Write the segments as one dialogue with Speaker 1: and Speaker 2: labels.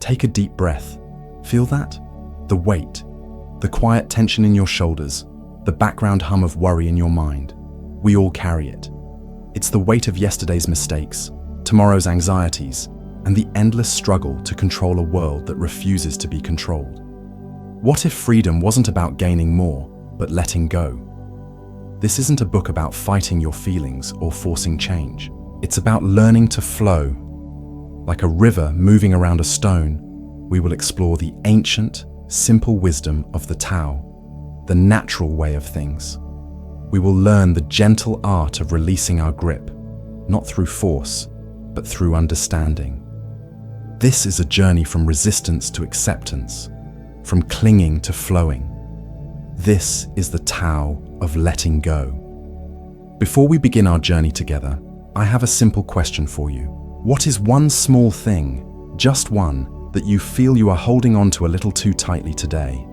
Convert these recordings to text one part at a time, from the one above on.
Speaker 1: Take a deep breath. Feel that? The weight, the quiet tension in your shoulders, the background hum of worry in your mind. We all carry it. It's the weight of yesterday's mistakes, tomorrow's anxieties, and the endless struggle to control a world that refuses to be controlled. What if freedom wasn't about gaining more, but letting go? This isn't a book about fighting your feelings or forcing change. It's about learning to flow. Like a river moving around a stone, we will explore the ancient, simple wisdom of the Tao, the natural way of things. We will learn the gentle art of releasing our grip, not through force, but through understanding. This is a journey from resistance to acceptance, from clinging to flowing. This is the Tao of letting go. Before we begin our journey together, I have a simple question for you. What is one small thing, just one, that you feel you are holding on to a little too tightly today?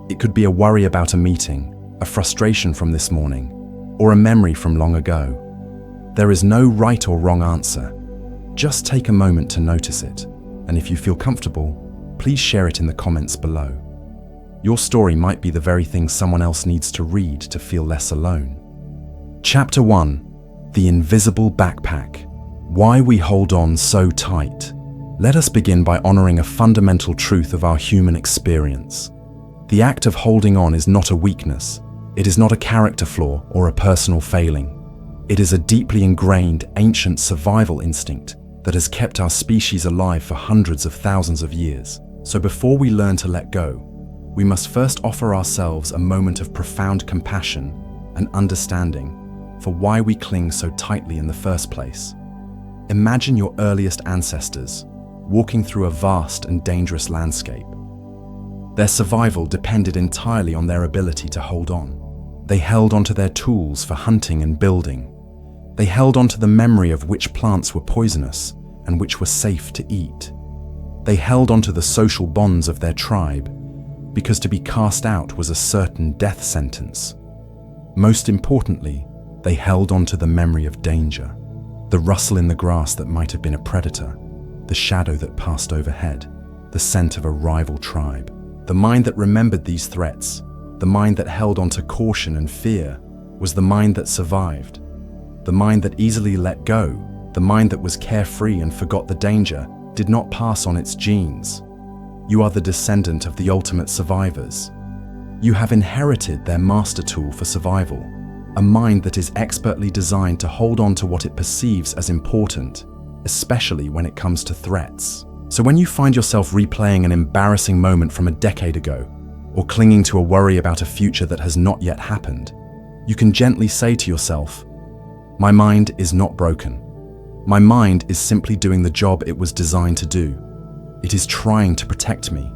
Speaker 1: It could be a worry about a meeting, a frustration from this morning, or a memory from long ago. There is no right or wrong answer. Just take a moment to notice it, and if you feel comfortable, please share it in the comments below. Your story might be the very thing someone else needs to read to feel less alone. Chapter 1: The Invisible Backpack. Why we hold on so tight. Let us begin by honoring a fundamental truth of our human experience. The act of holding on is not a weakness. It is not a character flaw or a personal failing. It is a deeply ingrained, ancient survival instinct that has kept our species alive for hundreds of thousands of years. So before we learn to let go, we must first offer ourselves a moment of profound compassion and understanding for why we cling so tightly in the first place. Imagine your earliest ancestors walking through a vast and dangerous landscape. Their survival depended entirely on their ability to hold on. They held onto their tools for hunting and building. They held onto the memory of which plants were poisonous and which were safe to eat. They held onto the social bonds of their tribe, because to be cast out was a certain death sentence. Most importantly, they held onto the memory of danger, the rustle in the grass that might have been a predator, the shadow that passed overhead, the scent of a rival tribe. The mind that remembered these threats, the mind that held onto caution and fear, was the mind that survived. The mind that easily let go, the mind that was carefree and forgot the danger, did not pass on its genes. You are the descendant of the ultimate survivors. You have inherited their master tool for survival, a mind that is expertly designed to hold on to what it perceives as important, especially when it comes to threats. So when you find yourself replaying an embarrassing moment from a decade ago, or clinging to a worry about a future that has not yet happened, you can gently say to yourself, "My mind is not broken. My mind is simply doing the job it was designed to do. It is trying to protect me."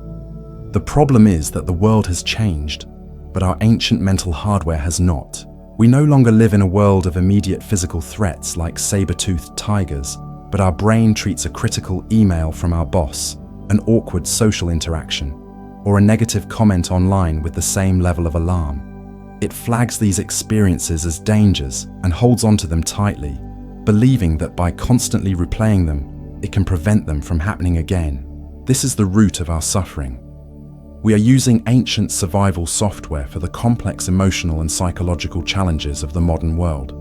Speaker 1: The problem is that the world has changed, but our ancient mental hardware has not. We no longer live in a world of immediate physical threats like saber-toothed tigers, but our brain treats a critical email from our boss, an awkward social interaction, or a negative comment online with the same level of alarm. It flags these experiences as dangers and holds onto them tightly, believing that by constantly replaying them, it can prevent them from happening again. This is the root of our suffering. We are using ancient survival software for the complex emotional and psychological challenges of the modern world.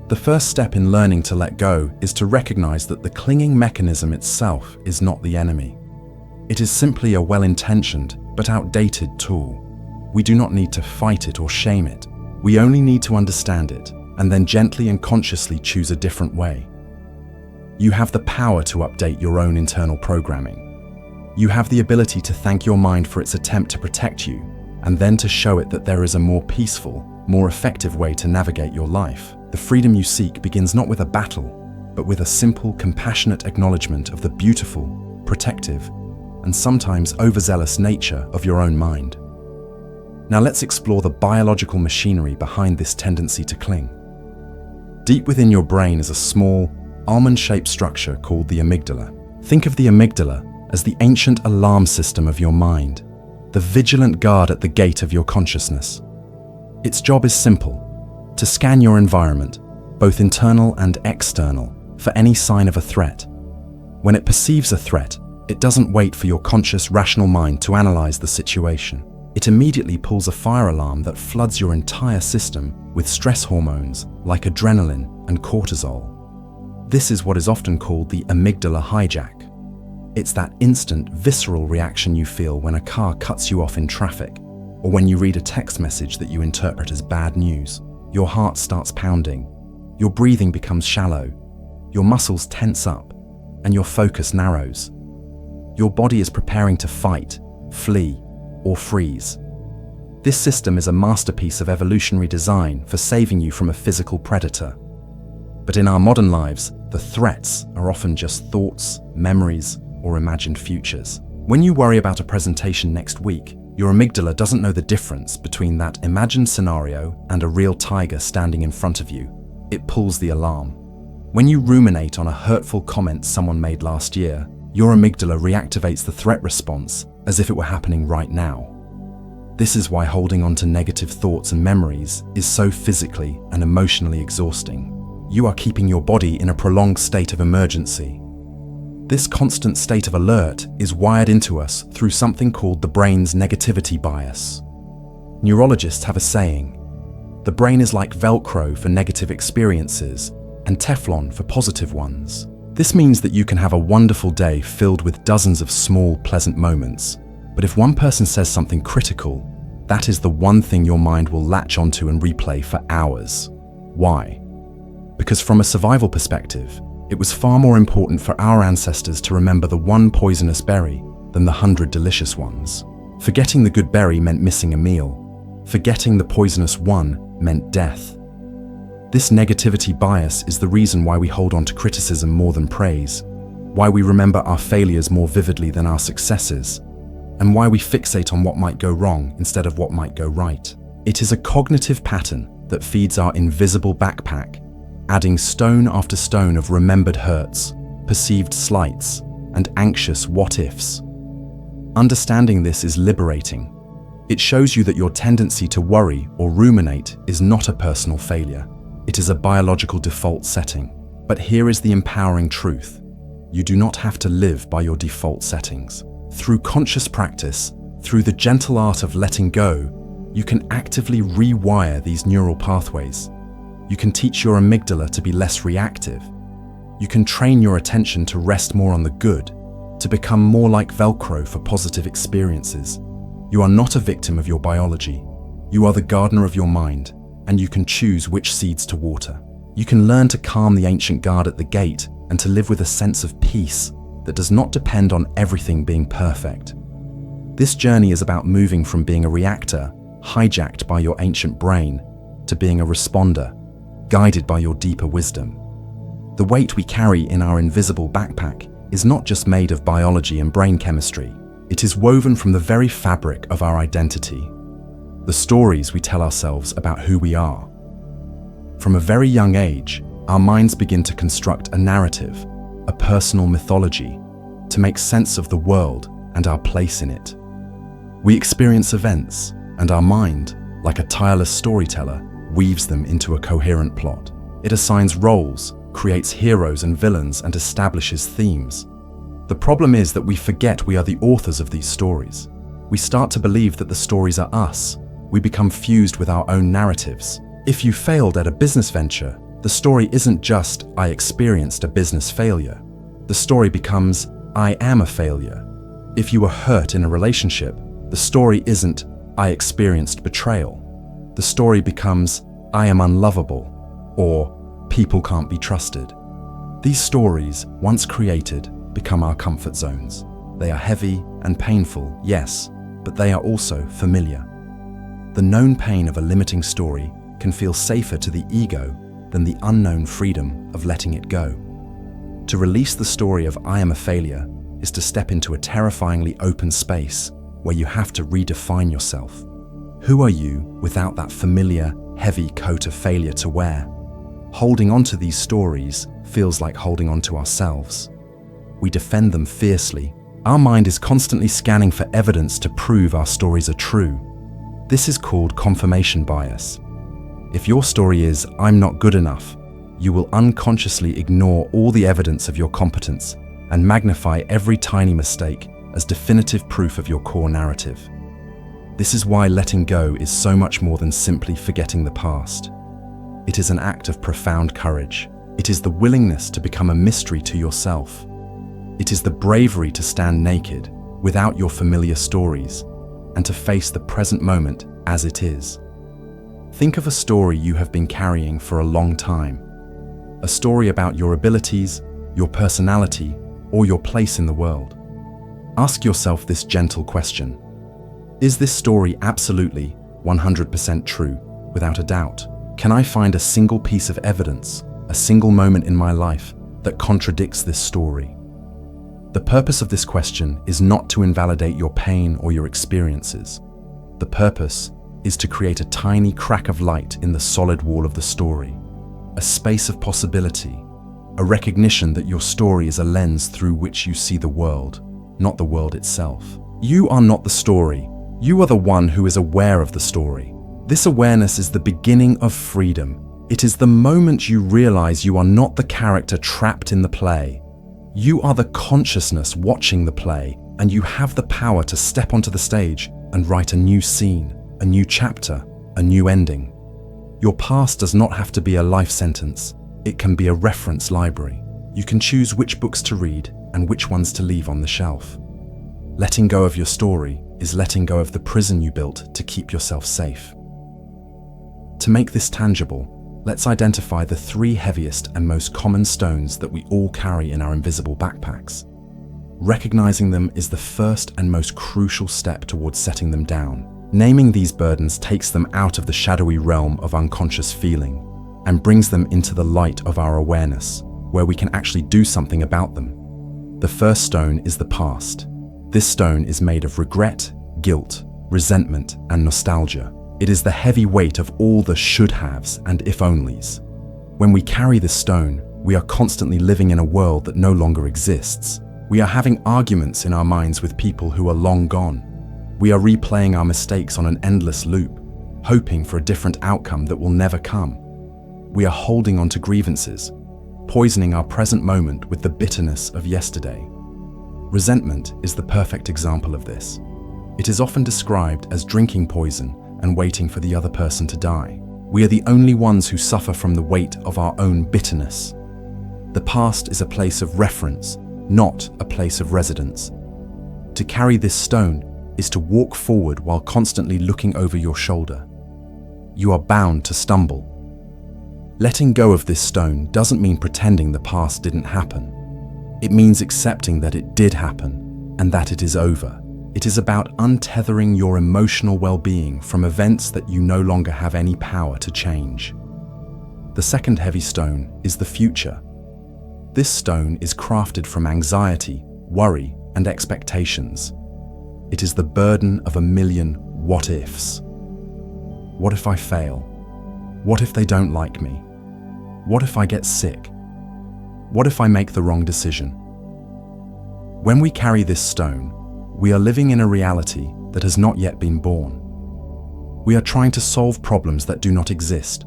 Speaker 1: The first step in learning to let go is to recognize that the clinging mechanism itself is not the enemy. It is simply a well-intentioned but outdated tool. We do not need to fight it or shame it. We only need to understand it and then gently and consciously choose a different way. You have the power to update your own internal programming. You have the ability to thank your mind for its attempt to protect you, and then to show it that there is a more peaceful, more effective way to navigate your life. The freedom you seek begins not with a battle, but with a simple, compassionate acknowledgement of the beautiful, protective, and sometimes overzealous nature of your own mind. Now let's explore the biological machinery behind this tendency to cling. Deep within your brain is a small, almond-shaped structure called the amygdala. Think of the amygdala as the ancient alarm system of your mind, the vigilant guard at the gate of your consciousness. Its job is simple: to scan your environment, both internal and external, for any sign of a threat. When it perceives a threat, It doesn't wait for your conscious, rational mind to analyze the situation. It immediately pulls a fire alarm that floods your entire system with stress hormones like adrenaline and cortisol. This is what is often called the amygdala hijack. It's that instant, visceral reaction you feel when a car cuts you off in traffic, or when you read a text message that you interpret as bad news. Your heart starts pounding, your breathing becomes shallow, your muscles tense up, and your focus narrows. Your body is preparing to fight, flee, or freeze. This system is a masterpiece of evolutionary design for saving you from a physical predator. But in our modern lives, the threats are often just thoughts, memories, or imagined futures. When you worry about a presentation next week, your amygdala doesn't know the difference between that imagined scenario and a real tiger standing in front of you. It pulls the alarm. When you ruminate on a hurtful comment someone made last year, your amygdala reactivates the threat response as if it were happening right now. This is why holding on to negative thoughts and memories is so physically and emotionally exhausting. You are keeping your body in a prolonged state of emergency. This constant state of alert is wired into us through something called the brain's negativity bias. Neurologists have a saying: the brain is like Velcro for negative experiences and Teflon for positive ones. This means that you can have a wonderful day filled with dozens of small, pleasant moments, but if one person says something critical, that is the one thing your mind will latch onto and replay for hours. Why? Because from a survival perspective, it was far more important for our ancestors to remember the one poisonous berry than the 100 delicious ones. Forgetting the good berry meant missing a meal. Forgetting the poisonous one meant death. This negativity bias is the reason why we hold on to criticism more than praise, why we remember our failures more vividly than our successes, and why we fixate on what might go wrong instead of what might go right. It is a cognitive pattern that feeds our invisible backpack, adding stone after stone of remembered hurts, perceived slights, and anxious what-ifs. Understanding this is liberating. It shows you that your tendency to worry or ruminate is not a personal failure. It is a biological default setting. But here is the empowering truth. You do not have to live by your default settings. Through conscious practice, through the gentle art of letting go, you can actively rewire these neural pathways. You can teach your amygdala to be less reactive. You can train your attention to rest more on the good, to become more like Velcro for positive experiences. You are not a victim of your biology. You are the gardener of your mind, and you can choose which seeds to water. You can learn to calm the ancient guard at the gate and to live with a sense of peace that does not depend on everything being perfect. This journey is about moving from being a reactor, hijacked by your ancient brain, to being a responder, guided by your deeper wisdom. The weight we carry in our invisible backpack is not just made of biology and brain chemistry. It is woven from the very fabric of our identity, the stories we tell ourselves about who we are. From a very young age, our minds begin to construct a narrative, a personal mythology, to make sense of the world and our place in it. We experience events, and our mind, like a tireless storyteller, weaves them into a coherent plot. It assigns roles, creates heroes and villains, and establishes themes. The problem is that we forget we are the authors of these stories. We start to believe that the stories are us. We become fused with our own narratives. If you failed at a business venture, the story isn't just, I experienced a business failure. The story becomes, I am a failure. If you were hurt in a relationship, the story isn't, I experienced betrayal. The story becomes, I am unlovable, or people can't be trusted. These stories, once created, become our comfort zones. They are heavy and painful, yes, but they are also familiar. The known pain of a limiting story can feel safer to the ego than the unknown freedom of letting it go. To release the story of I am a failure is to step into a terrifyingly open space where you have to redefine yourself. Who are you without that familiar, heavy coat of failure to wear? Holding on to these stories feels like holding on to ourselves. We defend them fiercely. Our mind is constantly scanning for evidence to prove our stories are true. This is called confirmation bias. If your story is, I'm not good enough, you will unconsciously ignore all the evidence of your competence and magnify every tiny mistake as definitive proof of your core narrative. This is why letting go is so much more than simply forgetting the past. It is an act of profound courage. It is the willingness to become a mystery to yourself. It is the bravery to stand naked, without your familiar stories, and to face the present moment as it is. Think of a story you have been carrying for a long time. A story about your abilities, your personality, or your place in the world. Ask yourself this gentle question. Is this story absolutely 100% true, without a doubt? Can I find a single piece of evidence, a single moment in my life that contradicts this story? The purpose of this question is not to invalidate your pain or your experiences. The purpose is to create a tiny crack of light in the solid wall of the story, a space of possibility, a recognition that your story is a lens through which you see the world, not the world itself. You are not the story. You are the one who is aware of the story. This awareness is the beginning of freedom. It is the moment you realize you are not the character trapped in the play. You are the consciousness watching the play, and you have the power to step onto the stage and write a new scene, a new chapter, a new ending. Your past does not have to be a life sentence. It can be a reference library. You can choose which books to read and which ones to leave on the shelf. Letting go of your story is letting go of the prison you built to keep yourself safe. To make this tangible, let's identify the 3 heaviest and most common stones that we all carry in our invisible backpacks. Recognizing them is the first and most crucial step towards setting them down. Naming these burdens takes them out of the shadowy realm of unconscious feeling and brings them into the light of our awareness, where we can actually do something about them. The first stone is the past. This stone is made of regret, guilt, resentment, and nostalgia. It is the heavy weight of all the should-haves and if-onlys. When we carry this stone, we are constantly living in a world that no longer exists. We are having arguments in our minds with people who are long gone. We are replaying our mistakes on an endless loop, hoping for a different outcome that will never come. We are holding on to grievances, poisoning our present moment with the bitterness of yesterday. Resentment is the perfect example of this. It is often described as drinking poison and waiting for the other person to die. We are the only ones who suffer from the weight of our own bitterness. The past is a place of reference, not a place of residence. To carry this stone is to walk forward while constantly looking over your shoulder. You are bound to stumble. Letting go of this stone doesn't mean pretending the past didn't happen. It means accepting that it did happen and that it is over. It is about untethering your emotional well-being from events that you no longer have any power to change. The second heavy stone is the future. This stone is crafted from anxiety, worry, and expectations. It is the burden of a million what-ifs. What if I fail? What if they don't like me? What if I get sick? What if I make the wrong decision? When we carry this stone, we are living in a reality that has not yet been born. We are trying to solve problems that do not exist.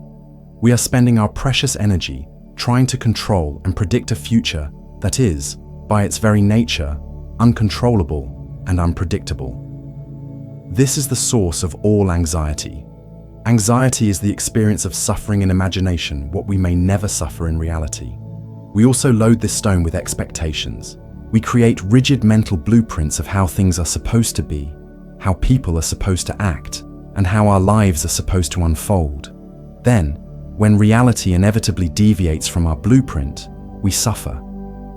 Speaker 1: We are spending our precious energy trying to control and predict a future that is, by its very nature, uncontrollable and unpredictable. This is the source of all anxiety. Anxiety is the experience of suffering in imagination what we may never suffer in reality. We also load this stone with expectations. We create rigid mental blueprints of how things are supposed to be, how people are supposed to act, and how our lives are supposed to unfold. Then, when reality inevitably deviates from our blueprint, we suffer.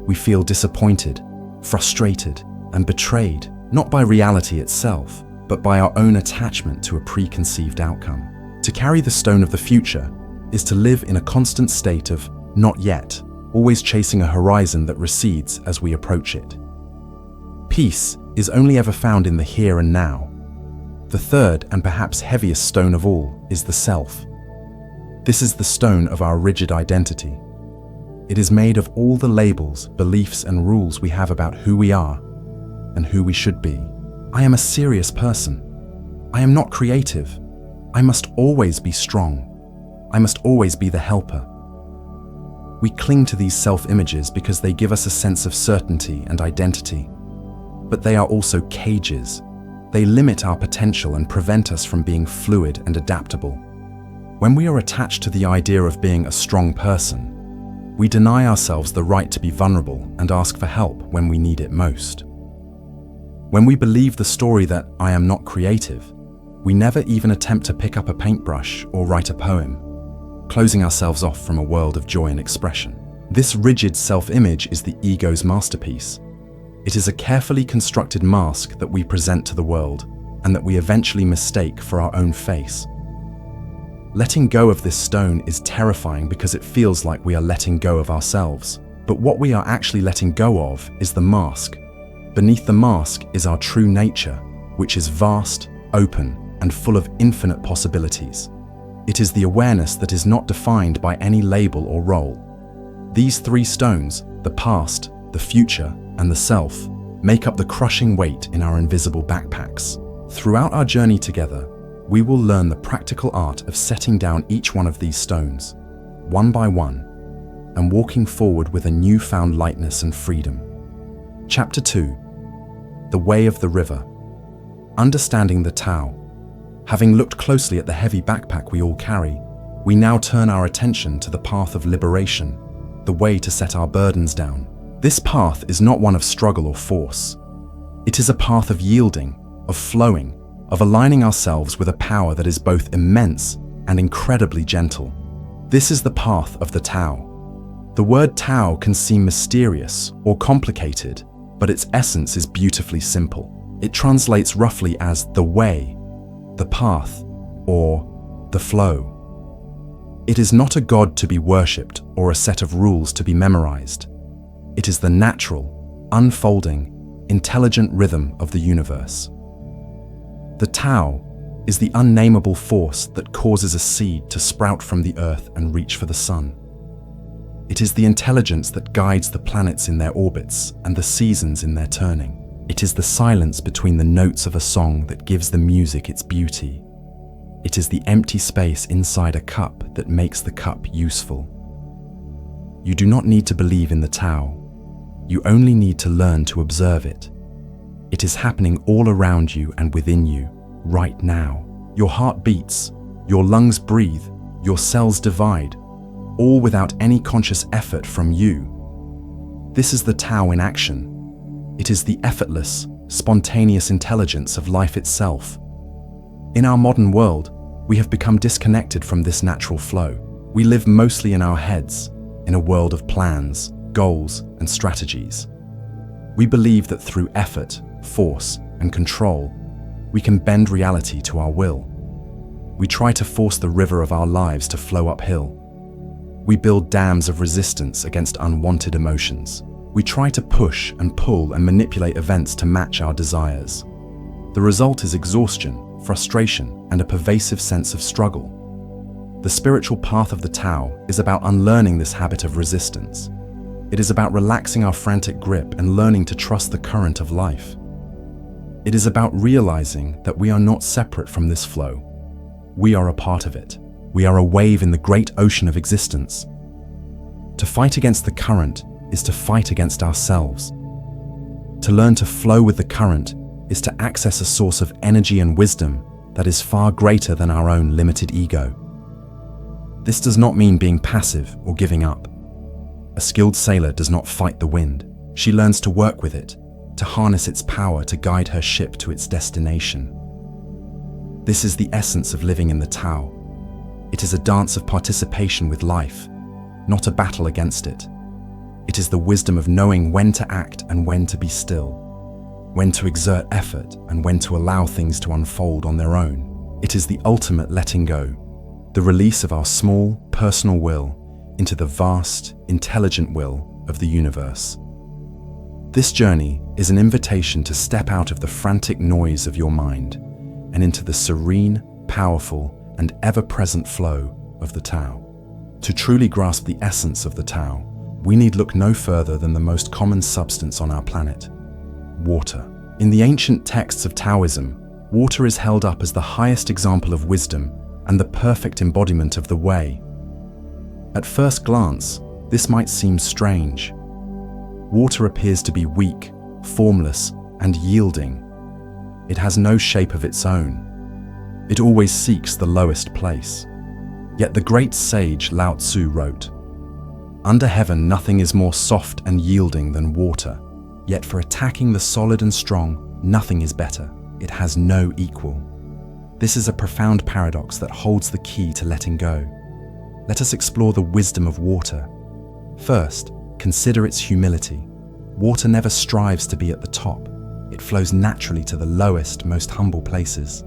Speaker 1: We feel disappointed, frustrated, and betrayed, not by reality itself, but by our own attachment to a preconceived outcome. To carry the stone of the future is to live in a constant state of not yet, always chasing a horizon that recedes as we approach it. Peace is only ever found in the here and now. The third and perhaps heaviest stone of all is the self. This is the stone of our rigid identity. It is made of all the labels, beliefs, and rules we have about who we are and who we should be. I am a serious person. I am not creative. I must always be strong. I must always be the helper. We cling to these self-images because they give us a sense of certainty and identity. But they are also cages. They limit our potential and prevent us from being fluid and adaptable. When we are attached to the idea of being a strong person, we deny ourselves the right to be vulnerable and ask for help when we need it most. When we believe the story that I am not creative, we never even attempt to pick up a paintbrush or write a poem, closing ourselves off from a world of joy and expression. This rigid self-image is the ego's masterpiece. It is a carefully constructed mask that we present to the world and that we eventually mistake for our own face. Letting go of this stone is terrifying because it feels like we are letting go of ourselves. But what we are actually letting go of is the mask. Beneath the mask is our true nature, which is vast, open, and full of infinite possibilities. It is the awareness that is not defined by any label or role. These three stones, the past, the future, and the self, make up the crushing weight in our invisible backpacks. Throughout our journey together, we will learn the practical art of setting down each one of these stones, one by one, and walking forward with a newfound lightness and freedom. Chapter 2. The Way of the River. Understanding the Tao. Having looked closely at the heavy backpack we all carry, we now turn our attention to the path of liberation, the way to set our burdens down. This path is not one of struggle or force. It is a path of yielding, of flowing, of aligning ourselves with a power that is both immense and incredibly gentle. This is the path of the Tao. The word Tao can seem mysterious or complicated, but its essence is beautifully simple. It translates roughly as the way, the path, or the flow. It is not a god to be worshipped or a set of rules to be memorized. It is the natural, unfolding, intelligent rhythm of the universe. The Tao is the unnameable force that causes a seed to sprout from the earth and reach for the sun. It is the intelligence that guides the planets in their orbits and the seasons in their turning. It is the silence between the notes of a song that gives the music its beauty. It is the empty space inside a cup that makes the cup useful. You do not need to believe in the Tao. You only need to learn to observe it. It is happening all around you and within you, right now. Your heart beats, your lungs breathe, your cells divide, all without any conscious effort from you. This is the Tao in action. It is the effortless, spontaneous intelligence of life itself. In our modern world, we have become disconnected from this natural flow. We live mostly in our heads, in a world of plans, goals, and strategies. We believe that through effort, force, and control, we can bend reality to our will. We try to force the river of our lives to flow uphill. We build dams of resistance against unwanted emotions. We try to push and pull and manipulate events to match our desires. The result is exhaustion, frustration, and a pervasive sense of struggle. The spiritual path of the Tao is about unlearning this habit of resistance. It is about relaxing our frantic grip and learning to trust the current of life. It is about realizing that we are not separate from this flow. We are a part of it. We are a wave in the great ocean of existence. To fight against the current is to fight against ourselves. To learn to flow with the current is to access a source of energy and wisdom that is far greater than our own limited ego. This does not mean being passive or giving up. A skilled sailor does not fight the wind. She learns to work with it, to harness its power to guide her ship to its destination. This is the essence of living in the Tao. It is a dance of participation with life, not a battle against it. It is the wisdom of knowing when to act and when to be still, when to exert effort and when to allow things to unfold on their own. It is the ultimate letting go, the release of our small, personal will into the vast, intelligent will of the universe. This journey is an invitation to step out of the frantic noise of your mind and into the serene, powerful, and ever-present flow of the Tao. To truly grasp the essence of the Tao, we need look no further than the most common substance on our planet: water. In the ancient texts of Taoism, water is held up as the highest example of wisdom and the perfect embodiment of the way. At first glance, This might seem strange. Water appears to be weak, formless, and yielding. It has no shape of its own. It always seeks the lowest place. Yet the great sage Lao Tzu wrote, "Under heaven nothing is more soft and yielding than water. Yet for attacking the solid and strong, nothing is better. It has no equal." This is a profound paradox that holds the key to letting go. Let us explore the wisdom of water. First, consider its humility. Water never strives to be at the top. It flows naturally to the lowest, most humble places.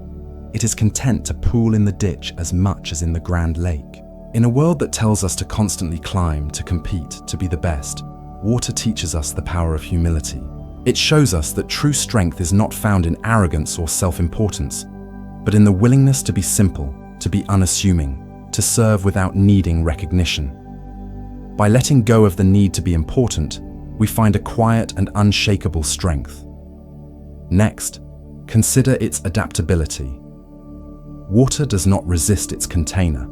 Speaker 1: It is content to pool in the ditch as much as in the grand lake. In a world that tells us to constantly climb, to compete, to be the best, water teaches us the power of humility. It shows us that true strength is not found in arrogance or self-importance, but in the willingness to be simple, to be unassuming, to serve without needing recognition. By letting go of the need to be important, we find a quiet and unshakable strength. Next, consider its adaptability. Water does not resist its container.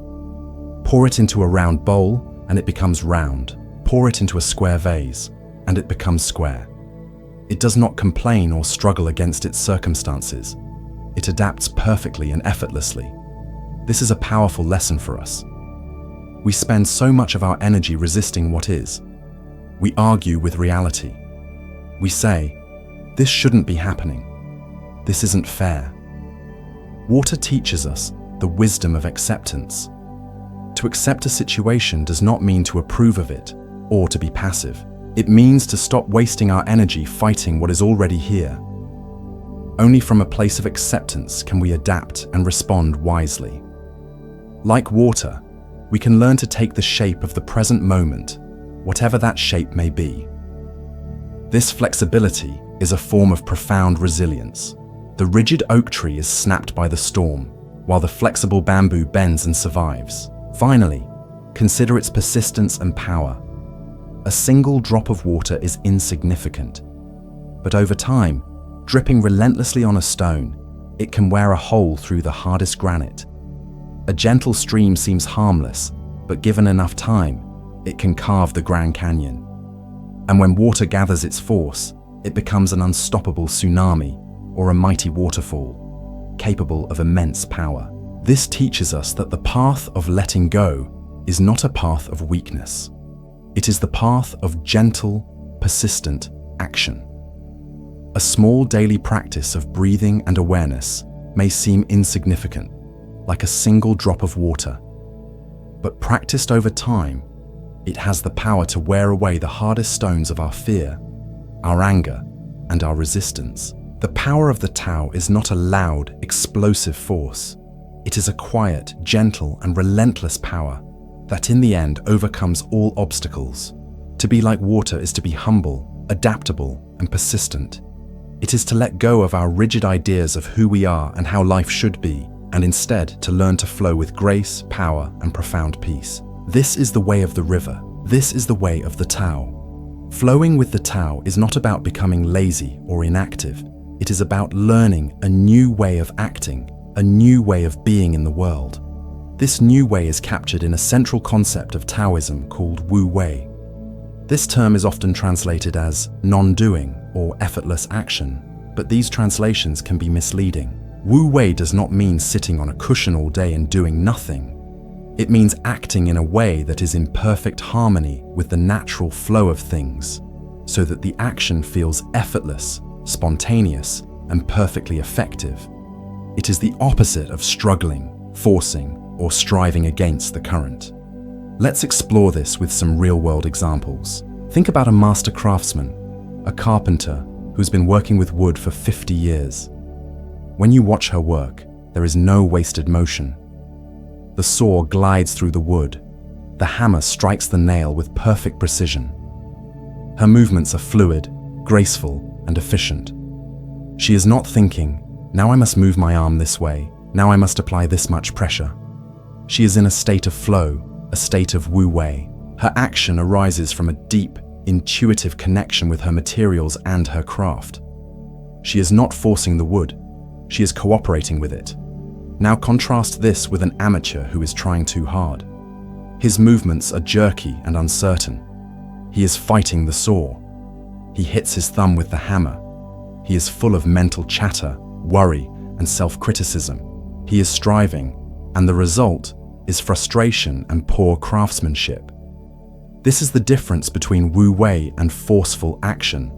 Speaker 1: Pour it into a round bowl, and it becomes round. Pour it into a square vase, and it becomes square. It does not complain or struggle against its circumstances. It adapts perfectly and effortlessly. This is a powerful lesson for us. We spend so much of our energy resisting what is. We argue with reality. We say, "This shouldn't be happening. This isn't fair." Water teaches us the wisdom of acceptance. To accept a situation does not mean to approve of it or to be passive. It means to stop wasting our energy fighting what is already here. Only from a place of acceptance can we adapt and respond wisely. Like water, we can learn to take the shape of the present moment, whatever that shape may be. This flexibility is a form of profound resilience. The rigid oak tree is snapped by the storm, while the flexible bamboo bends and survives. Finally, consider its persistence and power. A single drop of water is insignificant, but over time, dripping relentlessly on a stone, it can wear a hole through the hardest granite. A gentle stream seems harmless, but given enough time, it can carve the Grand Canyon. And when water gathers its force, it becomes an unstoppable tsunami or a mighty waterfall, capable of immense power. This teaches us that the path of letting go is not a path of weakness. It is the path of gentle, persistent action. A small daily practice of breathing and awareness may seem insignificant, like a single drop of water. But practiced over time, it has the power to wear away the hardest stones of our fear, our anger, and our resistance. The power of the Tao is not a loud, explosive force. It is a quiet, gentle, and relentless power that in the end overcomes all obstacles. To be like water is to be humble, adaptable, and persistent. It is to let go of our rigid ideas of who we are and how life should be, and instead to learn to flow with grace, power, and profound peace. This is the way of the river. This is the way of the Tao. Flowing with the Tao is not about becoming lazy or inactive. It is about learning a new way of acting, a new way of being in the world. This new way is captured in a central concept of Taoism called Wu Wei. This term is often translated as non-doing or effortless action, but these translations can be misleading. Wu Wei does not mean sitting on a cushion all day and doing nothing. It means acting in a way that is in perfect harmony with the natural flow of things, so that the action feels effortless, spontaneous, and perfectly effective. It is the opposite of struggling, forcing, or striving against the current. Let's explore this with some real-world examples. Think about a master craftsman, a carpenter who's been working with wood for 50 years. When you watch her work, there is no wasted motion. The saw glides through the wood. The hammer strikes the nail with perfect precision. Her movements are fluid, graceful, and efficient. She is not thinking, "Now I must move my arm this way, now I must apply this much pressure." She is in a state of flow, a state of Wu Wei. Her action arises from a deep, intuitive connection with her materials and her craft. She is not forcing the wood, she is cooperating with it. Now contrast this with an amateur who is trying too hard. His movements are jerky and uncertain. He is fighting the saw. He hits his thumb with the hammer. He is full of mental chatter, worry, and self-criticism. He is striving, and the result is frustration and poor craftsmanship. This is the difference between Wu Wei and forceful action.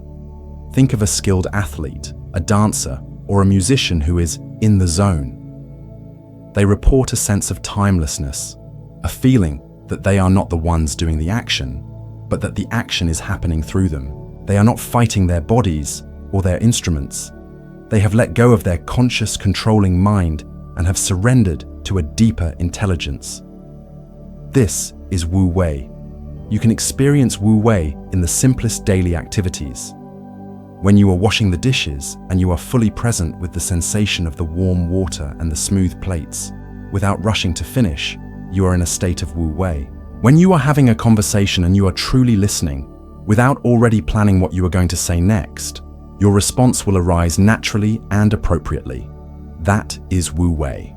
Speaker 1: Think of a skilled athlete, a dancer, or a musician who is in the zone. They report a sense of timelessness, a feeling that they are not the ones doing the action, but that the action is happening through them. They are not fighting their bodies or their instruments. They have let go of their conscious, controlling mind and have surrendered to a deeper intelligence. This is Wu Wei. You can experience Wu Wei in the simplest daily activities. When you are washing the dishes and you are fully present with the sensation of the warm water and the smooth plates, without rushing to finish, you are in a state of Wu Wei. When you are having a conversation and you are truly listening, without already planning what you are going to say next, your response will arise naturally and appropriately. That is Wu Wei.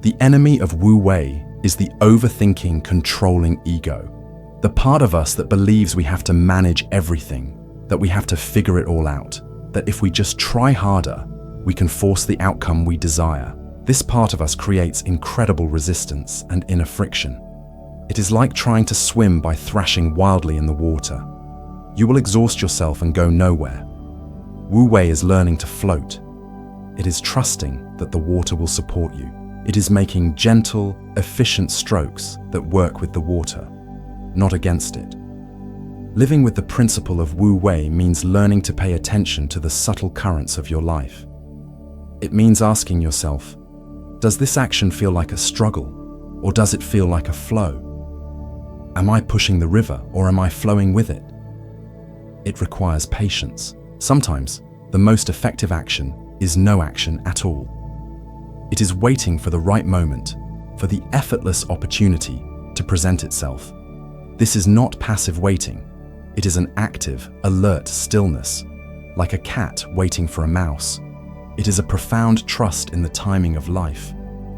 Speaker 1: The enemy of Wu Wei is the overthinking, controlling ego. The part of us that believes we have to manage everything, that we have to figure it all out, that if we just try harder, we can force the outcome we desire. This part of us creates incredible resistance and inner friction. It is like trying to swim by thrashing wildly in the water. You will exhaust yourself and go nowhere. Wu Wei is learning to float. It is trusting that the water will support you. It is making gentle, efficient strokes that work with the water, not against it. Living with the principle of Wu Wei means learning to pay attention to the subtle currents of your life. It means asking yourself, does this action feel like a struggle, or does it feel like a flow? Am I pushing the river, or am I flowing with it? It requires patience. Sometimes, the most effective action is no action at all. It is waiting for the right moment, for the effortless opportunity to present itself. This is not passive waiting. It is an active, alert stillness, like a cat waiting for a mouse. It is a profound trust in the timing of life,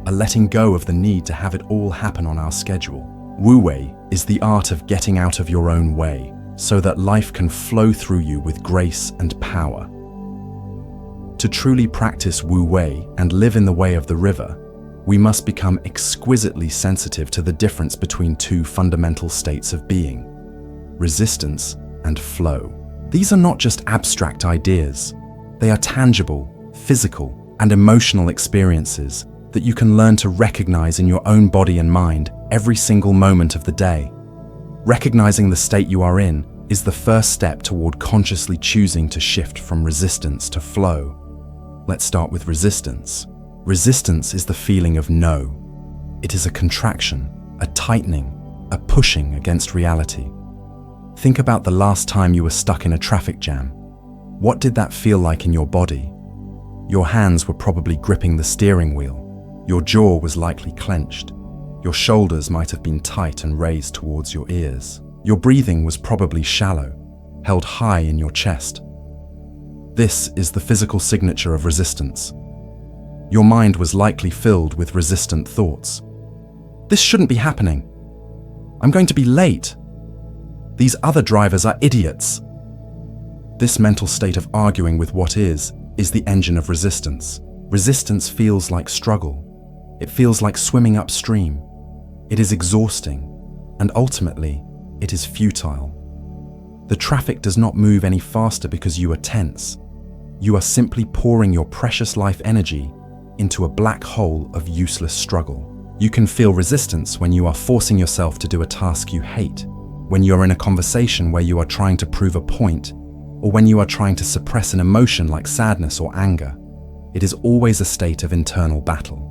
Speaker 1: a letting go of the need to have it all happen on our schedule. Wu Wei is the art of getting out of your own way, so that life can flow through you with grace and power. To truly practice Wu Wei and live in the way of the river, we must become exquisitely sensitive to the difference between two fundamental states of being: resistance and flow. These are not just abstract ideas. They are tangible, physical, and emotional experiences that you can learn to recognize in your own body and mind every single moment of the day. Recognizing the state you are in is the first step toward consciously choosing to shift from resistance to flow. Let's start with resistance. Resistance is the feeling of no. It is a contraction, a tightening, a pushing against reality. Think about the last time you were stuck in a traffic jam. What did that feel like in your body? Your hands were probably gripping the steering wheel. Your jaw was likely clenched. Your shoulders might have been tight and raised towards your ears. Your breathing was probably shallow, held high in your chest. This is the physical signature of resistance. Your mind was likely filled with resistant thoughts. This shouldn't be happening. I'm going to be late. These other drivers are idiots. This mental state of arguing with what is the engine of resistance. Resistance feels like struggle. It feels like swimming upstream. It is exhausting, and ultimately, it is futile. The traffic does not move any faster because you are tense. You are simply pouring your precious life energy into a black hole of useless struggle. You can feel resistance when you are forcing yourself to do a task you hate, when you are in a conversation where you are trying to prove a point, or when you are trying to suppress an emotion like sadness or anger. It is always a state of internal battle.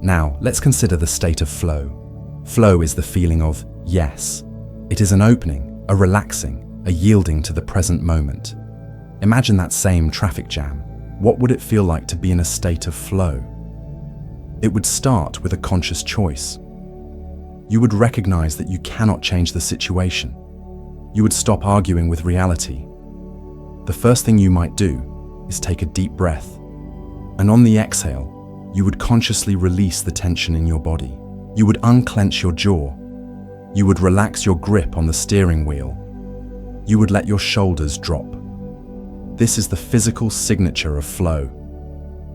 Speaker 1: Now, let's consider the state of flow. Flow is the feeling of yes. It is an opening, a relaxing, a yielding to the present moment. Imagine that same traffic jam. What would it feel like to be in a state of flow? It would start with a conscious choice. You would recognize that you cannot change the situation. You would stop arguing with reality. The first thing you might do is take a deep breath. And on the exhale, you would consciously release the tension in your body. You would unclench your jaw, You would relax your grip on the steering wheel. You would let your shoulders drop. This is the physical signature of flow.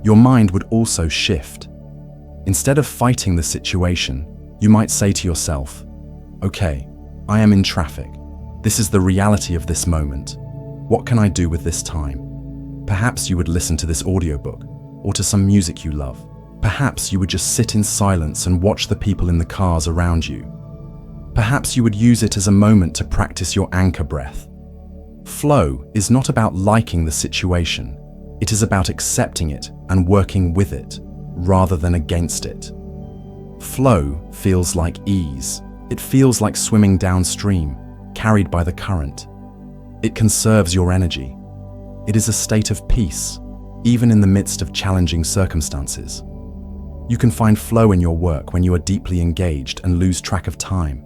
Speaker 1: Your mind would also shift. Instead of fighting the situation, you might say to yourself, "Okay, I am in traffic. This is the reality of this moment. What can I do with this time?" Perhaps you would listen to this audiobook or to some music you love. Perhaps you would just sit in silence and watch the people in the cars around you. Perhaps you would use it as a moment to practice your anchor breath. Flow is not about liking the situation. It is about accepting it and working with it, rather than against it. Flow feels like ease. It feels like swimming downstream, carried by the current. It conserves your energy. It is a state of peace, even in the midst of challenging circumstances. You can find flow in your work when you are deeply engaged and lose track of time.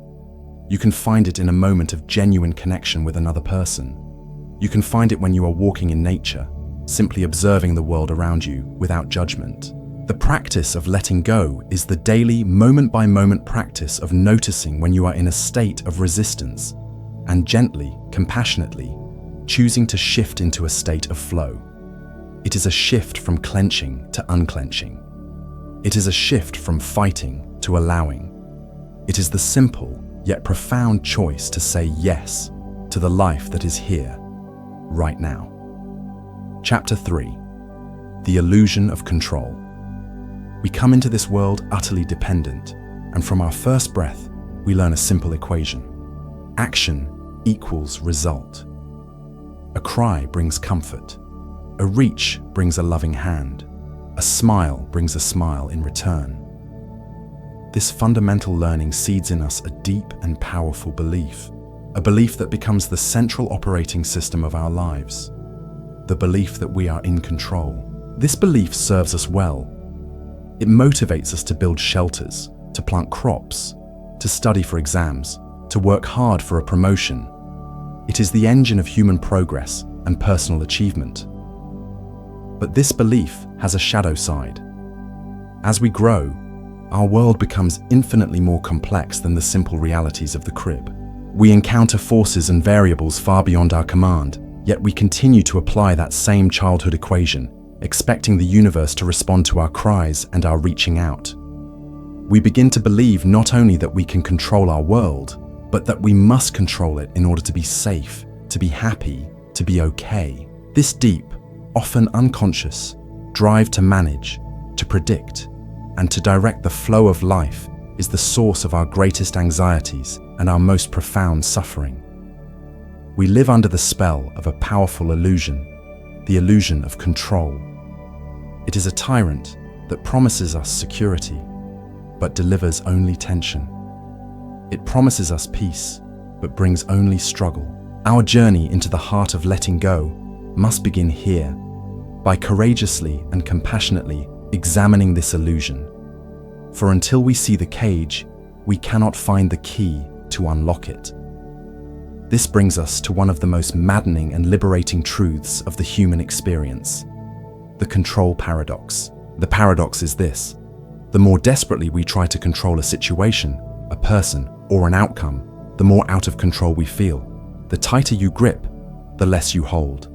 Speaker 1: You can find it in a moment of genuine connection with another person. You can find it when you are walking in nature, simply observing the world around you without judgment. The practice of letting go is the daily, moment-by-moment practice of noticing when you are in a state of resistance and gently, compassionately, choosing to shift into a state of flow. It is a shift from clenching to unclenching. It is a shift from fighting to allowing. It is the simple yet profound choice to say yes to the life that is here, right now. Chapter 3. The Illusion of Control. We come into this world utterly dependent, and from our first breath, we learn a simple equation. Action equals result. A cry brings comfort. A reach brings a loving hand. A smile brings a smile in return. This fundamental learning seeds in us a deep and powerful belief, a belief that becomes the central operating system of our lives, the belief that we are in control. This belief serves us well. It motivates us to build shelters, to plant crops, to study for exams, to work hard for a promotion. It is the engine of human progress and personal achievement. But this belief has a shadow side. As we grow, our world becomes infinitely more complex than the simple realities of the crib. We encounter forces and variables far beyond our command, yet we continue to apply that same childhood equation, expecting the universe to respond to our cries and our reaching out. We begin to believe not only that we can control our world, but that we must control it in order to be safe, to be happy, to be okay. This deep, often unconscious, drive to manage, to predict, and to direct the flow of life is the source of our greatest anxieties and our most profound suffering. We live under the spell of a powerful illusion, the illusion of control. It is a tyrant that promises us security, but delivers only tension. It promises us peace, but brings only struggle. Our journey into the heart of letting go must begin here, by courageously and compassionately examining this illusion. For until we see the cage, we cannot find the key to unlock it. This brings us to one of the most maddening and liberating truths of the human experience: the control paradox. The paradox is this: the more desperately we try to control a situation, a person, or an outcome, the more out of control we feel. The tighter you grip, the less you hold.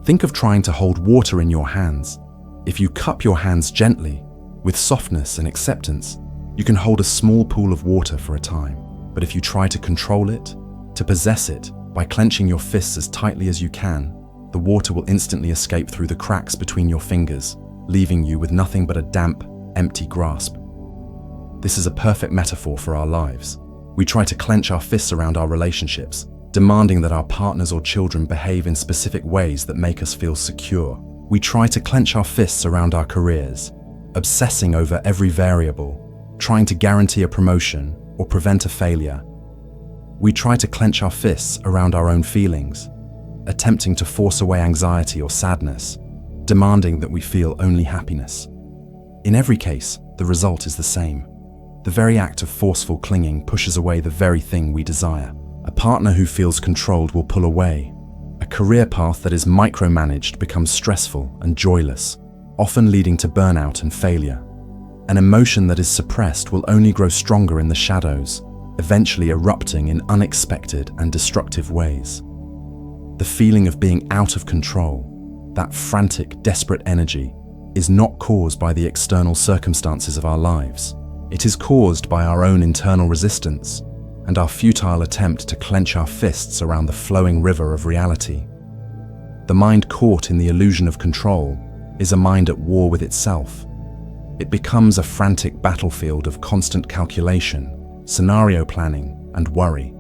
Speaker 1: Think of trying to hold water in your hands. If you cup your hands gently, with softness and acceptance, you can hold a small pool of water for a time. But if you try to control it, to possess it, by clenching your fists as tightly as you can, the water will instantly escape through the cracks between your fingers, leaving you with nothing but a damp, empty grasp. This is a perfect metaphor for our lives. We try to clench our fists around our relationships, demanding that our partners or children behave in specific ways that make us feel secure. We try to clench our fists around our careers, obsessing over every variable, trying to guarantee a promotion or prevent a failure. We try to clench our fists around our own feelings, attempting to force away anxiety or sadness, demanding that we feel only happiness. In every case, the result is the same. The very act of forceful clinging pushes away the very thing we desire. A partner who feels controlled will pull away. A career path that is micromanaged becomes stressful and joyless, often leading to burnout and failure. An emotion that is suppressed will only grow stronger in the shadows, eventually erupting in unexpected and destructive ways. The feeling of being out of control, that frantic, desperate energy, is not caused by the external circumstances of our lives. It is caused by our own internal resistance and our futile attempt to clench our fists around the flowing river of reality. The mind caught in the illusion of control is a mind at war with itself. It becomes a frantic battlefield of constant calculation, scenario planning, and worry.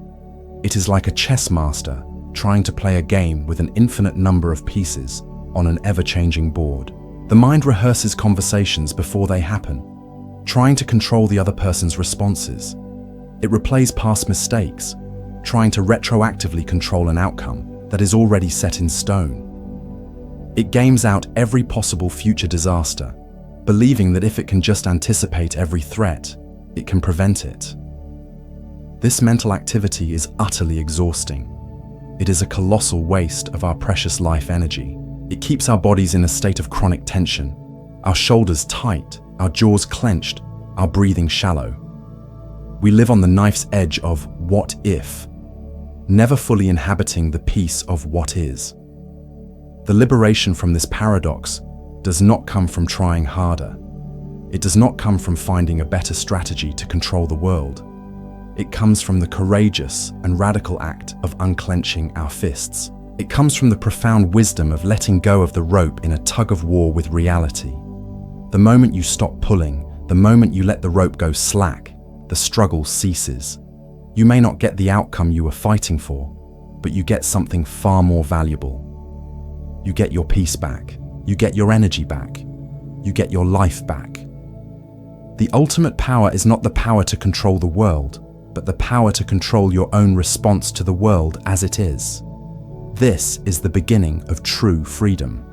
Speaker 1: It is like a chess master trying to play a game with an infinite number of pieces on an ever-changing board. The mind rehearses conversations before they happen, trying to control the other person's responses. It replays past mistakes, trying to retroactively control an outcome that is already set in stone. It games out every possible future disaster, believing that if it can just anticipate every threat, it can prevent it. This mental activity is utterly exhausting. It is a colossal waste of our precious life energy. It keeps our bodies in a state of chronic tension, our shoulders tight, our jaws clenched, our breathing shallow. We live on the knife's edge of what if, never fully inhabiting the peace of what is. The liberation from this paradox does not come from trying harder. It does not come from finding a better strategy to control the world. It comes from the courageous and radical act of unclenching our fists. It comes from the profound wisdom of letting go of the rope in a tug of war with reality. The moment you stop pulling, the moment you let the rope go slack, the struggle ceases. You may not get the outcome you were fighting for, but you get something far more valuable. You get your peace back. You get your energy back. You get your life back. The ultimate power is not the power to control the world, but the power to control your own response to the world as it is. This is the beginning of true freedom.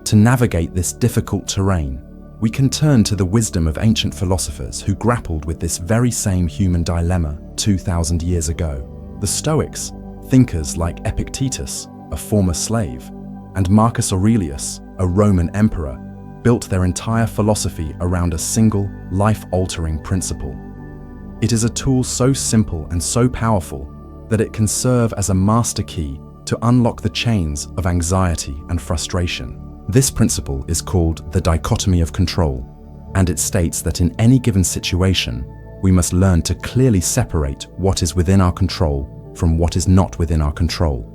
Speaker 1: To navigate this difficult terrain, we can turn to the wisdom of ancient philosophers who grappled with this very same human dilemma 2,000 years ago. The Stoics, thinkers like Epictetus, a former slave, and Marcus Aurelius, a Roman emperor, built their entire philosophy around a single, life-altering principle. It is a tool so simple and so powerful that it can serve as a master key to unlock the chains of anxiety and frustration. This principle is called the dichotomy of control, and it states that in any given situation, we must learn to clearly separate what is within our control from what is not within our control.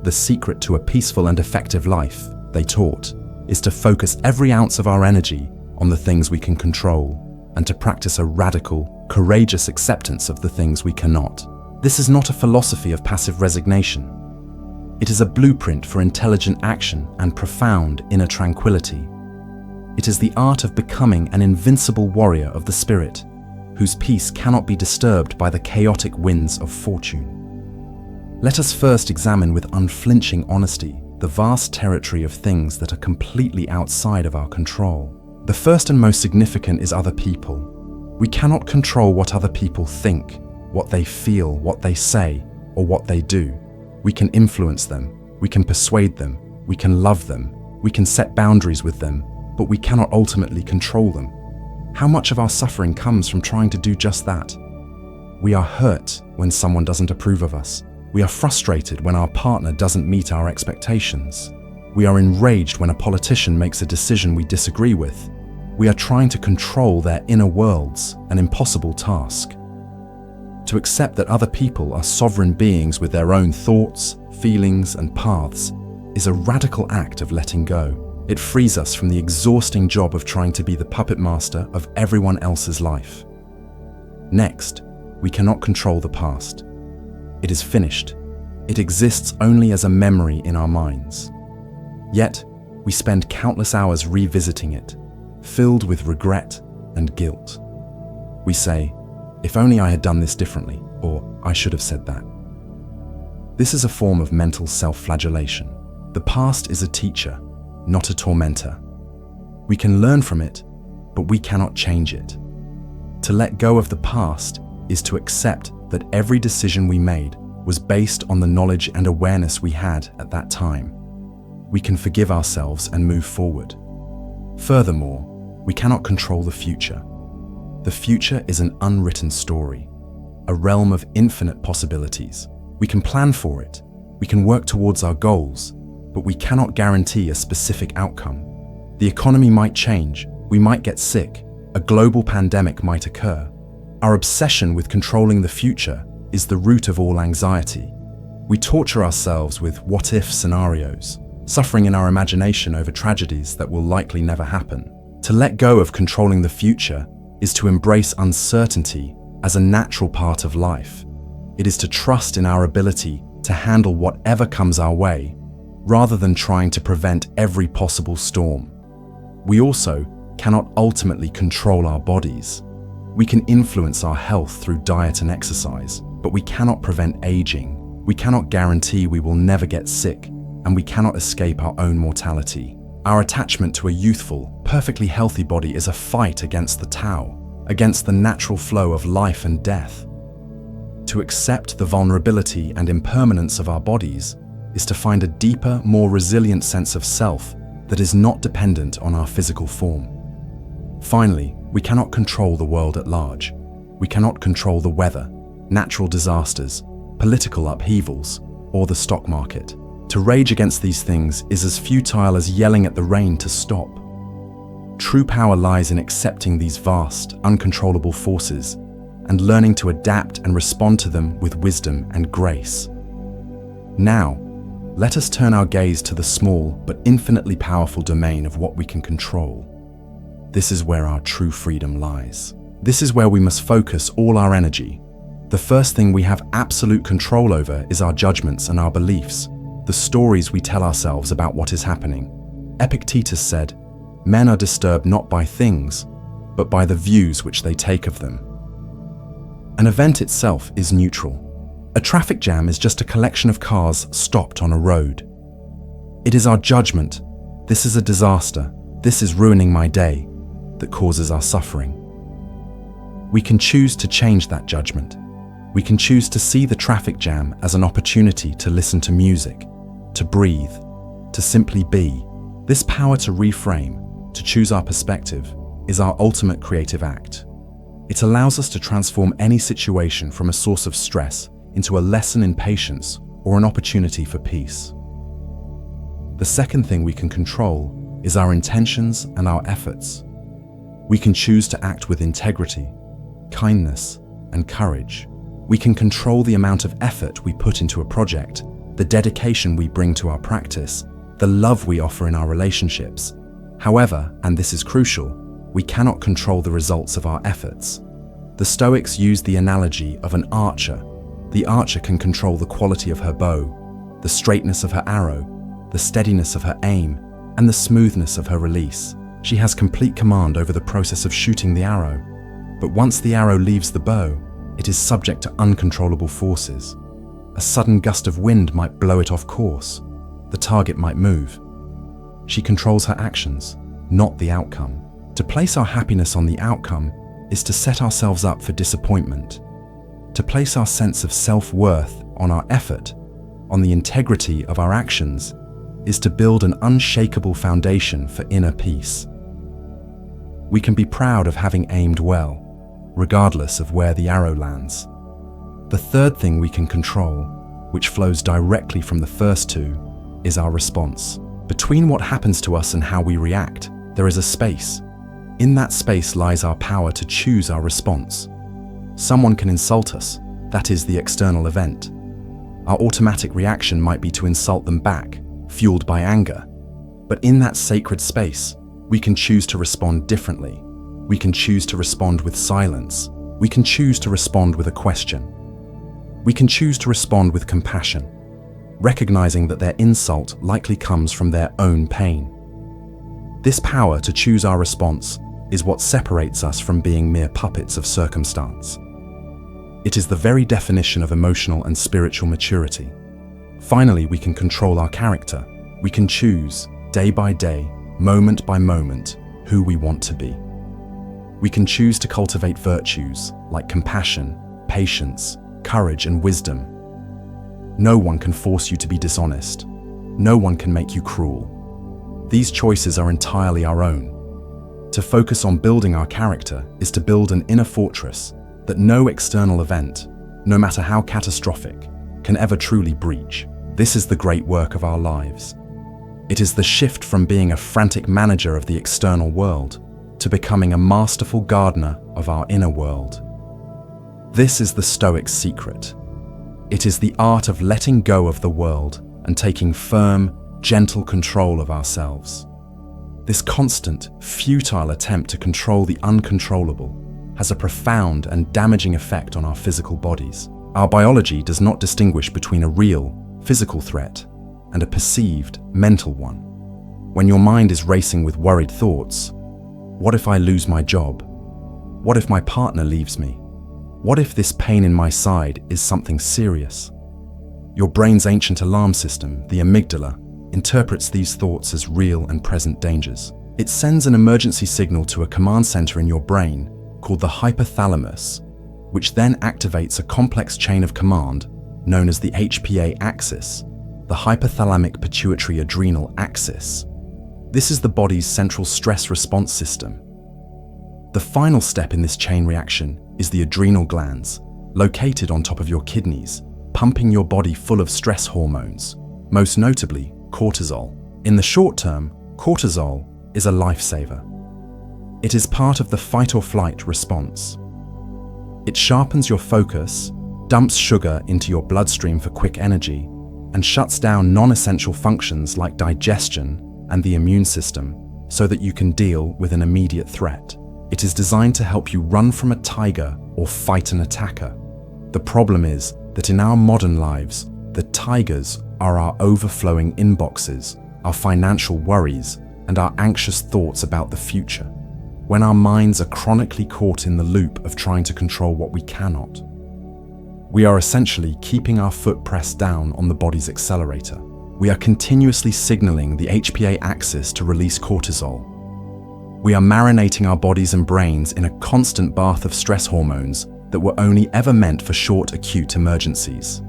Speaker 1: The secret to a peaceful and effective life, they taught, is to focus every ounce of our energy on the things we can control and to practice a radical, courageous acceptance of the things we cannot. This is not a philosophy of passive resignation. It is a blueprint for intelligent action and profound inner tranquility. It is the art of becoming an invincible warrior of the spirit, whose peace cannot be disturbed by the chaotic winds of fortune. Let us first examine with unflinching honesty the vast territory of things that are completely outside of our control. The first and most significant is other people. We cannot control what other people think, what they feel, what they say, or what they do. We can influence them, we can persuade them, we can love them, we can set boundaries with them, but we cannot ultimately control them. How much of our suffering comes from trying to do just that? We are hurt when someone doesn't approve of us. We are frustrated when our partner doesn't meet our expectations. We are enraged when a politician makes a decision we disagree with. We are trying to control their inner worlds, an impossible task. To accept that other people are sovereign beings with their own thoughts, feelings, and paths is a radical act of letting go. It frees us from the exhausting job of trying to be the puppet master of everyone else's life. Next, we cannot control the past. It is finished. It exists only as a memory in our minds. Yet, we spend countless hours revisiting it, filled with regret and guilt. We say, if only I had done this differently, or I should have said that. This is a form of mental self-flagellation. The past is a teacher, not a tormentor. We can learn from it, but we cannot change it. To let go of the past is to accept that every decision we made was based on the knowledge and awareness we had at that time. We can forgive ourselves and move forward. Furthermore, we cannot control the future. The future is an unwritten story, a realm of infinite possibilities. We can plan for it, we can work towards our goals, but we cannot guarantee a specific outcome. The economy might change, we might get sick, a global pandemic might occur. Our obsession with controlling the future is the root of all anxiety. We torture ourselves with what-if scenarios, suffering in our imagination over tragedies that will likely never happen. To let go of controlling the future is to embrace uncertainty as a natural part of life. It is to trust in our ability to handle whatever comes our way, rather than trying to prevent every possible storm. We also cannot ultimately control our bodies. We can influence our health through diet and exercise, but we cannot prevent aging. We cannot guarantee we will never get sick, and we cannot escape our own mortality. Our attachment to a youthful, perfectly healthy body is a fight against the Tao, against the natural flow of life and death. To accept the vulnerability and impermanence of our bodies is to find a deeper, more resilient sense of self that is not dependent on our physical form. Finally, we cannot control the world at large. We cannot control the weather, natural disasters, political upheavals, or the stock market. To rage against these things is as futile as yelling at the rain to stop. True power lies in accepting these vast, uncontrollable forces and learning to adapt and respond to them with wisdom and grace. Now, let us turn our gaze to the small but infinitely powerful domain of what we can control. This is where our true freedom lies. This is where we must focus all our energy. The first thing we have absolute control over is our judgments and our beliefs, the stories we tell ourselves about what is happening. Epictetus said, "Men are disturbed not by things, but by the views which they take of them." An event itself is neutral. A traffic jam is just a collection of cars stopped on a road. It is our judgment, "This is a disaster, this is ruining my day," that causes our suffering. We can choose to change that judgment. We can choose to see the traffic jam as an opportunity to listen to music, to breathe, to simply be. This power to reframe, to choose our perspective, is our ultimate creative act. It allows us to transform any situation from a source of stress into a lesson in patience or an opportunity for peace. The second thing we can control is our intentions and our efforts. We can choose to act with integrity, kindness, and courage. We can control the amount of effort we put into a project, the dedication we bring to our practice, the love we offer in our relationships. However, and this is crucial, we cannot control the results of our efforts. The Stoics use the analogy of an archer. The archer can control the quality of her bow, the straightness of her arrow, the steadiness of her aim, and the smoothness of her release. She has complete command over the process of shooting the arrow. But once the arrow leaves the bow, it is subject to uncontrollable forces. A sudden gust of wind might blow it off course. The target might move. She controls her actions, not the outcome. To place our happiness on the outcome is to set ourselves up for disappointment. To place our sense of self-worth on our effort, on the integrity of our actions, is to build an unshakable foundation for inner peace. We can be proud of having aimed well, regardless of where the arrow lands. The third thing we can control, which flows directly from the first two, is our response. Between what happens to us and how we react, there is a space. In that space lies our power to choose our response. Someone can insult us, that is the external event. Our automatic reaction might be to insult them back, fueled by anger. But in that sacred space, we can choose to respond differently. We can choose to respond with silence. We can choose to respond with a question. We can choose to respond with compassion, recognizing that their insult likely comes from their own pain. This power to choose our response is what separates us from being mere puppets of circumstance. It is the very definition of emotional and spiritual maturity. Finally, we can control our character. We can choose, day by day, moment by moment, who we want to be. We can choose to cultivate virtues like compassion, patience, courage, and wisdom. No one can force you to be dishonest. No one can make you cruel. These choices are entirely our own. To focus on building our character is to build an inner fortress that no external event, no matter how catastrophic, can ever truly breach. This is the great work of our lives. It is the shift from being a frantic manager of the external world to becoming a masterful gardener of our inner world. This is the Stoics' secret. It is the art of letting go of the world and taking firm, gentle control of ourselves. This constant, futile attempt to control the uncontrollable has a profound and damaging effect on our physical bodies. Our biology does not distinguish between a real, physical threat and a perceived, mental one. When your mind is racing with worried thoughts, what if I lose my job? What if my partner leaves me? What if this pain in my side is something serious? Your brain's ancient alarm system, the amygdala, interprets these thoughts as real and present dangers. It sends an emergency signal to a command center in your brain called the hypothalamus, which then activates a complex chain of command known as the HPA axis, the hypothalamic pituitary adrenal axis. This is the body's central stress response system. The final step in this chain reaction is the adrenal glands, located on top of your kidneys, pumping your body full of stress hormones, most notably cortisol. In the short term, cortisol is a lifesaver. It is part of the fight or flight response. It sharpens your focus, dumps sugar into your bloodstream for quick energy, and shuts down non-essential functions like digestion and the immune system so that you can deal with an immediate threat. It is designed to help you run from a tiger or fight an attacker. The problem is that in our modern lives, the tigers are our overflowing inboxes, our financial worries, and our anxious thoughts about the future. When our minds are chronically caught in the loop of trying to control what we cannot, we are essentially keeping our foot pressed down on the body's accelerator. We are continuously signaling the HPA axis to release cortisol. We are marinating our bodies and brains in a constant bath of stress hormones that were only ever meant for short, acute emergencies.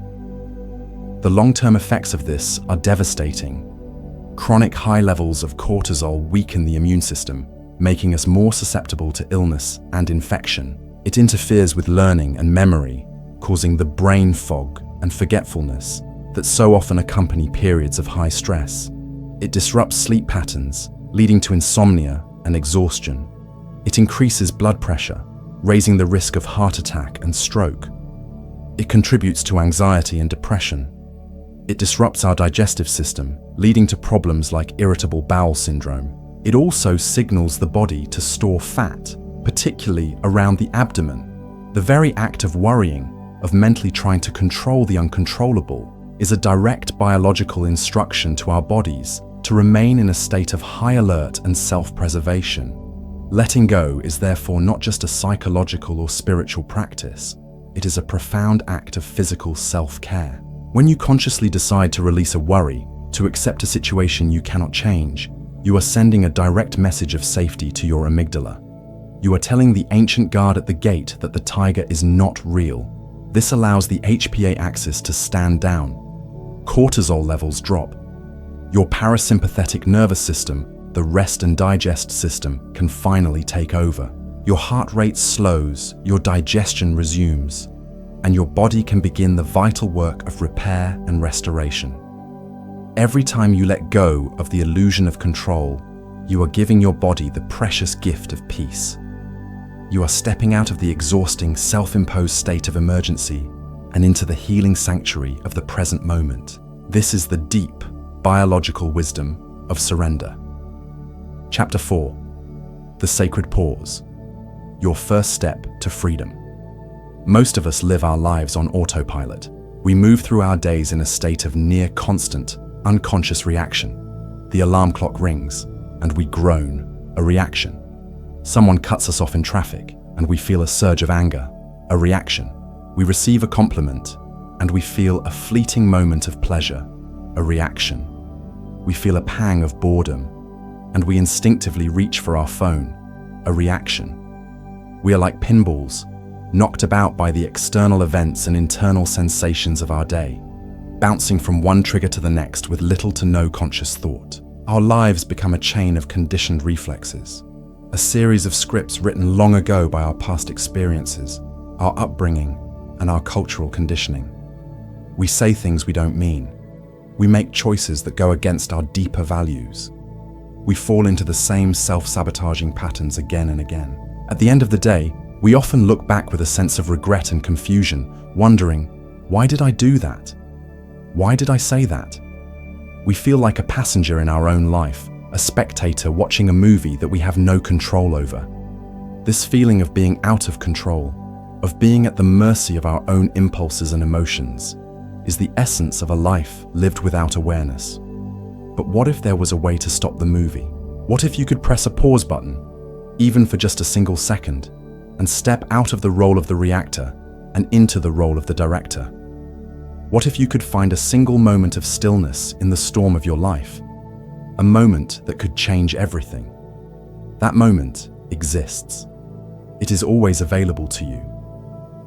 Speaker 1: The long-term effects of this are devastating. Chronic high levels of cortisol weaken the immune system, making us more susceptible to illness and infection. It interferes with learning and memory, causing the brain fog and forgetfulness that so often accompany periods of high stress. It disrupts sleep patterns, leading to insomnia and exhaustion. It increases blood pressure, raising the risk of heart attack and stroke. It contributes to anxiety and depression. It disrupts our digestive system, leading to problems like irritable bowel syndrome. It also signals the body to store fat, particularly around the abdomen. The very act of worrying, of mentally trying to control the uncontrollable, is a direct biological instruction to our bodies to remain in a state of high alert and self-preservation. Letting go is therefore not just a psychological or spiritual practice, it is a profound act of physical self-care. When you consciously decide to release a worry, to accept a situation you cannot change, you are sending a direct message of safety to your amygdala. You are telling the ancient guard at the gate that the tiger is not real. This allows the HPA axis to stand down. Cortisol levels drop. Your parasympathetic nervous system, the rest and digest system, can finally take over. Your heart rate slows, your digestion resumes, and your body can begin the vital work of repair and restoration. Every time you let go of the illusion of control, you are giving your body the precious gift of peace. You are stepping out of the exhausting, self-imposed state of emergency and into the healing sanctuary of the present moment. This is the deep, biological wisdom of surrender. Chapter 4. The Sacred Pause. Your first step to freedom. Most of us live our lives on autopilot. We move through our days in a state of near constant, unconscious reaction. The alarm clock rings, and we groan, a reaction. Someone cuts us off in traffic, and we feel a surge of anger, a reaction. We receive a compliment, and we feel a fleeting moment of pleasure, a reaction. We feel a pang of boredom, and we instinctively reach for our phone, a reaction. We are like pinballs, knocked about by the external events and internal sensations of our day, bouncing from one trigger to the next with little to no conscious thought. Our lives become a chain of conditioned reflexes. a series of scripts written long ago by our past experiences, our upbringing, and our cultural conditioning. We say things we don't mean. We make choices that go against our deeper values. We fall into the same self-sabotaging patterns again and again. At the end of the day, we often look back with a sense of regret and confusion, wondering, why did I do that? Why did I say that? We feel like a passenger in our own life, a spectator watching a movie that we have no control over. This feeling of being out of control, of being at the mercy of our own impulses and emotions, is the essence of a life lived without awareness. But what if there was a way to stop the movie? What if you could press a pause button, even for just a single second, and step out of the role of the reactor and into the role of the director? What if you could find a single moment of stillness in the storm of your life? A moment that could change everything. That moment exists. It is always available to you.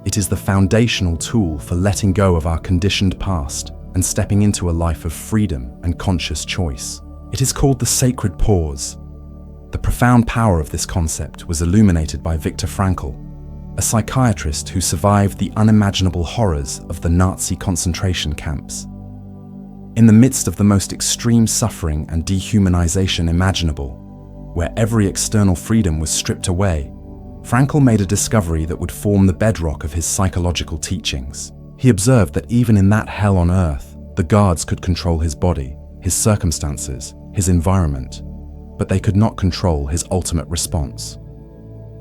Speaker 1: It is the foundational tool for letting go of our conditioned past and stepping into a life of freedom and conscious choice. It is called the sacred pause. The profound power of this concept was illuminated by Viktor Frankl, a psychiatrist who survived the unimaginable horrors of the Nazi concentration camps. In the midst of the most extreme suffering and dehumanization imaginable, where every external freedom was stripped away, Frankl made a discovery that would form the bedrock of his psychological teachings. He observed that even in that hell on earth, the guards could control his body, his circumstances, his environment, but they could not control his ultimate response.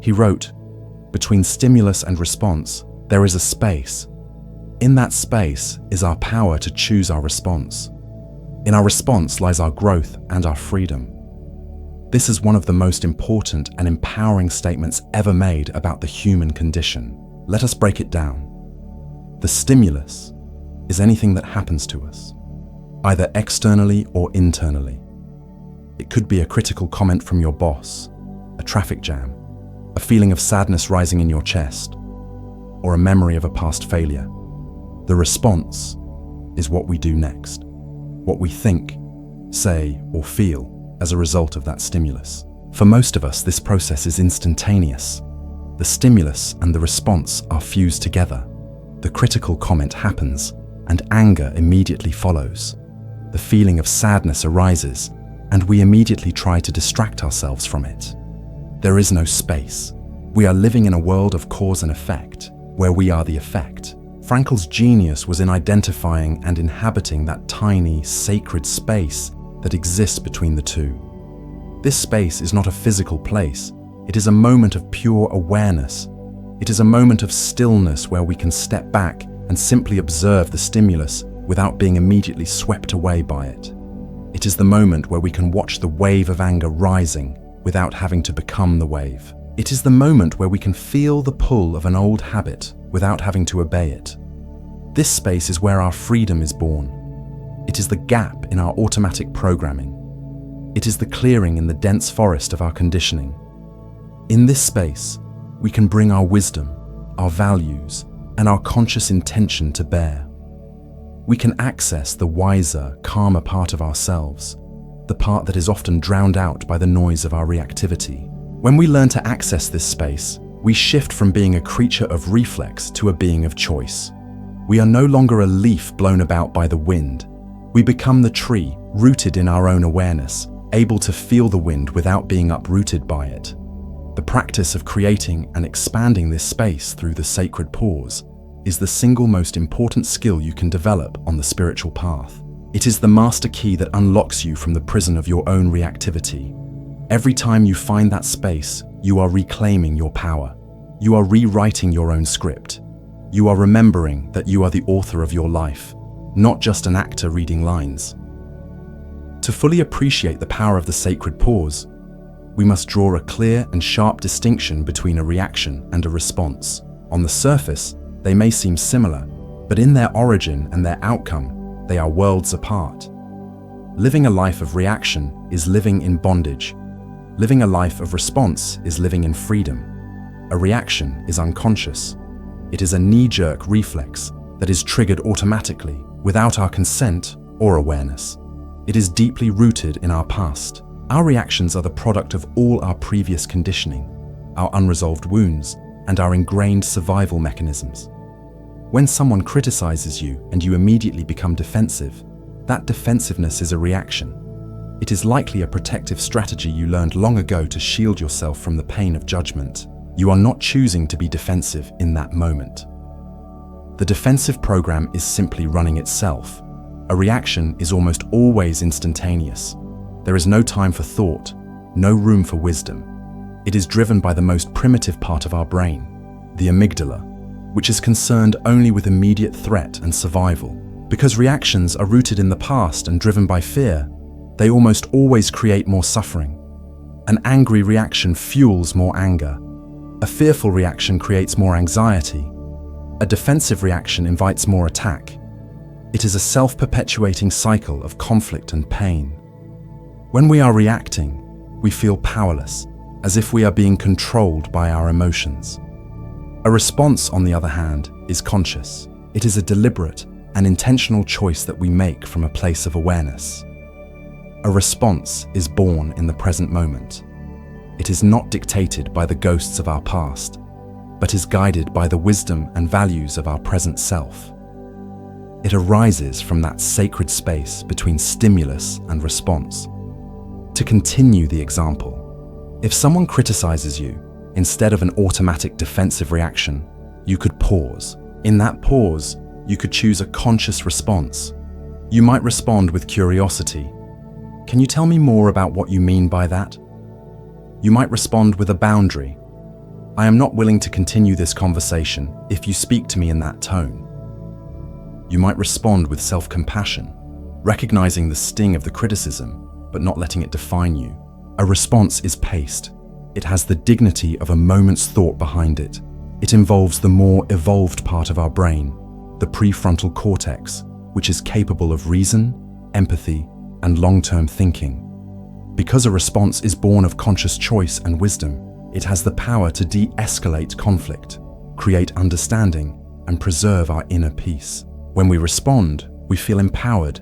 Speaker 1: He wrote, "Between stimulus and response, there is a space. In that space is our power to choose our response. In our response lies our growth and our freedom." This is one of the most important and empowering statements ever made about the human condition. Let us break it down. The stimulus is anything that happens to us, either externally or internally. It could be a critical comment from your boss, a traffic jam, a feeling of sadness rising in your chest, or a memory of a past failure. The response is what we do next, what we think, say, or feel as a result of that stimulus. For most of us, this process is instantaneous. The stimulus and the response are fused together. The critical comment happens, and anger immediately follows. The feeling of sadness arises, and we immediately try to distract ourselves from it. There is no space. We are living in a world of cause and effect, where we are the effect. Frankl's genius was in identifying and inhabiting that tiny, sacred space that exists between the two. This space is not a physical place. It is a moment of pure awareness. It is a moment of stillness where we can step back and simply observe the stimulus without being immediately swept away by it. It is the moment where we can watch the wave of anger rising without having to become the wave. It is the moment where we can feel the pull of an old habit without having to obey it. This space is where our freedom is born. It is the gap in our automatic programming. It is the clearing in the dense forest of our conditioning. In this space, we can bring our wisdom, our values, and our conscious intention to bear. We can access the wiser, calmer part of ourselves, the part that is often drowned out by the noise of our reactivity. When we learn to access this space, we shift from being a creature of reflex to a being of choice. We are no longer a leaf blown about by the wind. We become the tree, rooted in our own awareness, able to feel the wind without being uprooted by it. The practice of creating and expanding this space through the sacred pause is the single most important skill you can develop on the spiritual path. It is the master key that unlocks you from the prison of your own reactivity. Every time you find that space, you are reclaiming your power. You are rewriting your own script. You are remembering that you are the author of your life, not just an actor reading lines. To fully appreciate the power of the sacred pause, we must draw a clear and sharp distinction between a reaction and a response. On the surface, they may seem similar, but in their origin and their outcome, they are worlds apart. Living a life of reaction is living in bondage. Living a life of response is living in freedom. A reaction is unconscious. It is a knee-jerk reflex that is triggered automatically without our consent or awareness. It is deeply rooted in our past. Our reactions are the product of all our previous conditioning, our unresolved wounds, and our ingrained survival mechanisms. When someone criticizes you and you immediately become defensive, that defensiveness is a reaction. It is likely a protective strategy you learned long ago to shield yourself from the pain of judgment. You are not choosing to be defensive in that moment. The defensive program is simply running itself. A reaction is almost always instantaneous. There is no time for thought, no room for wisdom. It is driven by the most primitive part of our brain, the amygdala, which is concerned only with immediate threat and survival. Because reactions are rooted in the past and driven by fear, they almost always create more suffering. An angry reaction fuels more anger. A fearful reaction creates more anxiety. A defensive reaction invites more attack. It is a self-perpetuating cycle of conflict and pain. When we are reacting, we feel powerless, as if we are being controlled by our emotions. A response, on the other hand, is conscious. It is a deliberate and intentional choice that we make from a place of awareness. A response is born in the present moment. It is not dictated by the ghosts of our past, but is guided by the wisdom and values of our present self. It arises from that sacred space between stimulus and response. To continue the example, if someone criticizes you, instead of an automatic defensive reaction, you could pause. In that pause, you could choose a conscious response. You might respond with curiosity. Can you tell me more about what you mean by that? You might respond with a boundary. I am not willing to continue this conversation if you speak to me in that tone. You might respond with self-compassion, recognizing the sting of the criticism, but not letting it define you. A response is paced. It has the dignity of a moment's thought behind it. It involves the more evolved part of our brain, the prefrontal cortex, which is capable of reason, empathy, and long-term thinking. Because a response is born of conscious choice and wisdom, it has the power to de-escalate conflict, create understanding, and preserve our inner peace. When we respond, we feel empowered.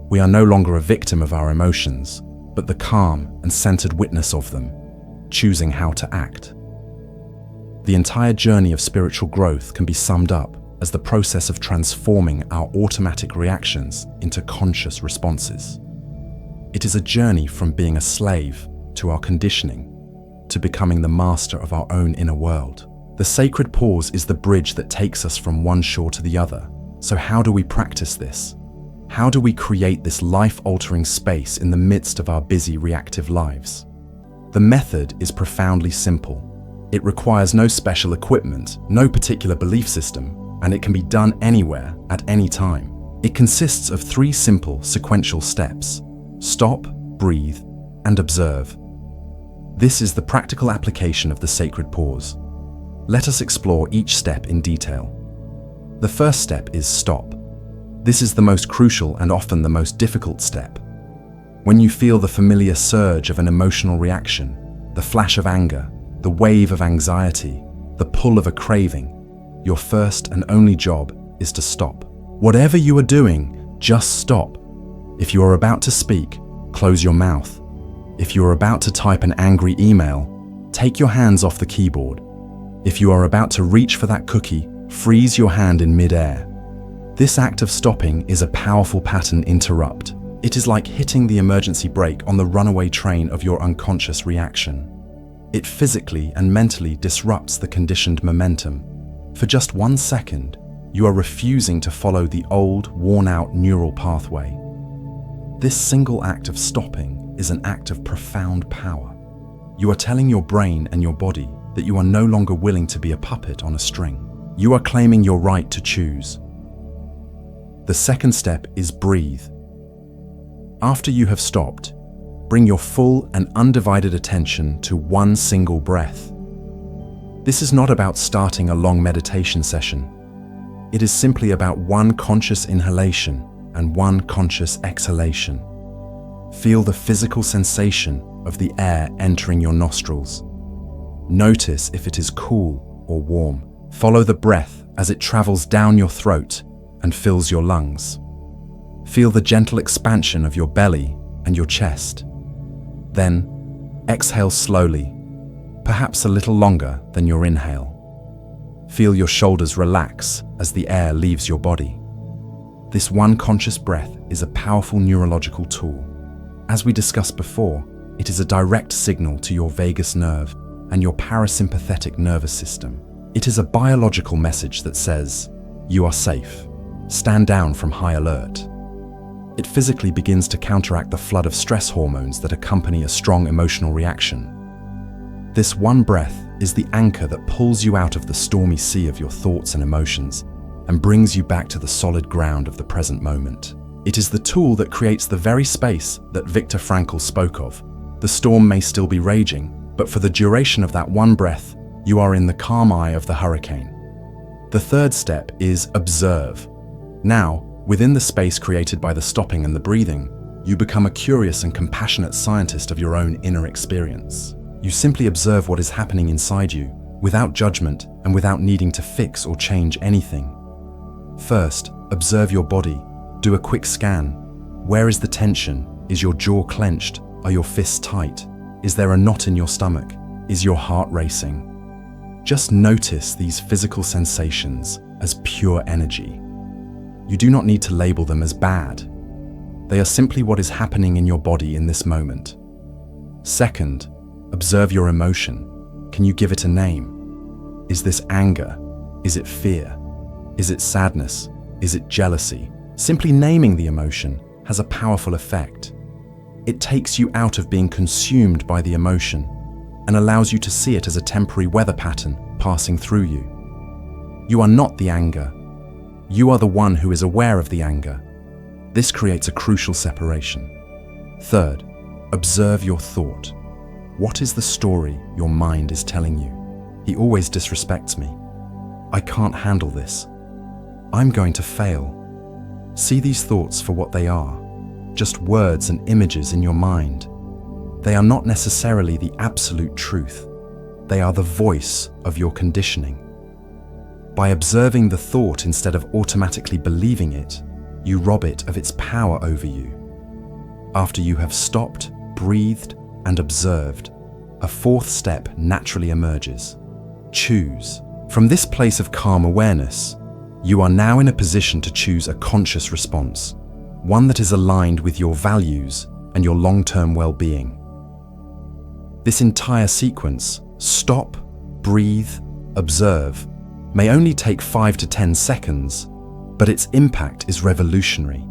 Speaker 1: We are no longer a victim of our emotions, but the calm and centered witness of them, choosing how to act. The entire journey of spiritual growth can be summed up as the process of transforming our automatic reactions into conscious responses. It is a journey from being a slave to our conditioning, to becoming the master of our own inner world. The sacred pause is the bridge that takes us from one shore to the other. So how do we practice this? How do we create this life-altering space in the midst of our busy, reactive lives? The method is profoundly simple. It requires no special equipment, no particular belief system, and it can be done anywhere, at any time. It consists of 3 simple, sequential steps: stop, breathe, and observe. This is the practical application of the sacred pause. Let us explore each step in detail. The first step is stop. This is the most crucial and often the most difficult step. When you feel the familiar surge of an emotional reaction, the flash of anger, the wave of anxiety, the pull of a craving, your first and only job is to stop. Whatever you are doing, just stop. If you are about to speak, close your mouth. If you are about to type an angry email, take your hands off the keyboard. If you are about to reach for that cookie, freeze your hand in mid-air. This act of stopping is a powerful pattern interrupt. It is like hitting the emergency brake on the runaway train of your unconscious reaction. It physically and mentally disrupts the conditioned momentum. For just 1 second, you are refusing to follow the old, worn-out neural pathway. This single act of stopping is an act of profound power. You are telling your brain and your body that you are no longer willing to be a puppet on a string. You are claiming your right to choose. The second step is breathe. After you have stopped, bring your full and undivided attention to one single breath. This is not about starting a long meditation session. It is simply about one conscious inhalation and one conscious exhalation. Feel the physical sensation of the air entering your nostrils. Notice if it is cool or warm. Follow the breath as it travels down your throat and fills your lungs. Feel the gentle expansion of your belly and your chest. Then, exhale slowly, perhaps a little longer than your inhale. Feel your shoulders relax as the air leaves your body. This one conscious breath is a powerful neurological tool. As we discussed before, it is a direct signal to your vagus nerve and your parasympathetic nervous system. It is a biological message that says, "You are safe. Stand down from high alert." It physically begins to counteract the flood of stress hormones that accompany a strong emotional reaction. This one breath is the anchor that pulls you out of the stormy sea of your thoughts and emotions and brings you back to the solid ground of the present moment. It is the tool that creates the very space that Viktor Frankl spoke of. The storm may still be raging, but for the duration of that one breath, you are in the calm eye of the hurricane. The third step is observe. Now, within the space created by the stopping and the breathing, you become a curious and compassionate scientist of your own inner experience. You simply observe what is happening inside you, without judgment and without needing to fix or change anything. First, observe your body. Do a quick scan. Where is the tension? Is your jaw clenched? Are your fists tight? Is there a knot in your stomach? Is your heart racing? Just notice these physical sensations as pure energy. You do not need to label them as bad. They are simply what is happening in your body in this moment. Second, observe your emotion. Can you give it a name? Is this anger? Is it fear? Is it sadness? Is it jealousy? Simply naming the emotion has a powerful effect. It takes you out of being consumed by the emotion and allows you to see it as a temporary weather pattern passing through you. You are not the anger. You are the one who is aware of the anger. This creates a crucial separation. Third, observe your thought. What is the story your mind is telling you? He always disrespects me. I can't handle this. I'm going to fail. See these thoughts for what they are, just words and images in your mind. They are not necessarily the absolute truth. They are the voice of your conditioning. By observing the thought instead of automatically believing it, you rob it of its power over you. After you have stopped, breathed, and observed, a fourth step naturally emerges. Choose. From this place of calm awareness, you are now in a position to choose a conscious response, one that is aligned with your values and your long-term well-being. This entire sequence, stop, breathe, observe, may only take 5 to 10 seconds, but its impact is revolutionary.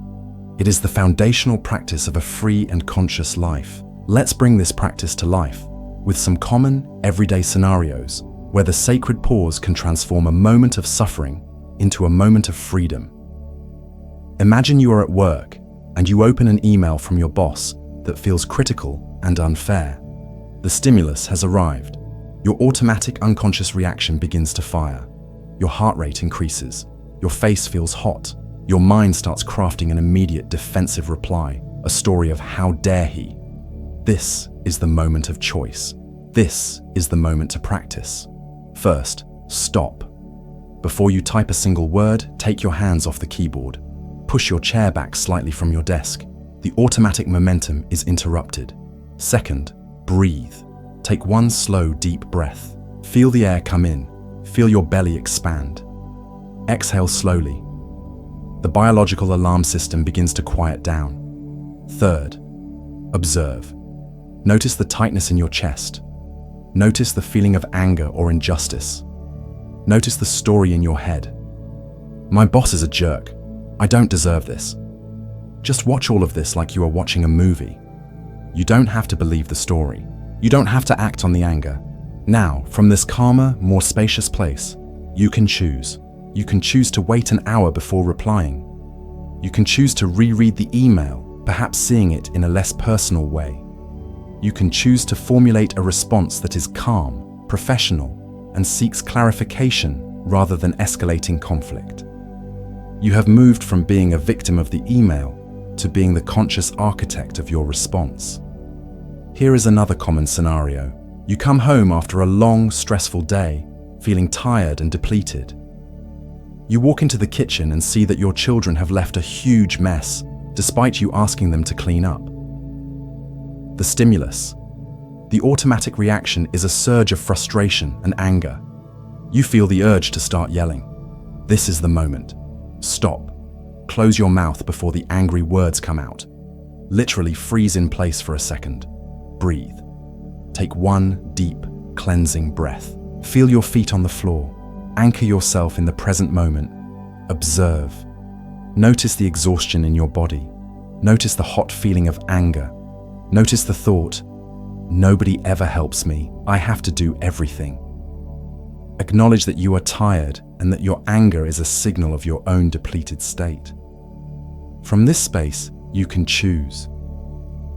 Speaker 1: It is the foundational practice of a free and conscious life. Let's bring this practice to life with some common, everyday scenarios where the sacred pause can transform a moment of suffering into a moment of freedom. Imagine you are at work and you open an email from your boss that feels critical and unfair. The stimulus has arrived. Your automatic unconscious reaction begins to fire. Your heart rate increases. Your face feels hot. Your mind starts crafting an immediate defensive reply, a story of how dare he. This is the moment of choice. This is the moment to practice. First, stop. Before you type a single word, take your hands off the keyboard. Push your chair back slightly from your desk. The automatic momentum is interrupted. Second, breathe. Take one slow, deep breath. Feel the air come in. Feel your belly expand. Exhale slowly. The biological alarm system begins to quiet down. Third, observe. Notice the tightness in your chest. Notice the feeling of anger or injustice. Notice the story in your head. My boss is a jerk. I don't deserve this. Just watch all of this like you are watching a movie. You don't have to believe the story. You don't have to act on the anger. Now, from this calmer, more spacious place, you can choose. You can choose to wait an hour before replying. You can choose to reread the email, perhaps seeing it in a less personal way. You can choose to formulate a response that is calm, professional, and seeks clarification rather than escalating conflict. You have moved from being a victim of the email to being the conscious architect of your response. Here is another common scenario. You come home after a long, stressful day, feeling tired and depleted. You walk into the kitchen and see that your children have left a huge mess, despite you asking them to clean up. the stimulus. The automatic reaction is a surge of frustration and anger. You feel the urge to start yelling. This is the moment. Stop. Close your mouth before the angry words come out. Literally freeze in place for a second. Breathe. Take one deep, cleansing breath. Feel your feet on the floor. Anchor yourself in the present moment. Observe. Notice the exhaustion in your body. Notice the hot feeling of anger. Notice the thought, nobody ever helps me. I have to do everything. Acknowledge that you are tired and that your anger is a signal of your own depleted state. From this space, you can choose.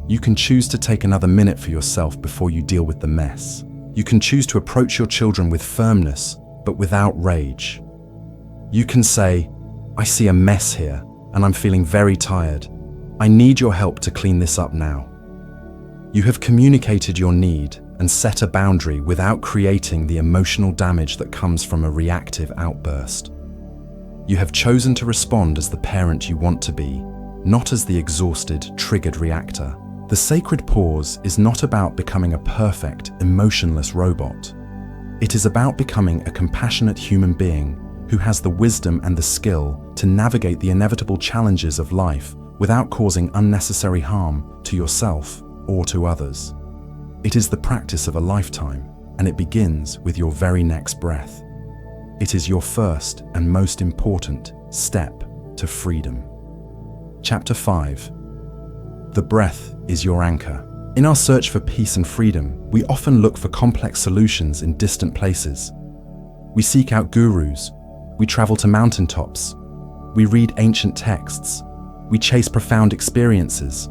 Speaker 1: You can choose to take another minute for yourself before you deal with the mess. You can choose to approach your children with firmness, but without rage. You can say, I see a mess here, and I'm feeling very tired. I need your help to clean this up now. You have communicated your need and set a boundary without creating the emotional damage that comes from a reactive outburst. You have chosen to respond as the parent you want to be, not as the exhausted, triggered reactor. The sacred pause is not about becoming a perfect, emotionless robot. It is about becoming a compassionate human being who has the wisdom and the skill to navigate the inevitable challenges of life without causing unnecessary harm to yourself or to others. It is the practice of a lifetime, and it begins with your very next breath. It is your first and most important step to freedom. Chapter 5. The breath is your anchor. In our search for peace and freedom, we often look for complex solutions in distant places. We seek out gurus. We travel to mountaintops. We read ancient texts. We chase profound experiences,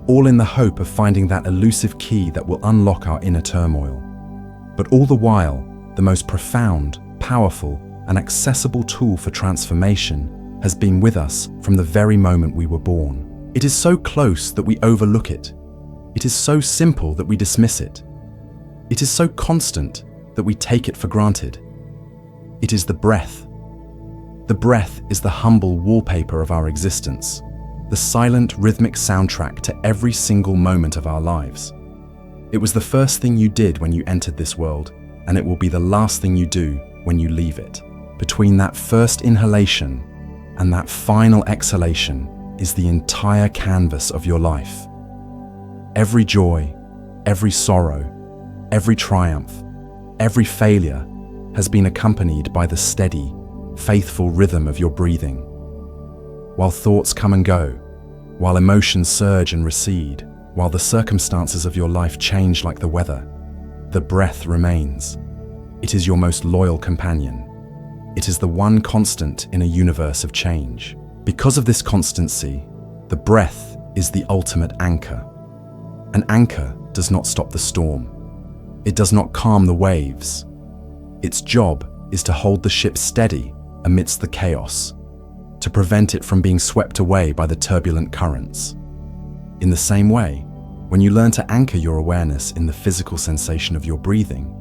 Speaker 1: all in the hope of finding that elusive key that will unlock our inner turmoil. But all the while, the most profound, powerful, and accessible tool for transformation has been with us from the very moment we were born. It is so close that we overlook it. It is so simple that we dismiss it. It is so constant that we take it for granted. It is the breath. The breath is the humble wallpaper of our existence, the silent, rhythmic soundtrack to every single moment of our lives. It was the first thing you did when you entered this world, and it will be the last thing you do when you leave it. Between that first inhalation and that final exhalation is the entire canvas of your life. Every joy, every sorrow, every triumph, every failure has been accompanied by the steady, faithful rhythm of your breathing. While thoughts come and go, while emotions surge and recede, while the circumstances of your life change like the weather, the breath remains. It is your most loyal companion. It is the one constant in a universe of change. Because of this constancy, the breath is the ultimate anchor. An anchor does not stop the storm. It does not calm the waves. Its job is to hold the ship steady amidst the chaos, to prevent it from being swept away by the turbulent currents. In the same way, when you learn to anchor your awareness in the physical sensation of your breathing,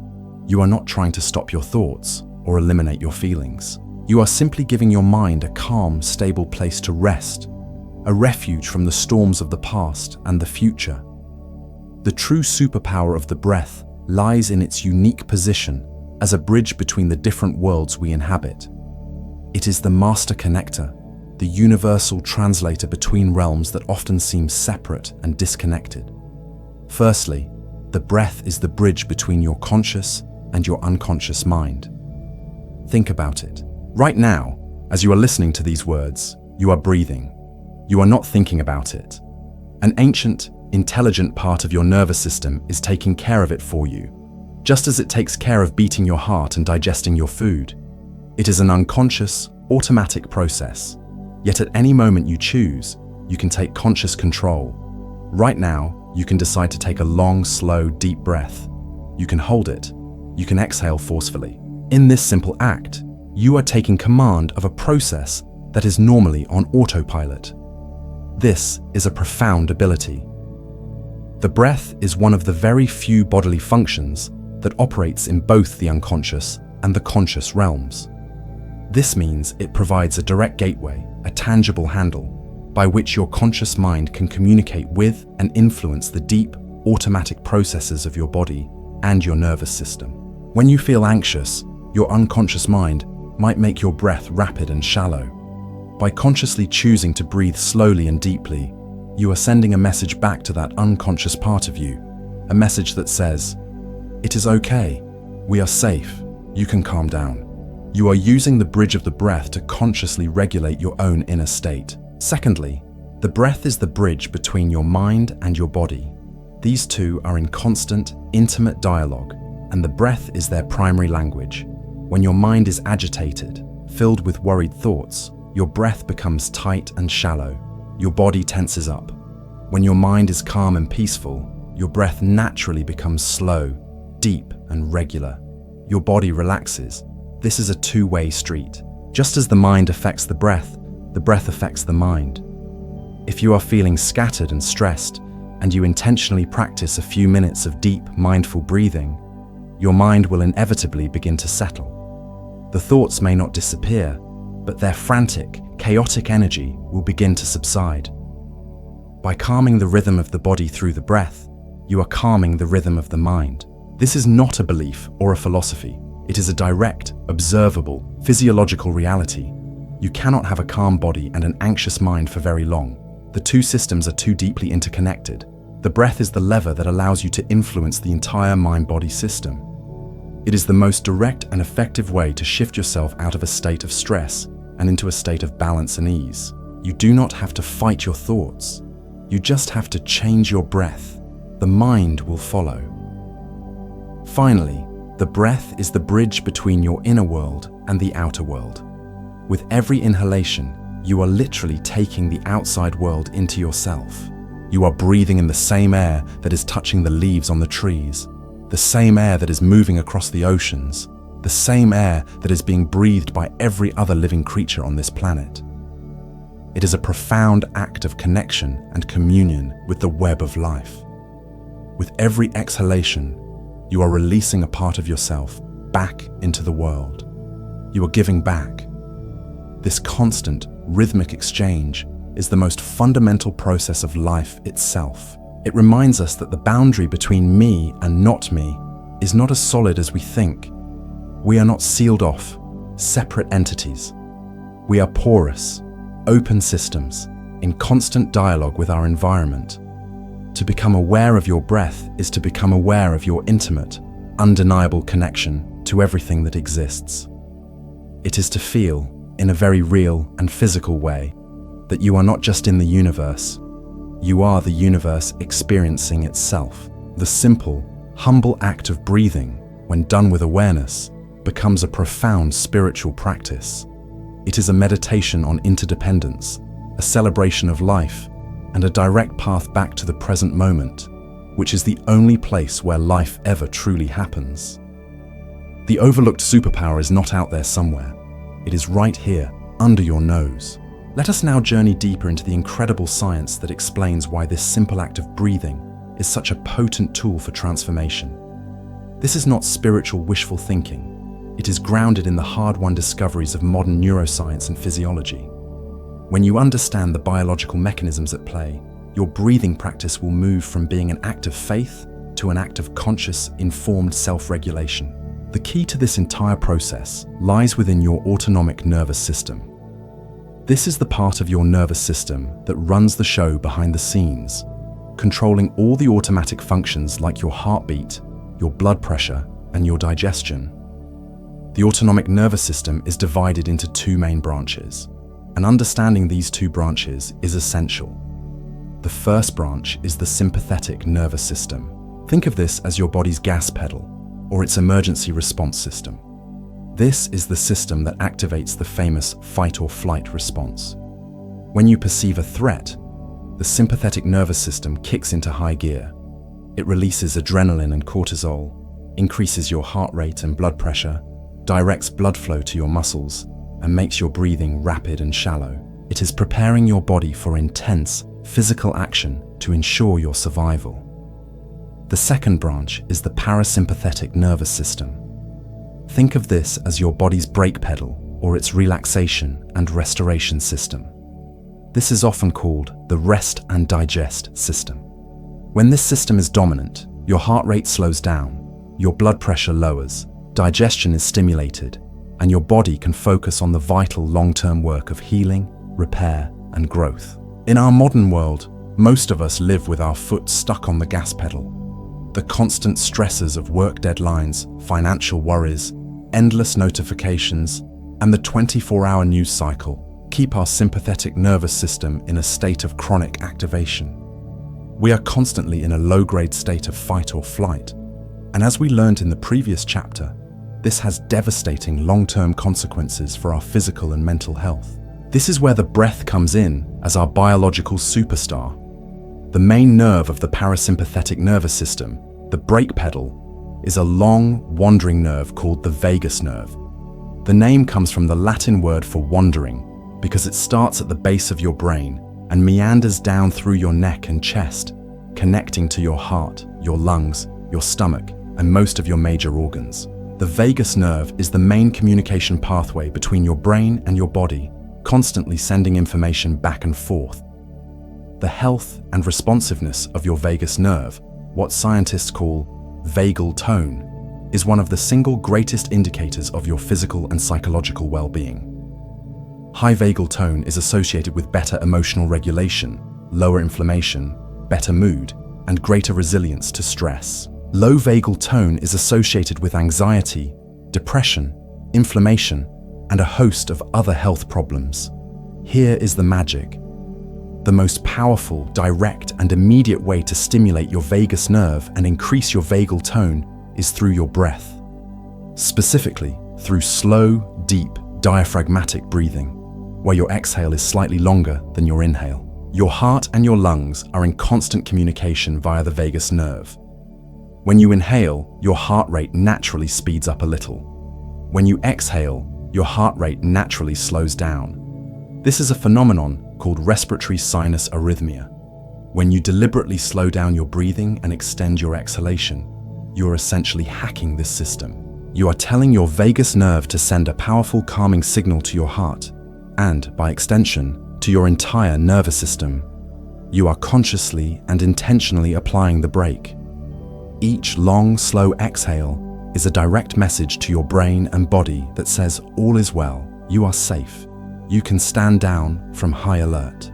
Speaker 1: you are not trying to stop your thoughts or eliminate your feelings. You are simply giving your mind a calm, stable place to rest, a refuge from the storms of the past and the future. The true superpower of the breath lies in its unique position as a bridge between the different worlds we inhabit. It is the master connector, the universal translator between realms that often seem separate and disconnected. Firstly, the breath is the bridge between your conscious and your unconscious mind. Think about it. Right now, as you are listening to these words, you are breathing. You are not thinking about it. An ancient, intelligent part of your nervous system is taking care of it for you, just as it takes care of beating your heart and digesting your food. It is an unconscious, automatic process. Yet at any moment you choose, you can take conscious control. Right now, you can decide to take a long, slow, deep breath. You can hold it. You can exhale forcefully. In this simple act, you are taking command of a process that is normally on autopilot. This is a profound ability. The breath is one of the very few bodily functions that operates in both the unconscious and the conscious realms. This means it provides a direct gateway, a tangible handle, by which your conscious mind can communicate with and influence the deep, automatic processes of your body and your nervous system. When you feel anxious, your unconscious mind might make your breath rapid and shallow. By consciously choosing to breathe slowly and deeply, you are sending a message back to that unconscious part of you, a message that says, "It is okay, we are safe, you can calm down." You are using the bridge of the breath to consciously regulate your own inner state. Secondly, the breath is the bridge between your mind and your body. These two are in constant, intimate dialogue, and the breath is their primary language. When your mind is agitated, filled with worried thoughts, your breath becomes tight and shallow. Your body tenses up. When your mind is calm and peaceful, your breath naturally becomes slow, deep, and regular. Your body relaxes. This is a two-way street. Just as the mind affects the breath affects the mind. If you are feeling scattered and stressed, and you intentionally practice a few minutes of deep, mindful breathing, your mind will inevitably begin to settle. The thoughts may not disappear, but their frantic, chaotic energy will begin to subside. By calming the rhythm of the body through the breath, you are calming the rhythm of the mind. This is not a belief or a philosophy. It is a direct, observable, physiological reality. You cannot have a calm body and an anxious mind for very long. The two systems are too deeply interconnected. The breath is the lever that allows you to influence the entire mind-body system. It is the most direct and effective way to shift yourself out of a state of stress and into a state of balance and ease. You do not have to fight your thoughts. You just have to change your breath. The mind will follow. Finally, the breath is the bridge between your inner world and the outer world. With every inhalation, you are literally taking the outside world into yourself. You are breathing in the same air that is touching the leaves on the trees, the same air that is moving across the oceans, the same air that is being breathed by every other living creature on this planet. It is a profound act of connection and communion with the web of life. With every exhalation, you are releasing a part of yourself back into the world. You are giving back. This constant, rhythmic exchange is the most fundamental process of life itself. It reminds us that the boundary between me and not me is not as solid as we think. We are not sealed off, separate entities. We are porous, open systems, in constant dialogue with our environment. To become aware of your breath is to become aware of your intimate, undeniable connection to everything that exists. It is to feel, in a very real and physical way, that you are not just in the universe, you are the universe experiencing itself. The simple, humble act of breathing, when done with awareness, becomes a profound spiritual practice. It is a meditation on interdependence, a celebration of life, and a direct path back to the present moment, which is the only place where life ever truly happens. The overlooked superpower is not out there somewhere. It is right here, under your nose. Let us now journey deeper into the incredible science that explains why this simple act of breathing is such a potent tool for transformation. This is not spiritual wishful thinking. It is grounded in the hard-won discoveries of modern neuroscience and physiology. When you understand the biological mechanisms at play, your breathing practice will move from being an act of faith to an act of conscious, informed self-regulation. The key to this entire process lies within your autonomic nervous system. This is the part of your nervous system that runs the show behind the scenes, controlling all the automatic functions like your heartbeat, your blood pressure, and your digestion. The autonomic nervous system is divided into two main branches, and understanding these two branches is essential. The first branch is the sympathetic nervous system. Think of this as your body's gas pedal, or its emergency response system. This is the system that activates the famous fight or flight response. When you perceive a threat, the sympathetic nervous system kicks into high gear. It releases adrenaline and cortisol, increases your heart rate and blood pressure, directs blood flow to your muscles, and makes your breathing rapid and shallow. It is preparing your body for intense, physical action to ensure your survival. The second branch is the parasympathetic nervous system. Think of this as your body's brake pedal or its relaxation and restoration system. This is often called the rest and digest system. When this system is dominant, your heart rate slows down, your blood pressure lowers, digestion is stimulated, and your body can focus on the vital long-term work of healing, repair, and growth. In our modern world, most of us live with our foot stuck on the gas pedal. The constant stresses of work deadlines, financial worries, endless notifications, and the 24-hour news cycle keep our sympathetic nervous system in a state of chronic activation. We are constantly in a low-grade state of fight or flight, and as we learned in the previous chapter, this has devastating long-term consequences for our physical and mental health. This is where the breath comes in as our biological superstar. The main nerve of the parasympathetic nervous system, the brake pedal, is a long, wandering nerve called the vagus nerve. The name comes from the Latin word for wandering because it starts at the base of your brain and meanders down through your neck and chest, connecting to your heart, your lungs, your stomach, and most of your major organs. The vagus nerve is the main communication pathway between your brain and your body, constantly sending information back and forth. The health and responsiveness of your vagus nerve, what scientists call vagal tone, is one of the single greatest indicators of your physical and psychological well-being. High vagal tone is associated with better emotional regulation, lower inflammation, better mood, and greater resilience to stress. Low vagal tone is associated with anxiety, depression, inflammation, and a host of other health problems. Here is the magic. The most powerful, direct, and immediate way to stimulate your vagus nerve and increase your vagal tone is through your breath. Specifically, through slow, deep, diaphragmatic breathing, where your exhale is slightly longer than your inhale. Your heart and your lungs are in constant communication via the vagus nerve. When you inhale, your heart rate naturally speeds up a little. When you exhale, your heart rate naturally slows down. This is a phenomenon called respiratory sinus arrhythmia. When you deliberately slow down your breathing and extend your exhalation, you are essentially hacking this system. You are telling your vagus nerve to send a powerful calming signal to your heart, and, by extension, to your entire nervous system. You are consciously and intentionally applying the brake. Each long, slow exhale is a direct message to your brain and body that says all is well, you are safe, you can stand down from high alert.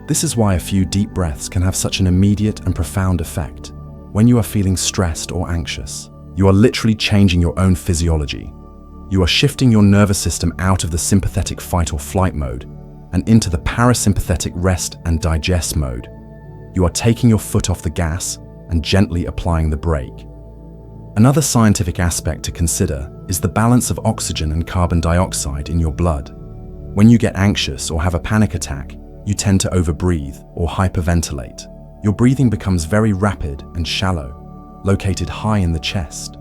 Speaker 1: This is why a few deep breaths can have such an immediate and profound effect. When you are feeling stressed or anxious, you are literally changing your own physiology. You are shifting your nervous system out of the sympathetic fight or flight mode and into the parasympathetic rest and digest mode. You are taking your foot off the gas and gently applying the brake. Another scientific aspect to consider is the balance of oxygen and carbon dioxide in your blood. When you get anxious or have a panic attack, you tend to overbreathe or hyperventilate. Your breathing becomes very rapid and shallow, located high in the chest.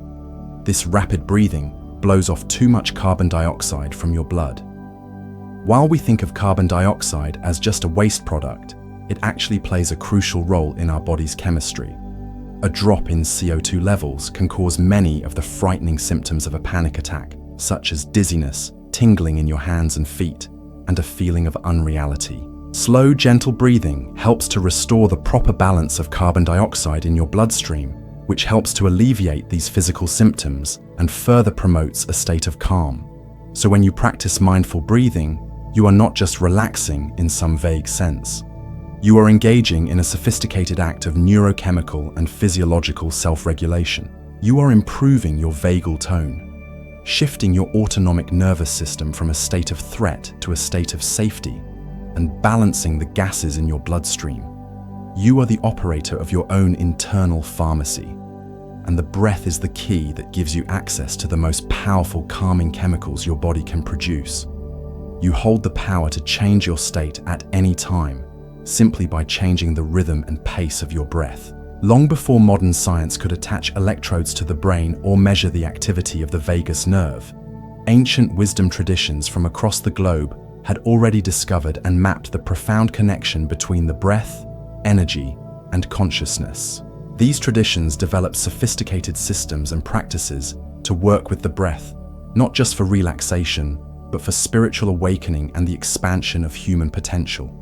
Speaker 1: This rapid breathing blows off too much carbon dioxide from your blood. While we think of carbon dioxide as just a waste product, it actually plays a crucial role in our body's chemistry. A drop in CO2 levels can cause many of the frightening symptoms of a panic attack, such as dizziness, tingling in your hands and feet, and a feeling of unreality. Slow, gentle breathing helps to restore the proper balance of carbon dioxide in your bloodstream, which helps to alleviate these physical symptoms and further promotes a state of calm. So when you practice mindful breathing, you are not just relaxing in some vague sense. You are engaging in a sophisticated act of neurochemical and physiological self-regulation. You are improving your vagal tone, shifting your autonomic nervous system from a state of threat to a state of safety, and balancing the gases in your bloodstream. You are the operator of your own internal pharmacy, and the breath is the key that gives you access to the most powerful calming chemicals your body can produce. You hold the power to change your state at any time, simply by changing the rhythm and pace of your breath. Long before modern science could attach electrodes to the brain or measure the activity of the vagus nerve, ancient wisdom traditions from across the globe had already discovered and mapped the profound connection between the breath, energy, and consciousness. These traditions developed sophisticated systems and practices to work with the breath, not just for relaxation, but for spiritual awakening and the expansion of human potential.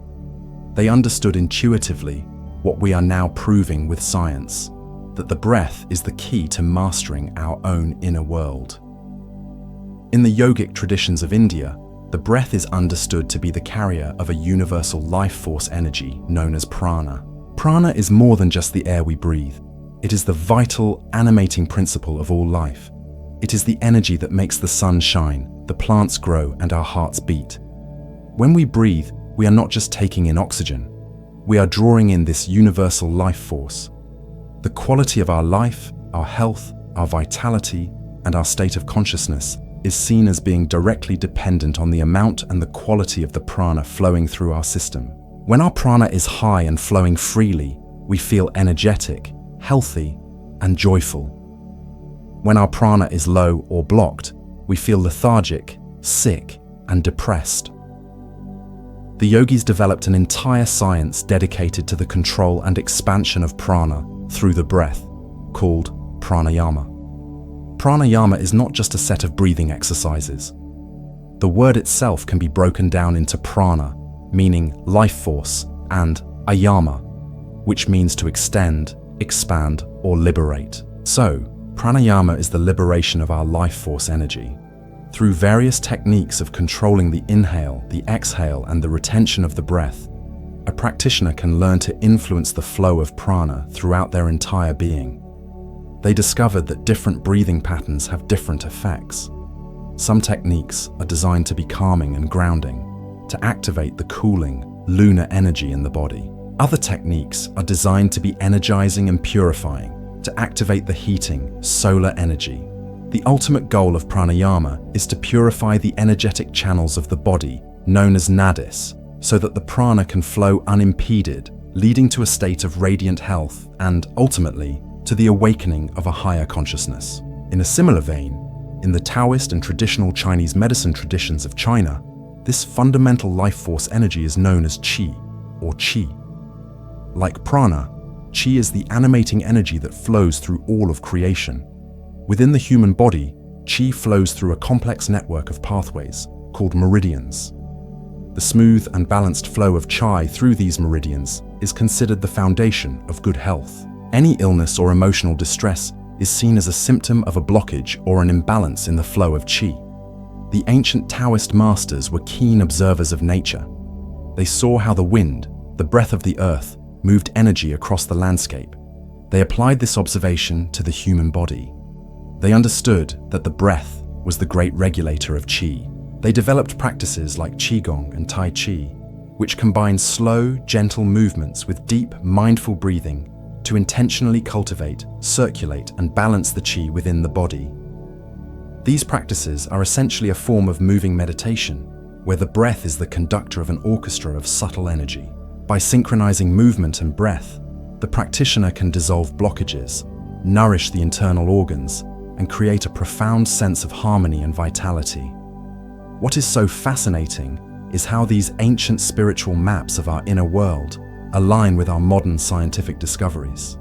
Speaker 1: They understood intuitively what we are now proving with science, that the breath is the key to mastering our own inner world. In the yogic traditions of India, the breath is understood to be the carrier of a universal life force energy known as prana. Prana is more than just the air we breathe. It is the vital, animating principle of all life. It is the energy that makes the sun shine, the plants grow, and our hearts beat. When we breathe, we are not just taking in oxygen. We are drawing in this universal life force. The quality of our life, our health, our vitality, and our state of consciousness is seen as being directly dependent on the amount and the quality of the prana flowing through our system. When our prana is high and flowing freely, we feel energetic, healthy, and joyful. When our prana is low or blocked, we feel lethargic, sick, and depressed. The yogis developed an entire science dedicated to the control and expansion of prana through the breath, called pranayama. Pranayama is not just a set of breathing exercises. The word itself can be broken down into prana, meaning life force, and ayama, which means to extend, expand, or liberate. So, pranayama is the liberation of our life force energy. Through various techniques of controlling the inhale, the exhale, and the retention of the breath, a practitioner can learn to influence the flow of prana throughout their entire being. They discovered that different breathing patterns have different effects. Some techniques are designed to be calming and grounding, to activate the cooling, lunar energy in the body. Other techniques are designed to be energizing and purifying, to activate the heating, solar energy. The ultimate goal of pranayama is to purify the energetic channels of the body, known as nadis, so that the prana can flow unimpeded, leading to a state of radiant health and, ultimately, to the awakening of a higher consciousness. In a similar vein, in the Taoist and traditional Chinese medicine traditions of China, this fundamental life force energy is known as qi, or qi. Like prana, qi is the animating energy that flows through all of creation. Within the human body, qi flows through a complex network of pathways called meridians. The smooth and balanced flow of qi through these meridians is considered the foundation of good health. Any illness or emotional distress is seen as a symptom of a blockage or an imbalance in the flow of qi. The ancient Taoist masters were keen observers of nature. They saw how the wind, the breath of the earth, moved energy across the landscape. They applied this observation to the human body. They understood that the breath was the great regulator of qi. They developed practices like qigong and tai chi, which combine slow, gentle movements with deep, mindful breathing to intentionally cultivate, circulate, and balance the qi within the body. These practices are essentially a form of moving meditation, where the breath is the conductor of an orchestra of subtle energy. By synchronizing movement and breath, the practitioner can dissolve blockages, nourish the internal organs, and create a profound sense of harmony and vitality. What is so fascinating is how these ancient spiritual maps of our inner world align with our modern scientific discoveries.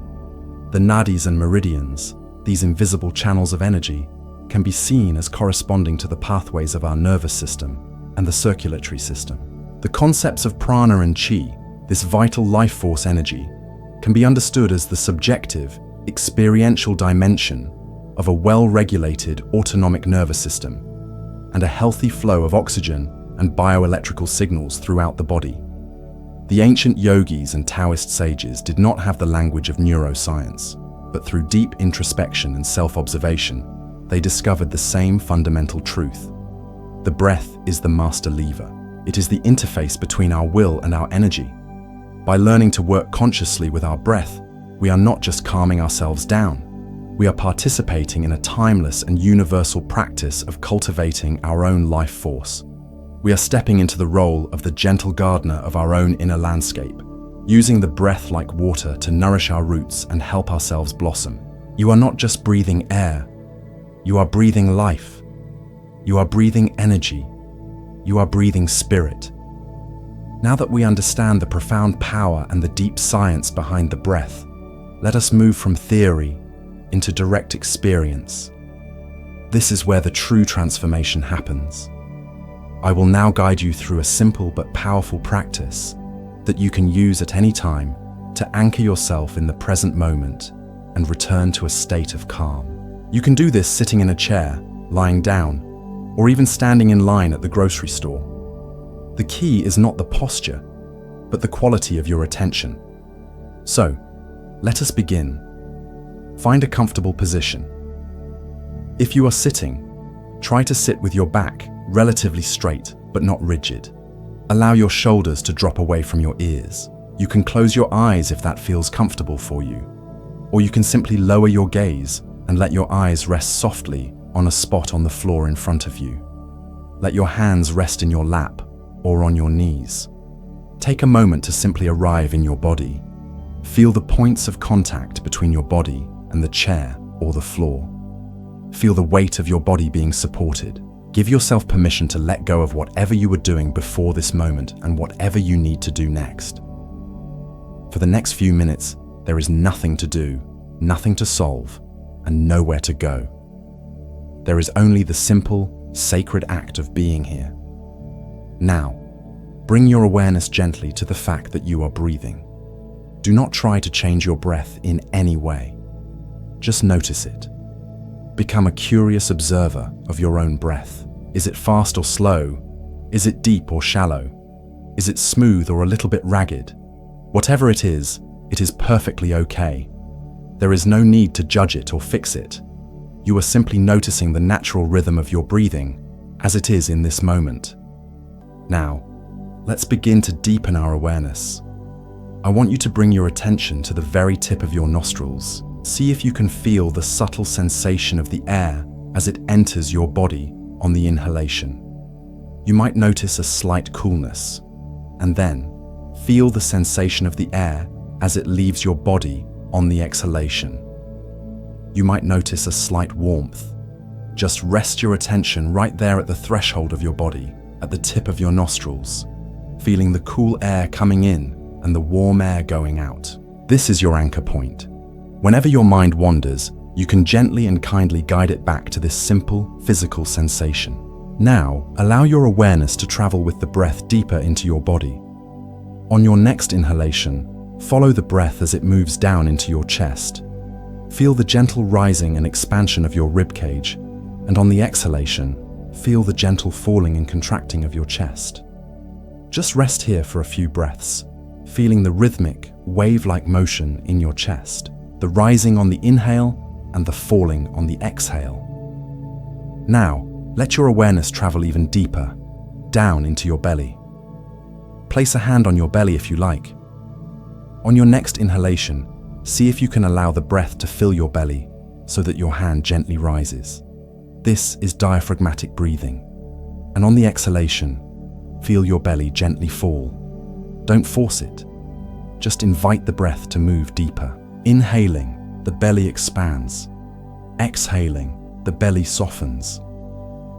Speaker 1: The nadis and meridians, these invisible channels of energy, can be seen as corresponding to the pathways of our nervous system and the circulatory system. The concepts of prana and qi, this vital life force energy, can be understood as the subjective, experiential dimension of a well-regulated autonomic nervous system and a healthy flow of oxygen and bioelectrical signals throughout the body. The ancient yogis and Taoist sages did not have the language of neuroscience, but through deep introspection and self-observation, they discovered the same fundamental truth. The breath is the master lever. It is the interface between our will and our energy. By learning to work consciously with our breath, we are not just calming ourselves down. We are participating in a timeless and universal practice of cultivating our own life force. We are stepping into the role of the gentle gardener of our own inner landscape, using the breath like water to nourish our roots and help ourselves blossom. You are not just breathing air. You are breathing life. You are breathing energy. You are breathing spirit. Now that we understand the profound power and the deep science behind the breath, let us move from theory into direct experience. This is where the true transformation happens. I will now guide you through a simple but powerful practice that you can use at any time to anchor yourself in the present moment and return to a state of calm. You can do this sitting in a chair, lying down, or even standing in line at the grocery store. The key is not the posture, but the quality of your attention. So, let us begin. Find a comfortable position. If you are sitting, try to sit with your back relatively straight but not rigid. Allow your shoulders to drop away from your ears. You can close your eyes if that feels comfortable for you, or you can simply lower your gaze and let your eyes rest softly on a spot on the floor in front of you. Let your hands rest in your lap or on your knees. Take a moment to simply arrive in your body. Feel the points of contact between your body and the chair or the floor. Feel the weight of your body being supported. Give yourself permission to let go of whatever you were doing before this moment and whatever you need to do next. For the next few minutes, there is nothing to do, nothing to solve, and nowhere to go. There is only the simple, sacred act of being here. Now, bring your awareness gently to the fact that you are breathing. Do not try to change your breath in any way. Just notice it. Become a curious observer of your own breath. Is it fast or slow? Is it deep or shallow? Is it smooth or a little bit ragged? Whatever it is perfectly okay. There is no need to judge it or fix it. You are simply noticing the natural rhythm of your breathing as it is in this moment. Now, let's begin to deepen our awareness. I want you to bring your attention to the very tip of your nostrils. See if you can feel the subtle sensation of the air as it enters your body on the inhalation. You might notice a slight coolness, and then feel the sensation of the air as it leaves your body on the exhalation. You might notice a slight warmth. Just rest your attention right there at the threshold of your body, at the tip of your nostrils, feeling the cool air coming in and the warm air going out. This is your anchor point. Whenever your mind wanders, you can gently and kindly guide it back to this simple, physical sensation. Now, allow your awareness to travel with the breath deeper into your body. On your next inhalation, follow the breath as it moves down into your chest. Feel the gentle rising and expansion of your rib cage, and on the exhalation, feel the gentle falling and contracting of your chest. Just rest here for a few breaths, feeling the rhythmic, wave-like motion in your chest, the rising on the inhale and the falling on the exhale. Now, let your awareness travel even deeper, down into your belly. Place a hand on your belly if you like. On your next inhalation, see if you can allow the breath to fill your belly so that your hand gently rises. This is diaphragmatic breathing. And on the exhalation, feel your belly gently fall. Don't force it. Just invite the breath to move deeper. Inhaling, the belly expands. Exhaling, the belly softens.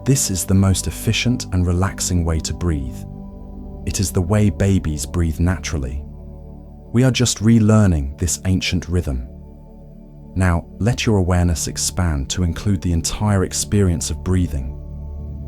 Speaker 1: This is the most efficient and relaxing way to breathe. It is the way babies breathe naturally. We are just relearning this ancient rhythm. Now, let your awareness expand to include the entire experience of breathing.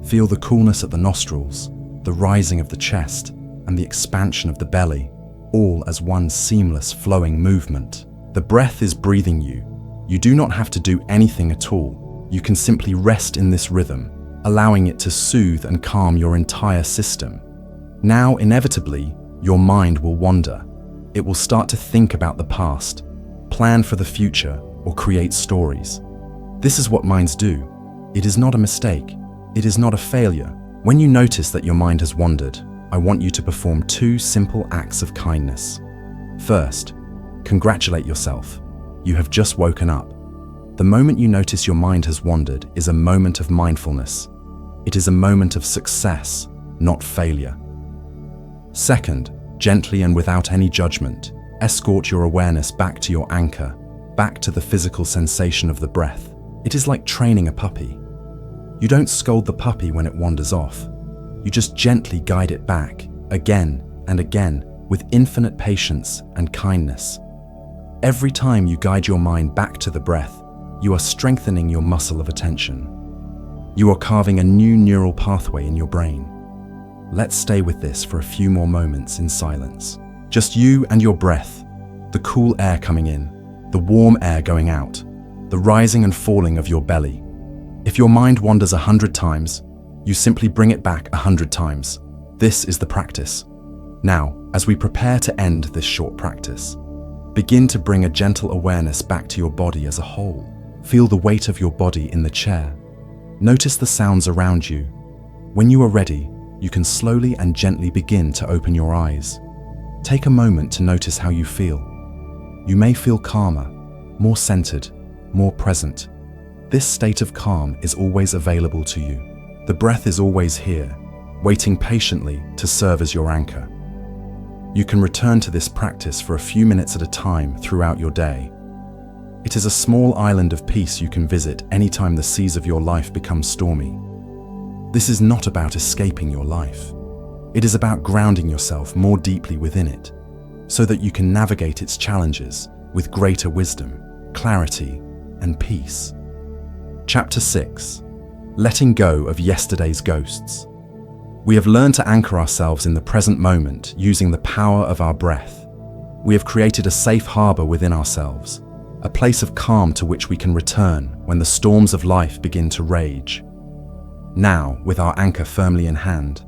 Speaker 1: Feel the coolness at the nostrils, the rising of the chest, and the expansion of the belly, all as one seamless flowing movement. The breath is breathing you. You do not have to do anything at all. You can simply rest in this rhythm, allowing it to soothe and calm your entire system. Now, inevitably, your mind will wander. It will start to think about the past, plan for the future, or create stories. This is what minds do. It is not a mistake. It is not a failure. When you notice that your mind has wandered, I want you to perform 2 simple acts of kindness. First, congratulate yourself. You have just woken up. The moment you notice your mind has wandered is a moment of mindfulness. It is a moment of success, not failure. Second, gently and without any judgment, escort your awareness back to your anchor, back to the physical sensation of the breath. It is like training a puppy. You don't scold the puppy when it wanders off. You just gently guide it back, again and again, with infinite patience and kindness. Every time you guide your mind back to the breath, you are strengthening your muscle of attention. You are carving a new neural pathway in your brain. Let's stay with this for a few more moments in silence. Just you and your breath, The cool air coming in, the warm air going out, the rising and falling of your belly. If your mind wanders 100 times, you simply bring it back 100 times. This is the practice. Now, as we prepare to end this short practice, begin to bring a gentle awareness back to your body as a whole. Feel the weight of your body in the chair. Notice the sounds around you. When you are ready, you can slowly and gently begin to open your eyes. Take a moment to notice how you feel. You may feel calmer, more centered, more present. This state of calm is always available to you. The breath is always here, waiting patiently to serve as your anchor. You can return to this practice for a few minutes at a time throughout your day. It is a small island of peace you can visit anytime the seas of your life become stormy. This is not about escaping your life. It is about grounding yourself more deeply within it, so that you can navigate its challenges with greater wisdom, clarity, and peace. Chapter 6. Letting go of yesterday's ghosts. We have learned to anchor ourselves in the present moment using the power of our breath. We have created a safe harbor within ourselves, a place of calm to which we can return when the storms of life begin to rage. Now, with our anchor firmly in hand,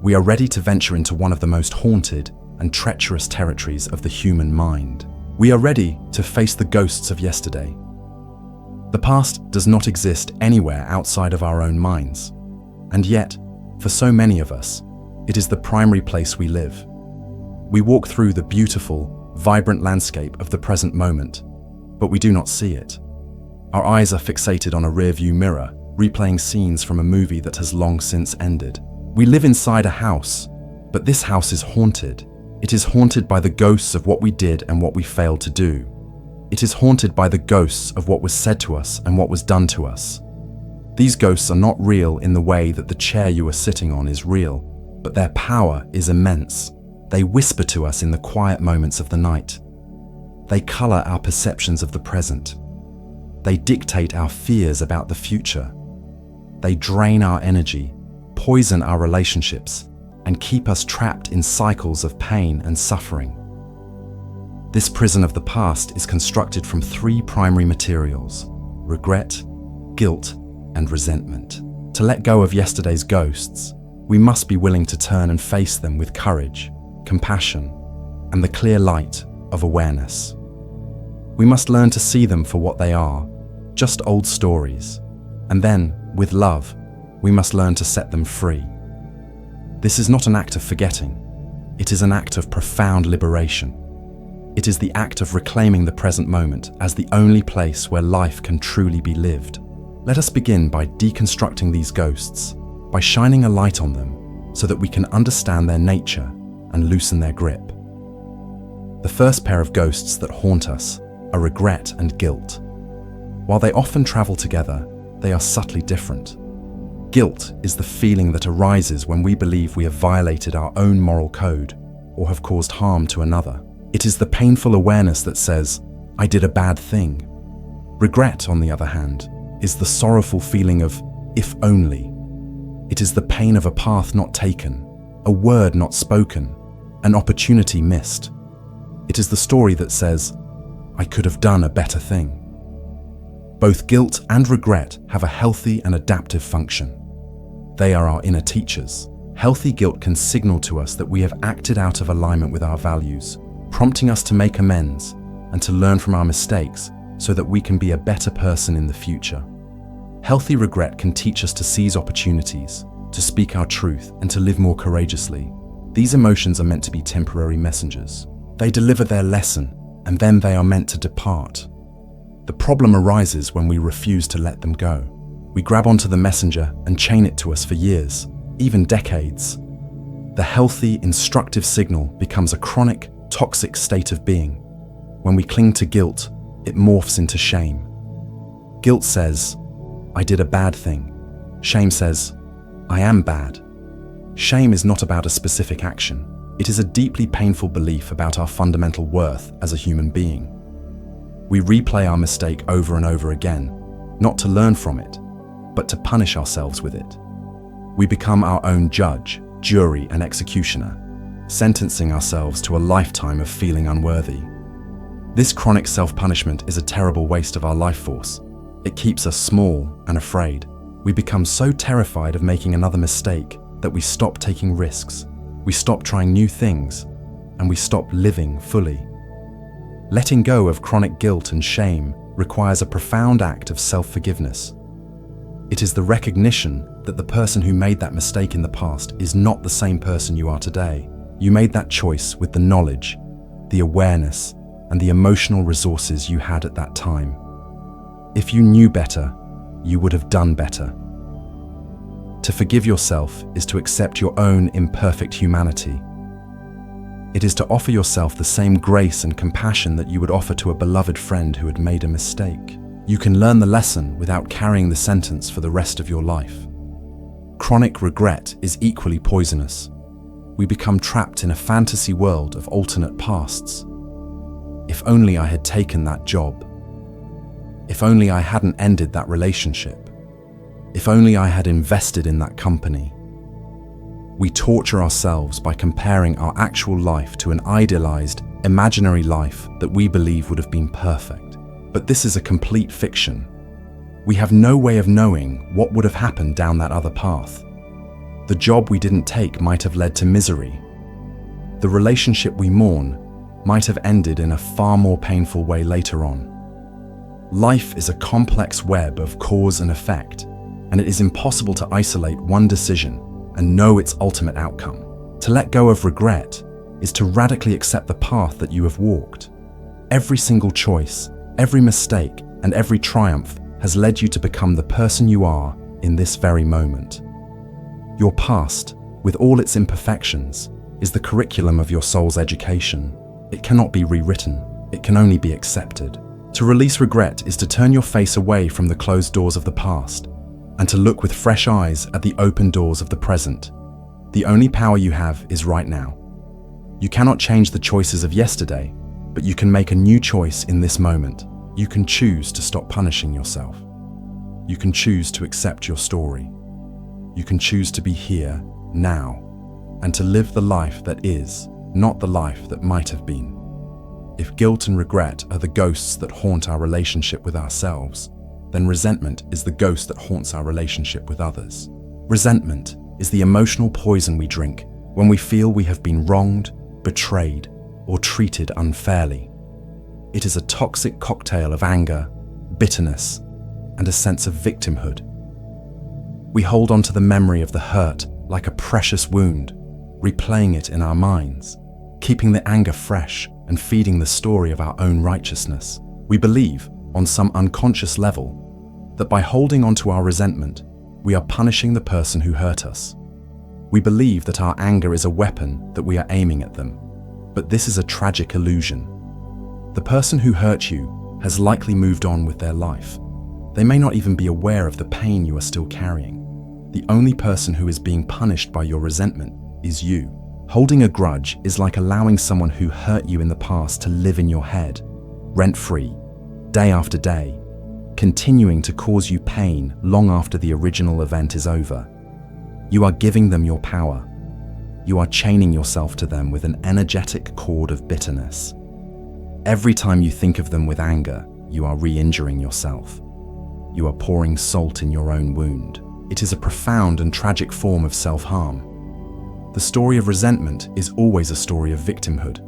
Speaker 1: we are ready to venture into one of the most haunted and treacherous territories of the human mind. We are ready to face the ghosts of yesterday. The past does not exist anywhere outside of our own minds, and yet, for so many of us, it is the primary place we live. We walk through the beautiful, vibrant landscape of the present moment, but we do not see it. Our eyes are fixated on a rearview mirror, replaying scenes from a movie that has long since ended. We live inside a house, but this house is haunted. It is haunted by the ghosts of what we did and what we failed to do. It is haunted by the ghosts of what was said to us and what was done to us. These ghosts are not real in the way that the chair you are sitting on is real, but their power is immense. They whisper to us in the quiet moments of the night. They color our perceptions of the present. They dictate our fears about the future. They drain our energy, poison our relationships, and keep us trapped in cycles of pain and suffering. This prison of the past is constructed from 3 primary materials: regret, guilt, and resentment. To let go of yesterday's ghosts, we must be willing to turn and face them with courage, compassion, and the clear light of awareness. We must learn to see them for what they are, just old stories, and then, with love, we must learn to set them free. This is not an act of forgetting. It is an act of profound liberation. It is the act of reclaiming the present moment as the only place where life can truly be lived. Let us begin by deconstructing these ghosts, by shining a light on them so that we can understand their nature and loosen their grip. The first pair of ghosts that haunt us are regret and guilt. While they often travel together, they are subtly different. Guilt is the feeling that arises when we believe we have violated our own moral code or have caused harm to another. It is the painful awareness that says, "I did a bad thing." Regret, on the other hand, is the sorrowful feeling of, "if only." It is the pain of a path not taken, a word not spoken, an opportunity missed. It is the story that says, "I could have done a better thing." Both guilt and regret have a healthy and adaptive function. They are our inner teachers. Healthy guilt can signal to us that we have acted out of alignment with our values, prompting us to make amends and to learn from our mistakes so that we can be a better person in the future. Healthy regret can teach us to seize opportunities, to speak our truth, and to live more courageously. These emotions are meant to be temporary messengers. They deliver their lesson, and then they are meant to depart. The problem arises when we refuse to let them go. We grab onto the messenger and chain it to us for years, even decades. The healthy, instructive signal becomes a chronic, toxic state of being. When we cling to guilt, it morphs into shame. Guilt says, "I did a bad thing." Shame says, "I am bad." Shame is not about a specific action. It is a deeply painful belief about our fundamental worth as a human being. We replay our mistake over and over again, not to learn from it, but to punish ourselves with it. We become our own judge, jury, and executioner, sentencing ourselves to a lifetime of feeling unworthy. This chronic self-punishment is a terrible waste of our life force. It keeps us small and afraid. We become so terrified of making another mistake that we stop taking risks, we stop trying new things, and we stop living fully. Letting go of chronic guilt and shame requires a profound act of self-forgiveness. It is the recognition that the person who made that mistake in the past is not the same person you are today. You made that choice with the knowledge, the awareness, and the emotional resources you had at that time. If you knew better, you would have done better. To forgive yourself is to accept your own imperfect humanity. It is to offer yourself the same grace and compassion that you would offer to a beloved friend who had made a mistake. You can learn the lesson without carrying the sentence for the rest of your life. Chronic regret is equally poisonous. We become trapped in a fantasy world of alternate pasts. If only I had taken that job. If only I hadn't ended that relationship. If only I had invested in that company. We torture ourselves by comparing our actual life to an idealized, imaginary life that we believe would have been perfect. But this is a complete fiction. We have no way of knowing what would have happened down that other path. The job we didn't take might have led to misery. The relationship we mourn might have ended in a far more painful way later on. Life is a complex web of cause and effect, and it is impossible to isolate one decision and know its ultimate outcome. To let go of regret is to radically accept the path that you have walked. Every single choice, every mistake, and every triumph has led you to become the person you are in this very moment. Your past, with all its imperfections, is the curriculum of your soul's education. It cannot be rewritten, it can only be accepted. To release regret is to turn your face away from the closed doors of the past and to look with fresh eyes at the open doors of the present. The only power you have is right now. You cannot change the choices of yesterday, but you can make a new choice in this moment. You can choose to stop punishing yourself. You can choose to accept your story. You can choose to be here, now, and to live the life that is, not the life that might have been. If guilt and regret are the ghosts that haunt our relationship with ourselves, then resentment is the ghost that haunts our relationship with others. Resentment is the emotional poison we drink when we feel we have been wronged, betrayed, or treated unfairly. It is a toxic cocktail of anger, bitterness, and a sense of victimhood. We hold on to the memory of the hurt like a precious wound, replaying it in our minds, keeping the anger fresh and feeding the story of our own righteousness. We believe, on some unconscious level, that by holding on to our resentment, we are punishing the person who hurt us. We believe that our anger is a weapon that we are aiming at them, but this is a tragic illusion. The person who hurt you has likely moved on with their life. They may not even be aware of the pain you are still carrying. The only person who is being punished by your resentment is you. Holding a grudge is like allowing someone who hurt you in the past to live in your head, rent-free, day after day, continuing to cause you pain long after the original event is over. You are giving them your power. You are chaining yourself to them with an energetic cord of bitterness. Every time you think of them with anger, you are re-injuring yourself. You are pouring salt in your own wound. It is a profound and tragic form of self-harm. The story of resentment is always a story of victimhood.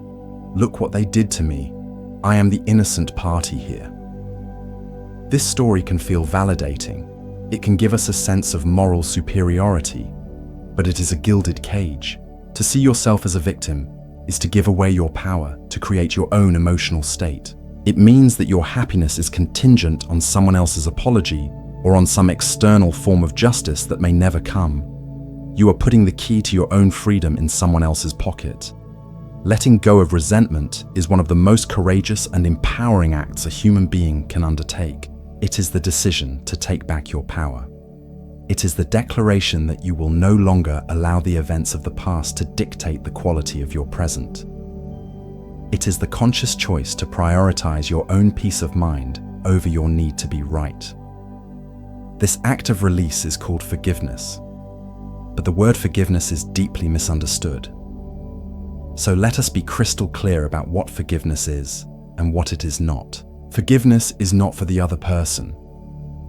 Speaker 1: Look what they did to me. I am the innocent party here. This story can feel validating. It can give us a sense of moral superiority, but it is a gilded cage. To see yourself as a victim is to give away your power to create your own emotional state. It means that your happiness is contingent on someone else's apology or on some external form of justice that may never come. You are putting the key to your own freedom in someone else's pocket. Letting go of resentment is one of the most courageous and empowering acts a human being can undertake. It is the decision to take back your power. It is the declaration that you will no longer allow the events of the past to dictate the quality of your present. It is the conscious choice to prioritize your own peace of mind over your need to be right. This act of release is called forgiveness, but the word forgiveness is deeply misunderstood. So let us be crystal clear about what forgiveness is. and what it is not. Forgiveness is not for the other person.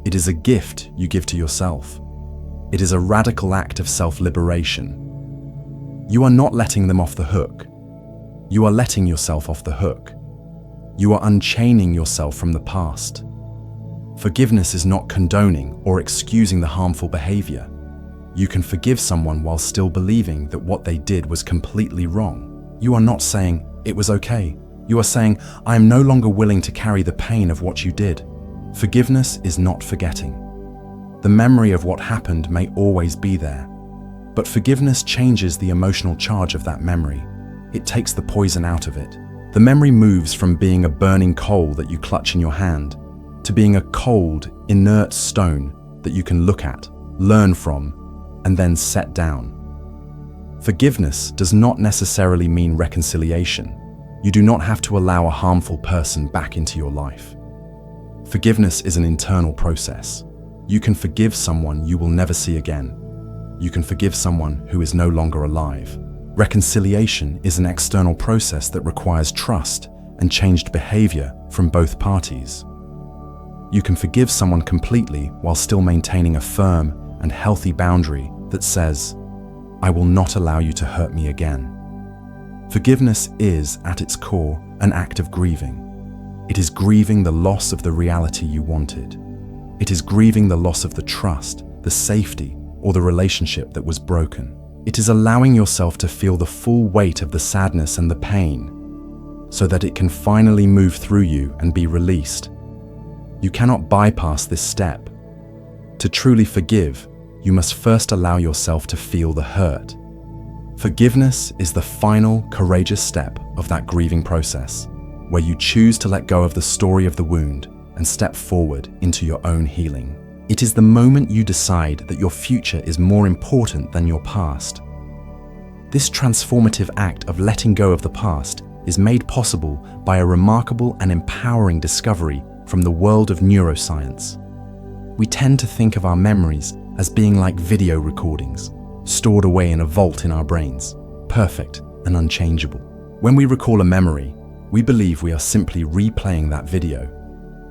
Speaker 1: It is a gift you give to yourself. It is a radical act of self-liberation. You are not letting them off the hook. You are letting yourself off the hook. You are unchaining yourself from the past. Forgiveness is not condoning or excusing the harmful behavior. You can forgive someone while still believing that what they did was completely wrong. You are not saying, "It was okay." You are saying, "I am no longer willing to carry the pain of what you did." Forgiveness is not forgetting. The memory of what happened may always be there, but forgiveness changes the emotional charge of that memory. It takes the poison out of it. The memory moves from being a burning coal that you clutch in your hand to being a cold, inert stone that you can look at, learn from, and then set down. Forgiveness does not necessarily mean reconciliation. You do not have to allow a harmful person back into your life. Forgiveness is an internal process. You can forgive someone you will never see again. You can forgive someone who is no longer alive. Reconciliation is an external process that requires trust and changed behavior from both parties. You can forgive someone completely while still maintaining a firm and healthy boundary that says, "I will not allow you to hurt me again." Forgiveness is, at its core, an act of grieving. It is grieving the loss of the reality you wanted. It is grieving the loss of the trust, the safety, or the relationship that was broken. It is allowing yourself to feel the full weight of the sadness and the pain so that it can finally move through you and be released. You cannot bypass this step. To truly forgive, you must first allow yourself to feel the hurt. Forgiveness is the final, courageous step of that grieving process, where you choose to let go of the story of the wound and step forward into your own healing. It is the moment you decide that your future is more important than your past. This transformative act of letting go of the past is made possible by a remarkable and empowering discovery from the world of neuroscience. We tend to think of our memories as being like video recordings, stored away in a vault in our brains, perfect and unchangeable. When we recall a memory, we believe we are simply replaying that video.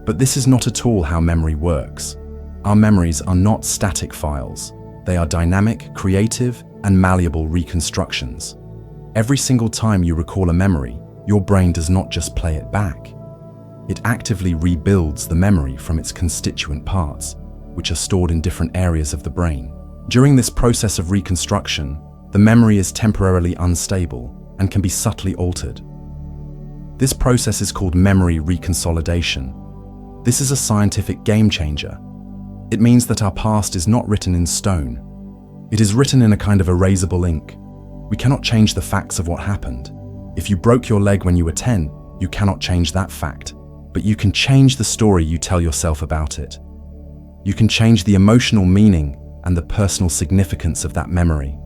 Speaker 1: But this is not at all how memory works. Our memories are not static files. They are dynamic, creative, and malleable reconstructions. Every single time you recall a memory, your brain does not just play it back. It actively rebuilds the memory from its constituent parts, which are stored in different areas of the brain. During this process of reconstruction, the memory is temporarily unstable and can be subtly altered. This process is called memory reconsolidation. This is a scientific game changer. It means that our past is not written in stone. It is written in a kind of erasable ink. We cannot change the facts of what happened. If you broke your leg when you were 10, you cannot change that fact, but you can change the story you tell yourself about it. You can change the emotional meaning and the personal significance of that memory.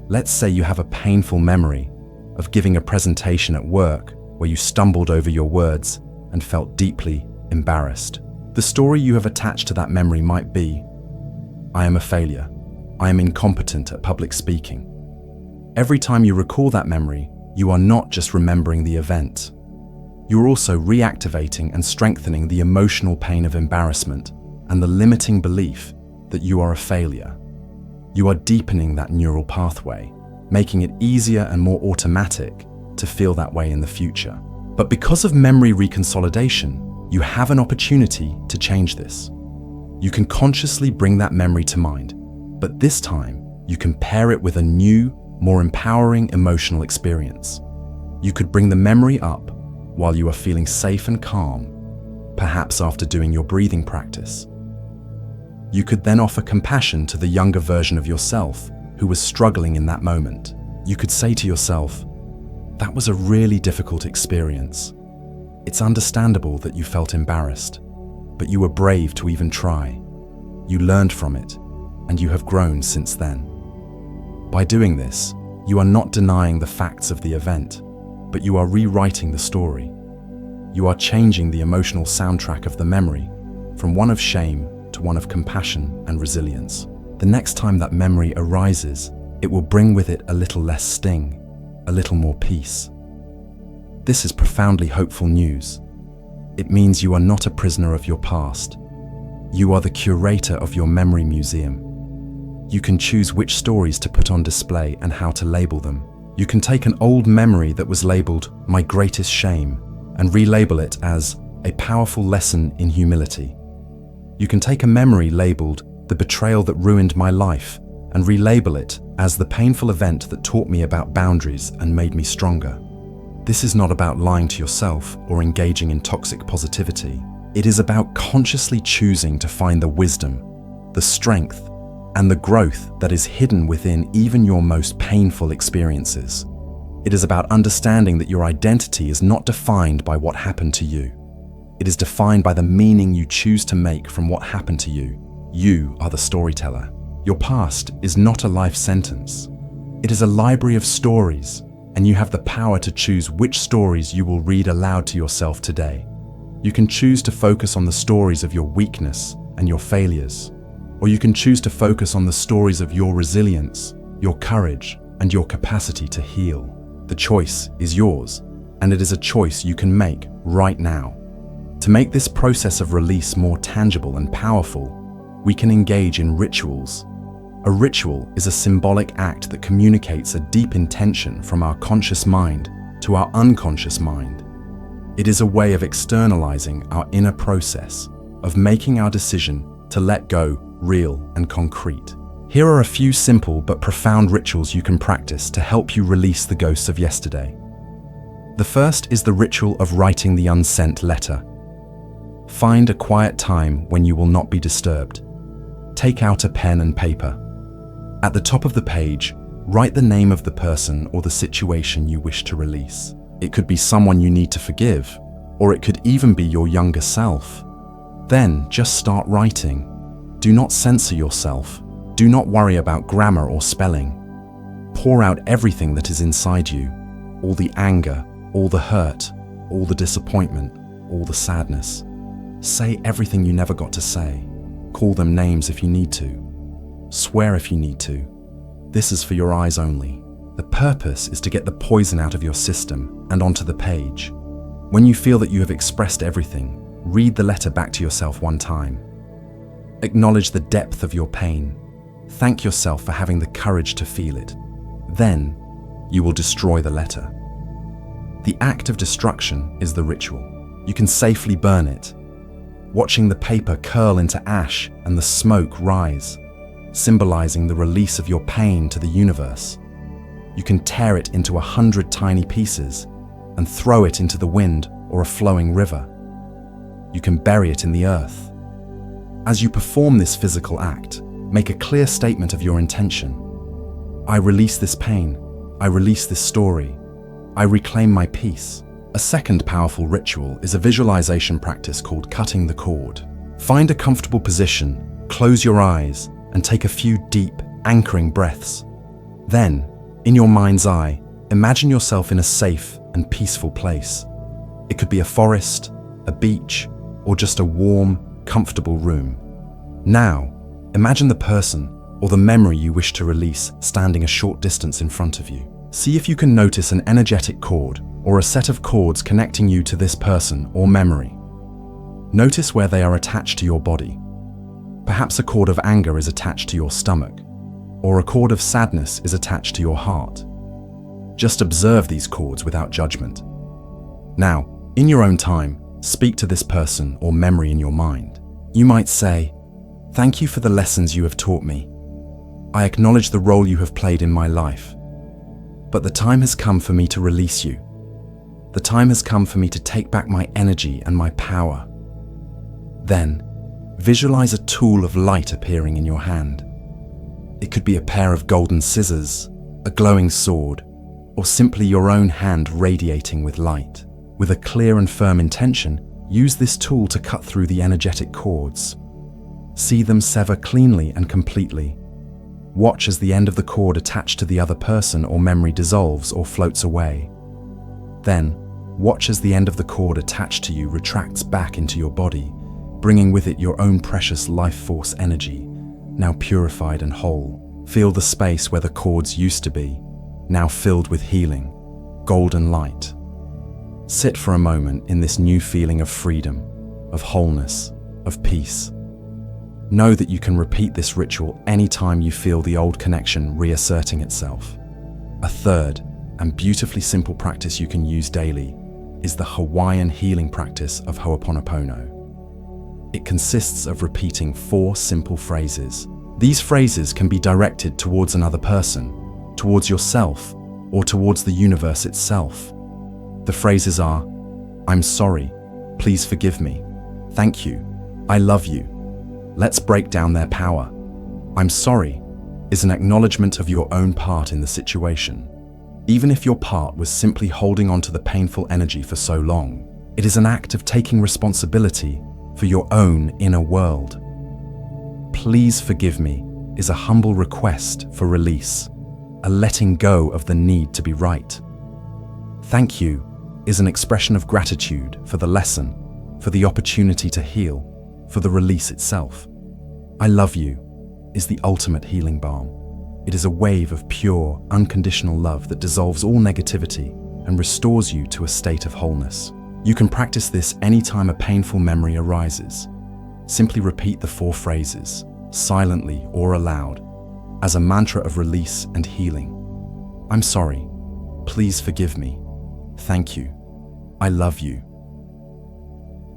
Speaker 1: Let's say you have a painful memory of giving a presentation at work where you stumbled over your words and felt deeply embarrassed. The story you have attached to that memory might be, "I am a failure. I am incompetent at public speaking." Every time you recall that memory, you are not just remembering the event. You are also reactivating and strengthening the emotional pain of embarrassment and the limiting belief that you are a failure. You are deepening that neural pathway, making it easier and more automatic to feel that way in the future. But because of memory reconsolidation, you have an opportunity to change this. You can consciously bring that memory to mind, but this time you can pair it with a new, more empowering emotional experience. You could bring the memory up while you are feeling safe and calm, perhaps after doing your breathing practice. You could then offer compassion to the younger version of yourself who was struggling in that moment. You could say to yourself, "That was a really difficult experience. It's understandable that you felt embarrassed, but you were brave to even try. You learned from it, and you have grown since then." By doing this, you are not denying the facts of the event, but you are rewriting the story. You are changing the emotional soundtrack of the memory from one of shame to one of compassion and resilience. The next time that memory arises, it will bring with it a little less sting, a little more peace. This is profoundly hopeful news. It means you are not a prisoner of your past. You are the curator of your memory museum. You can choose which stories to put on display and how to label them. You can take an old memory that was labeled "my greatest shame" and relabel it as "a powerful lesson in humility." You can take a memory labeled "the betrayal that ruined my life" and relabel it as "the painful event that taught me about boundaries and made me stronger." This is not about lying to yourself or engaging in toxic positivity. It is about consciously choosing to find the wisdom, the strength, and the growth that is hidden within even your most painful experiences. It is about understanding that your identity is not defined by what happened to you. It is defined by the meaning you choose to make from what happened to you. You are the storyteller. Your past is not a life sentence. It is a library of stories, and you have the power to choose which stories you will read aloud to yourself today. You can choose to focus on the stories of your weakness and your failures, or you can choose to focus on the stories of your resilience, your courage, and your capacity to heal. The choice is yours, and it is a choice you can make right now. To make this process of release more tangible and powerful, we can engage in rituals. A ritual is a symbolic act that communicates a deep intention from our conscious mind to our unconscious mind. It is a way of externalizing our inner process, of making our decision to let go real and concrete. Here are a few simple but profound rituals you can practice to help you release the ghosts of yesterday. The first is the ritual of writing the unsent letter. Find a quiet time when you will not be disturbed. Take out a pen and paper. At the top of the page, write the name of the person or the situation you wish to release. It could be someone you need to forgive, or it could even be your younger self. Then just start writing. Do not censor yourself. Do not worry about grammar or spelling. Pour out everything that is inside you, all the anger, all the hurt, all the disappointment, all the sadness. Say everything you never got to say. Call them names if you need to. Swear if you need to. This is for your eyes only. The purpose is to get the poison out of your system and onto the page. When you feel that you have expressed everything, read the letter back to yourself one time. Acknowledge the depth of your pain. Thank yourself for having the courage to feel it. Then, you will destroy the letter. The act of destruction is the ritual. You can safely burn it. Watching the paper curl into ash and the smoke rise, symbolizing the release of your pain to the universe. You can tear it into 100 tiny pieces and throw it into the wind or a flowing river. You can bury it in the earth. As you perform this physical act, make a clear statement of your intention. I release this pain. I release this story. I reclaim my peace. A second powerful ritual is a visualization practice called cutting the cord. Find a comfortable position, close your eyes, and take a few deep, anchoring breaths. Then, in your mind's eye, imagine yourself in a safe and peaceful place. It could be a forest, a beach, or just a warm, comfortable room. Now, imagine the person or the memory you wish to release standing a short distance in front of you. See if you can notice an energetic cord or a set of cords connecting you to this person or memory. Notice where they are attached to your body. Perhaps a cord of anger is attached to your stomach, or a cord of sadness is attached to your heart. Just observe these cords without judgment. Now, in your own time, speak to this person or memory in your mind. You might say, "Thank you for the lessons you have taught me. I acknowledge the role you have played in my life. But the time has come for me to release you. The time has come for me to take back my energy and my power." Then, visualize a tool of light appearing in your hand. It could be a pair of golden scissors, a glowing sword, or simply your own hand radiating with light. With a clear and firm intention, use this tool to cut through the energetic cords. See them sever cleanly and completely. Watch as the end of the cord attached to the other person or memory dissolves or floats away. Then, watch as the end of the cord attached to you retracts back into your body, bringing with it your own precious life force energy, now purified and whole. Feel the space where the cords used to be, now filled with healing, golden light. Sit for a moment in this new feeling of freedom, of wholeness, of peace. Know that you can repeat this ritual anytime you feel the old connection reasserting itself. A third and beautifully simple practice you can use daily is the Hawaiian healing practice of Ho'oponopono. It consists of repeating 4 simple phrases. These phrases can be directed towards another person, towards yourself, or towards the universe itself. The phrases are, "I'm sorry, please forgive me, thank you, I love you." Let's break down their power. "I'm sorry" is an acknowledgement of your own part in the situation. Even if your part was simply holding on to the painful energy for so long, it is an act of taking responsibility for your own inner world. "Please forgive me" is a humble request for release, a letting go of the need to be right. "Thank you" is an expression of gratitude for the lesson, for the opportunity to heal, for the release itself. "I love you" is the ultimate healing balm. It is a wave of pure, unconditional love that dissolves all negativity and restores you to a state of wholeness. You can practice this anytime a painful memory arises. Simply repeat the 4 phrases, silently or aloud, as a mantra of release and healing. "I'm sorry. Please forgive me. Thank you. I love you."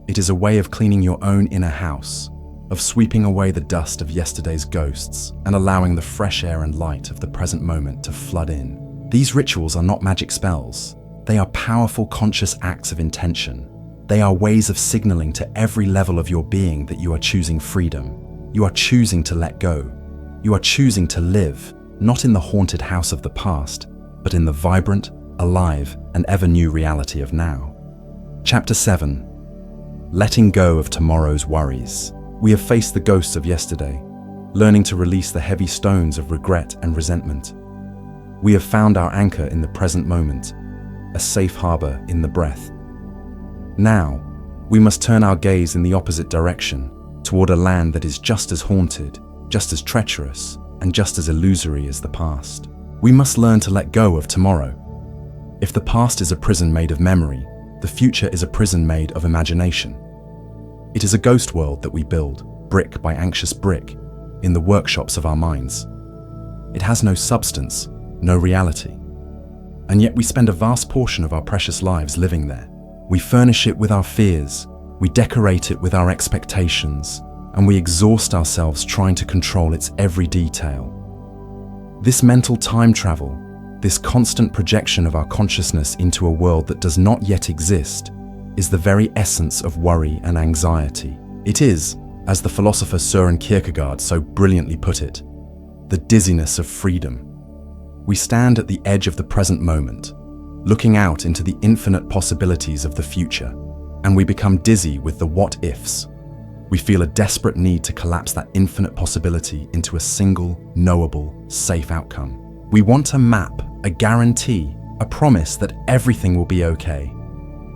Speaker 1: It is a way of cleaning your own inner house, of sweeping away the dust of yesterday's ghosts and allowing the fresh air and light of the present moment to flood in. These rituals are not magic spells. They are powerful conscious acts of intention. They are ways of signaling to every level of your being that you are choosing freedom. You are choosing to let go. You are choosing to live, not in the haunted house of the past, but in the vibrant, alive, and ever-new reality of now. Chapter 7. Letting go of tomorrow's worries. We have faced the ghosts of yesterday, learning to release the heavy stones of regret and resentment. We have found our anchor in the present moment, a safe harbor in the breath. Now, we must turn our gaze in the opposite direction, toward a land that is just as haunted, just as treacherous, and just as illusory as the past. We must learn to let go of tomorrow. If the past is a prison made of memory, the future is a prison made of imagination. It is a ghost world that we build, brick by anxious brick, in the workshops of our minds. It has no substance, no reality. And yet we spend a vast portion of our precious lives living there. We furnish it with our fears, we decorate it with our expectations, and we exhaust ourselves trying to control its every detail. This mental time travel, this constant projection of our consciousness into a world that does not yet exist, is the very essence of worry and anxiety. It is, as the philosopher Søren Kierkegaard so brilliantly put it, the dizziness of freedom. We stand at the edge of the present moment, looking out into the infinite possibilities of the future, and we become dizzy with the what-ifs. We feel a desperate need to collapse that infinite possibility into a single, knowable, safe outcome. We want a map, a guarantee, a promise that everything will be okay.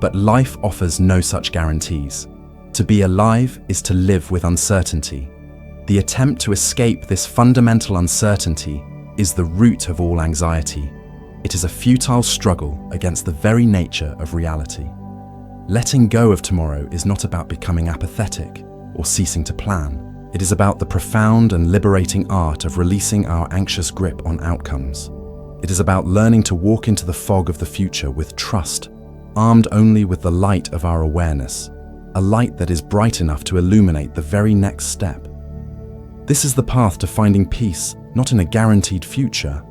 Speaker 1: But life offers no such guarantees. To be alive is to live with uncertainty. The attempt to escape this fundamental uncertainty is the root of all anxiety. It is a futile struggle against the very nature of reality. Letting go of tomorrow is not about becoming apathetic or ceasing to plan. It is about the profound and liberating art of releasing our anxious grip on outcomes. It is about learning to walk into the fog of the future with trust, armed only with the light of our awareness, a light that is bright enough to illuminate the very next step. This is the path to finding peace, not in a guaranteed future,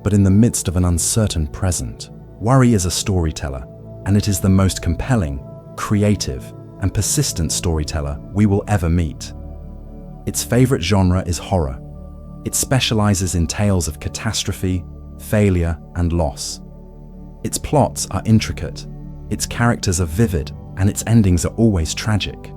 Speaker 1: but in the midst of an uncertain present. Worry is a storyteller, and it is the most compelling, creative, and persistent storyteller we will ever meet. Its favorite genre is horror. It specializes in tales of catastrophe, failure, and loss. Its plots are intricate, its characters are vivid, and its endings are always tragic.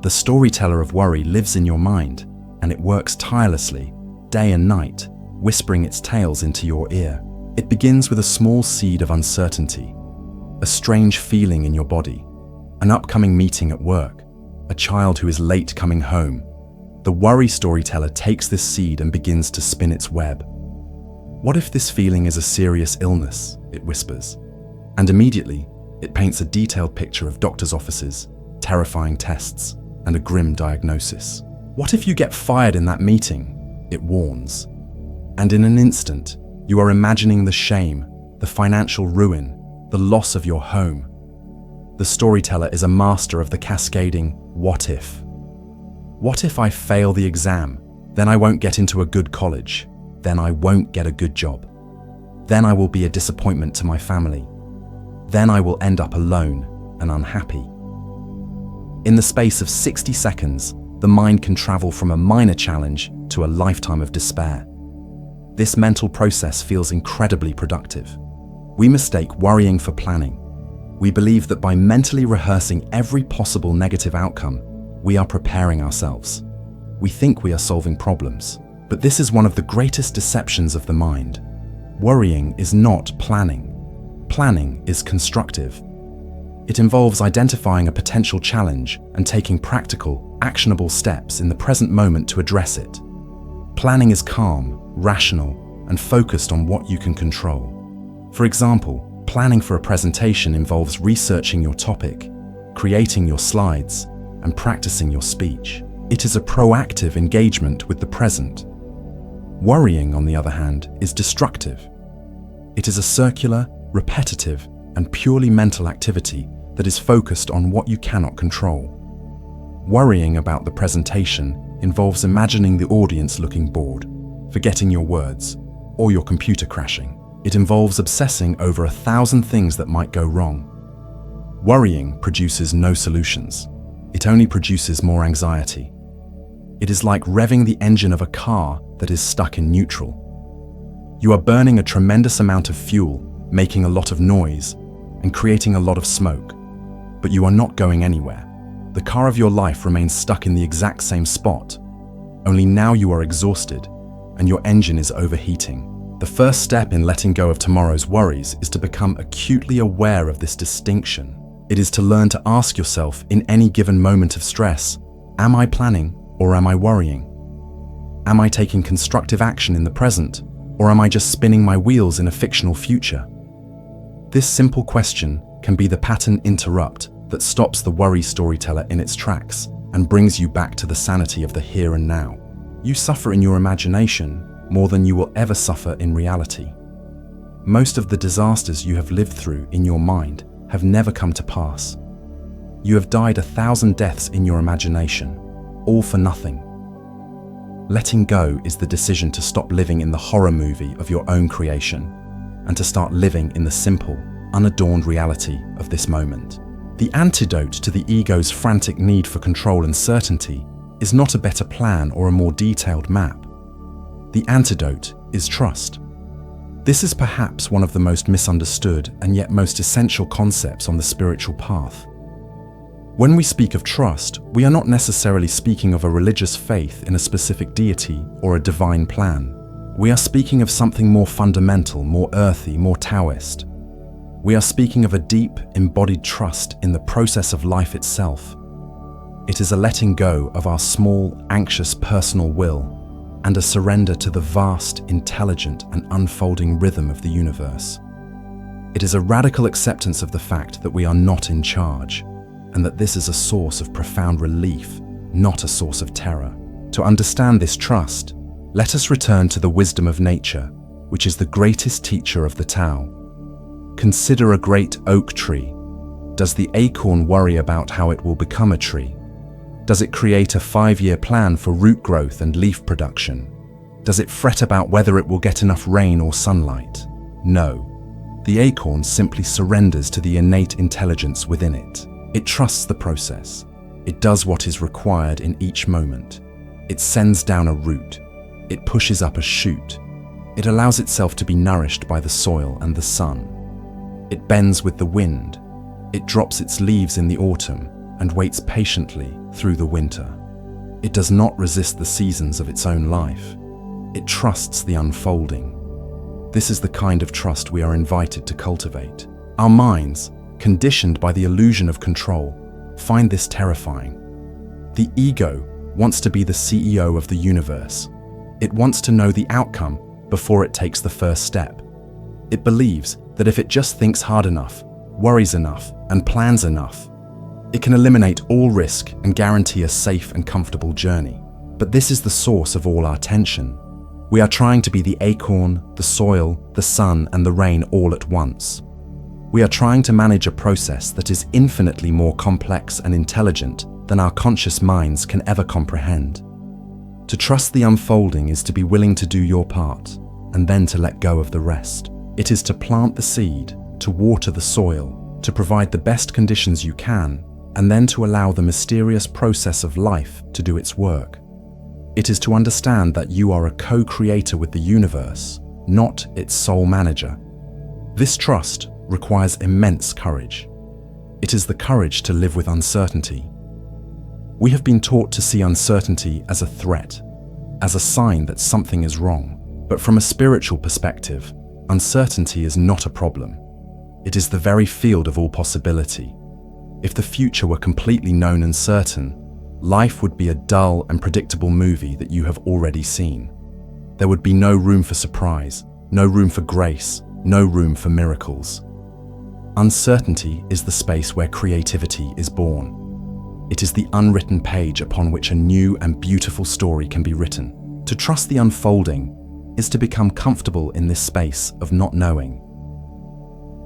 Speaker 1: The storyteller of worry lives in your mind, and it works tirelessly, day and night, whispering its tales into your ear. It begins with a small seed of uncertainty, a strange feeling in your body, an upcoming meeting at work, a child who is late coming home. The worry storyteller takes this seed and begins to spin its web. What if this feeling is a serious illness, it whispers, and immediately It paints a detailed picture of doctors' offices, terrifying tests, and a grim diagnosis. What if you get fired in that meeting? It warns. And in an instant, you are imagining the shame, the financial ruin, the loss of your home. The storyteller is a master of the cascading what if. What if I fail the exam? Then I won't get into a good college. Then I won't get a good job. Then I will be a disappointment to my family. Then I will end up alone and unhappy. In the space of 60 seconds, the mind can travel from a minor challenge to a lifetime of despair. This mental process feels incredibly productive. We mistake worrying for planning. We believe that by mentally rehearsing every possible negative outcome, we are preparing ourselves. We think we are solving problems, but this is one of the greatest deceptions of the mind. Worrying is not planning. Planning is constructive. It involves identifying a potential challenge and taking practical, actionable steps in the present moment to address it. Planning is calm, rational, and focused on what you can control. For example, planning for a presentation involves researching your topic, creating your slides, and practicing your speech. It is a proactive engagement with the present. Worrying, on the other hand, is destructive. It is a circular, repetitive, and purely mental activity that is focused on what you cannot control. Worrying about the presentation involves imagining the audience looking bored, forgetting your words, or your computer crashing. It involves obsessing over 1,000 things that might go wrong. Worrying produces no solutions. It only produces more anxiety. It is like revving the engine of a car that is stuck in neutral. You are burning a tremendous amount of fuel, making a lot of noise, and creating a lot of smoke. But you are not going anywhere. The car of your life remains stuck in the exact same spot. Only now you are exhausted, and your engine is overheating. The first step in letting go of tomorrow's worries is to become acutely aware of this distinction. It is to learn to ask yourself in any given moment of stress, am I planning or am I worrying? Am I taking constructive action in the present, or am I just spinning my wheels in a fictional future? This simple question can be the pattern interrupt that stops the worry storyteller in its tracks and brings you back to the sanity of the here and now. You suffer in your imagination more than you will ever suffer in reality. Most of the disasters you have lived through in your mind have never come to pass. You have died 1,000 deaths in your imagination, all for nothing. Letting go is the decision to stop living in the horror movie of your own creation and to start living in the simple, unadorned reality of this moment. The antidote to the ego's frantic need for control and certainty is not a better plan or a more detailed map. The antidote is trust. This is perhaps one of the most misunderstood and yet most essential concepts on the spiritual path. When we speak of trust, we are not necessarily speaking of a religious faith in a specific deity or a divine plan. We are speaking of something more fundamental, more earthy, more Taoist. We are speaking of a deep, embodied trust in the process of life itself. It is a letting go of our small, anxious personal will and a surrender to the vast, intelligent, and unfolding rhythm of the universe. It is a radical acceptance of the fact that we are not in charge, and that this is a source of profound relief, not a source of terror. To understand this trust, let us return to the wisdom of nature, which is the greatest teacher of the Tao. Consider a great oak tree. Does the acorn worry about how it will become a tree? Does it create a 5-year plan for root growth and leaf production? Does it fret about whether it will get enough rain or sunlight? No. The acorn simply surrenders to the innate intelligence within it. It trusts the process. It does what is required in each moment. It sends down a root. It pushes up a shoot. It allows itself to be nourished by the soil and the sun. It bends with the wind. It drops its leaves in the autumn and waits patiently through the winter. It does not resist the seasons of its own life. It trusts the unfolding. This is the kind of trust we are invited to cultivate. Our minds, conditioned by the illusion of control, find this terrifying. The ego wants to be the CEO of the universe. It wants to know the outcome before it takes the first step. It believes that if it just thinks hard enough, worries enough, and plans enough. It can eliminate all risk and guarantee a safe and comfortable journey. But this is the source of all our tension. We are trying to be the acorn, the soil, the sun, and the rain all at once. We are trying to manage a process that is infinitely more complex and intelligent than our conscious minds can ever comprehend. To trust the unfolding is to be willing to do your part, and then to let go of the rest. It is to plant the seed, to water the soil, to provide the best conditions you can, and then to allow the mysterious process of life to do its work. It is to understand that you are a co-creator with the universe, not its sole manager. This trust requires immense courage. It is the courage to live with uncertainty. We have been taught to see uncertainty as a threat, as a sign that something is wrong. But from a spiritual perspective, uncertainty is not a problem. It is the very field of all possibility. If the future were completely known and certain, life would be a dull and predictable movie that you have already seen. There would be no room for surprise, no room for grace, no room for miracles. Uncertainty is the space where creativity is born. It is the unwritten page upon which a new and beautiful story can be written. To trust the unfolding is to become comfortable in this space of not knowing.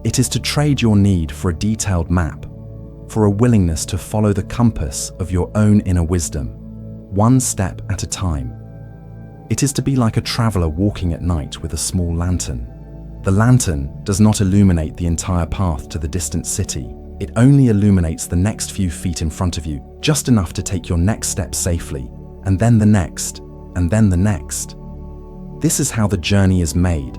Speaker 1: It is to trade your need for a detailed map, for a willingness to follow the compass of your own inner wisdom, one step at a time. It is to be like a traveler walking at night with a small lantern. The lantern does not illuminate the entire path to the distant city. It only illuminates the next few feet in front of you, just enough to take your next step safely, and then the next, and then the next. This is how the journey is made,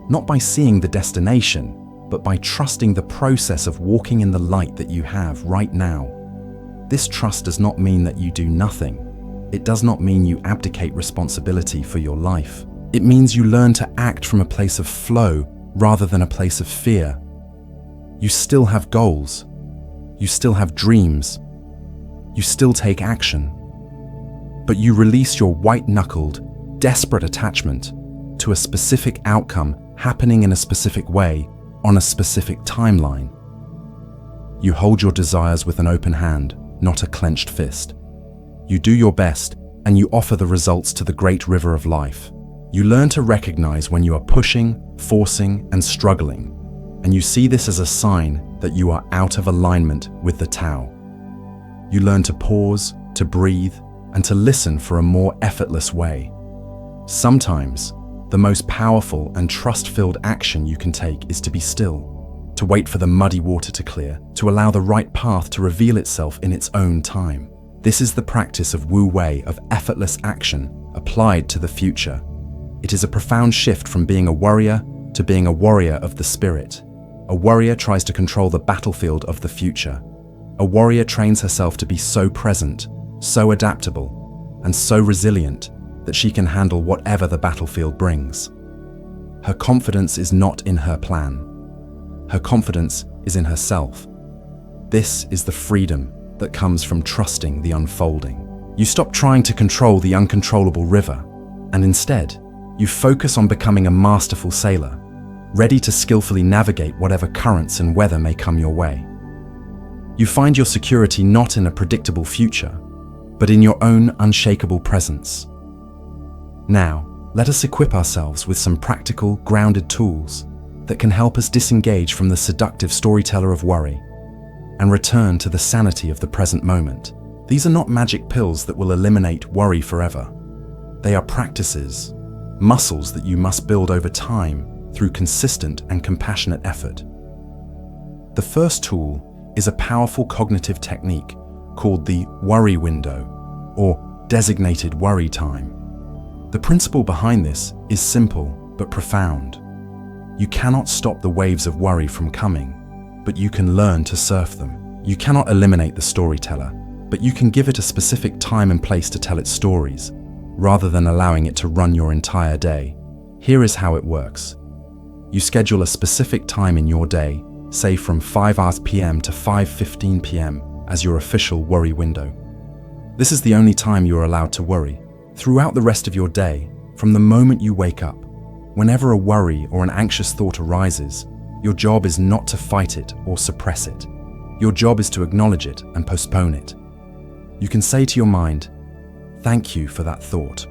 Speaker 1: not by seeing the destination, but by trusting the process of walking in the light that you have right now. This trust does not mean that you do nothing. It does not mean you abdicate responsibility for your life. It means you learn to act from a place of flow rather than a place of fear. You still have goals. You still have dreams. You still take action. But you release your white-knuckled, desperate attachment to a specific outcome happening in a specific way on a specific timeline. You hold your desires with an open hand, not a clenched fist. You do your best and you offer the results to the great river of life. You learn to recognize when you are pushing, forcing, and struggling, and you see this as a sign that you are out of alignment with the Tao. You learn to pause, to breathe, and to listen for a more effortless way. Sometimes, the most powerful and trust-filled action you can take is to be still, to wait for the muddy water to clear, to allow the right path to reveal itself in its own time. This is the practice of Wu Wei of effortless action applied to the future. It is a profound shift from being a worrier to being a warrior of the spirit. A warrior tries to control the battlefield of the future. A warrior trains herself to be so present, so adaptable, and so resilient that she can handle whatever the battlefield brings. Her confidence is not in her plan. Her confidence is in herself. This is the freedom that comes from trusting the unfolding. You stop trying to control the uncontrollable river, and instead, you focus on becoming a masterful sailor, ready to skillfully navigate whatever currents and weather may come your way. You find your security not in a predictable future, but in your own unshakable presence. Now, let us equip ourselves with some practical, grounded tools that can help us disengage from the seductive storyteller of worry and return to the sanity of the present moment. These are not magic pills that will eliminate worry forever. They are practices, muscles that you must build over time through consistent and compassionate effort. The first tool is a powerful cognitive technique called the worry window, or designated worry time. The principle behind this is simple but profound. You cannot stop the waves of worry from coming, but you can learn to surf them. You cannot eliminate the storyteller, but you can give it a specific time and place to tell its stories, rather than allowing it to run your entire day. Here is how it works. You schedule a specific time in your day, say from 5 p.m. to 5:15 p.m. as your official worry window. This is the only time you are allowed to worry. Throughout the rest of your day, from the moment you wake up, whenever a worry or an anxious thought arises, Your job is not to fight it or suppress it. Your job is to acknowledge it and postpone it. You can say to your mind, "Thank you for that thought.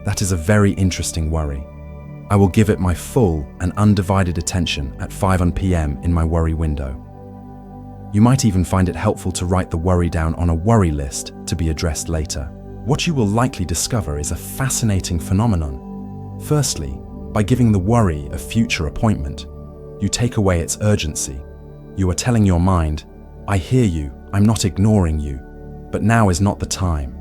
Speaker 1: That is a very interesting worry. I will give it my full and undivided attention at 5 p.m. in my worry window." You might even find it helpful to write the worry down on a worry list to be addressed later. What you will likely discover is a fascinating phenomenon. Firstly, by giving the worry a future appointment, you take away its urgency. You are telling your mind, "I hear you, I'm not ignoring you, but now is not the time."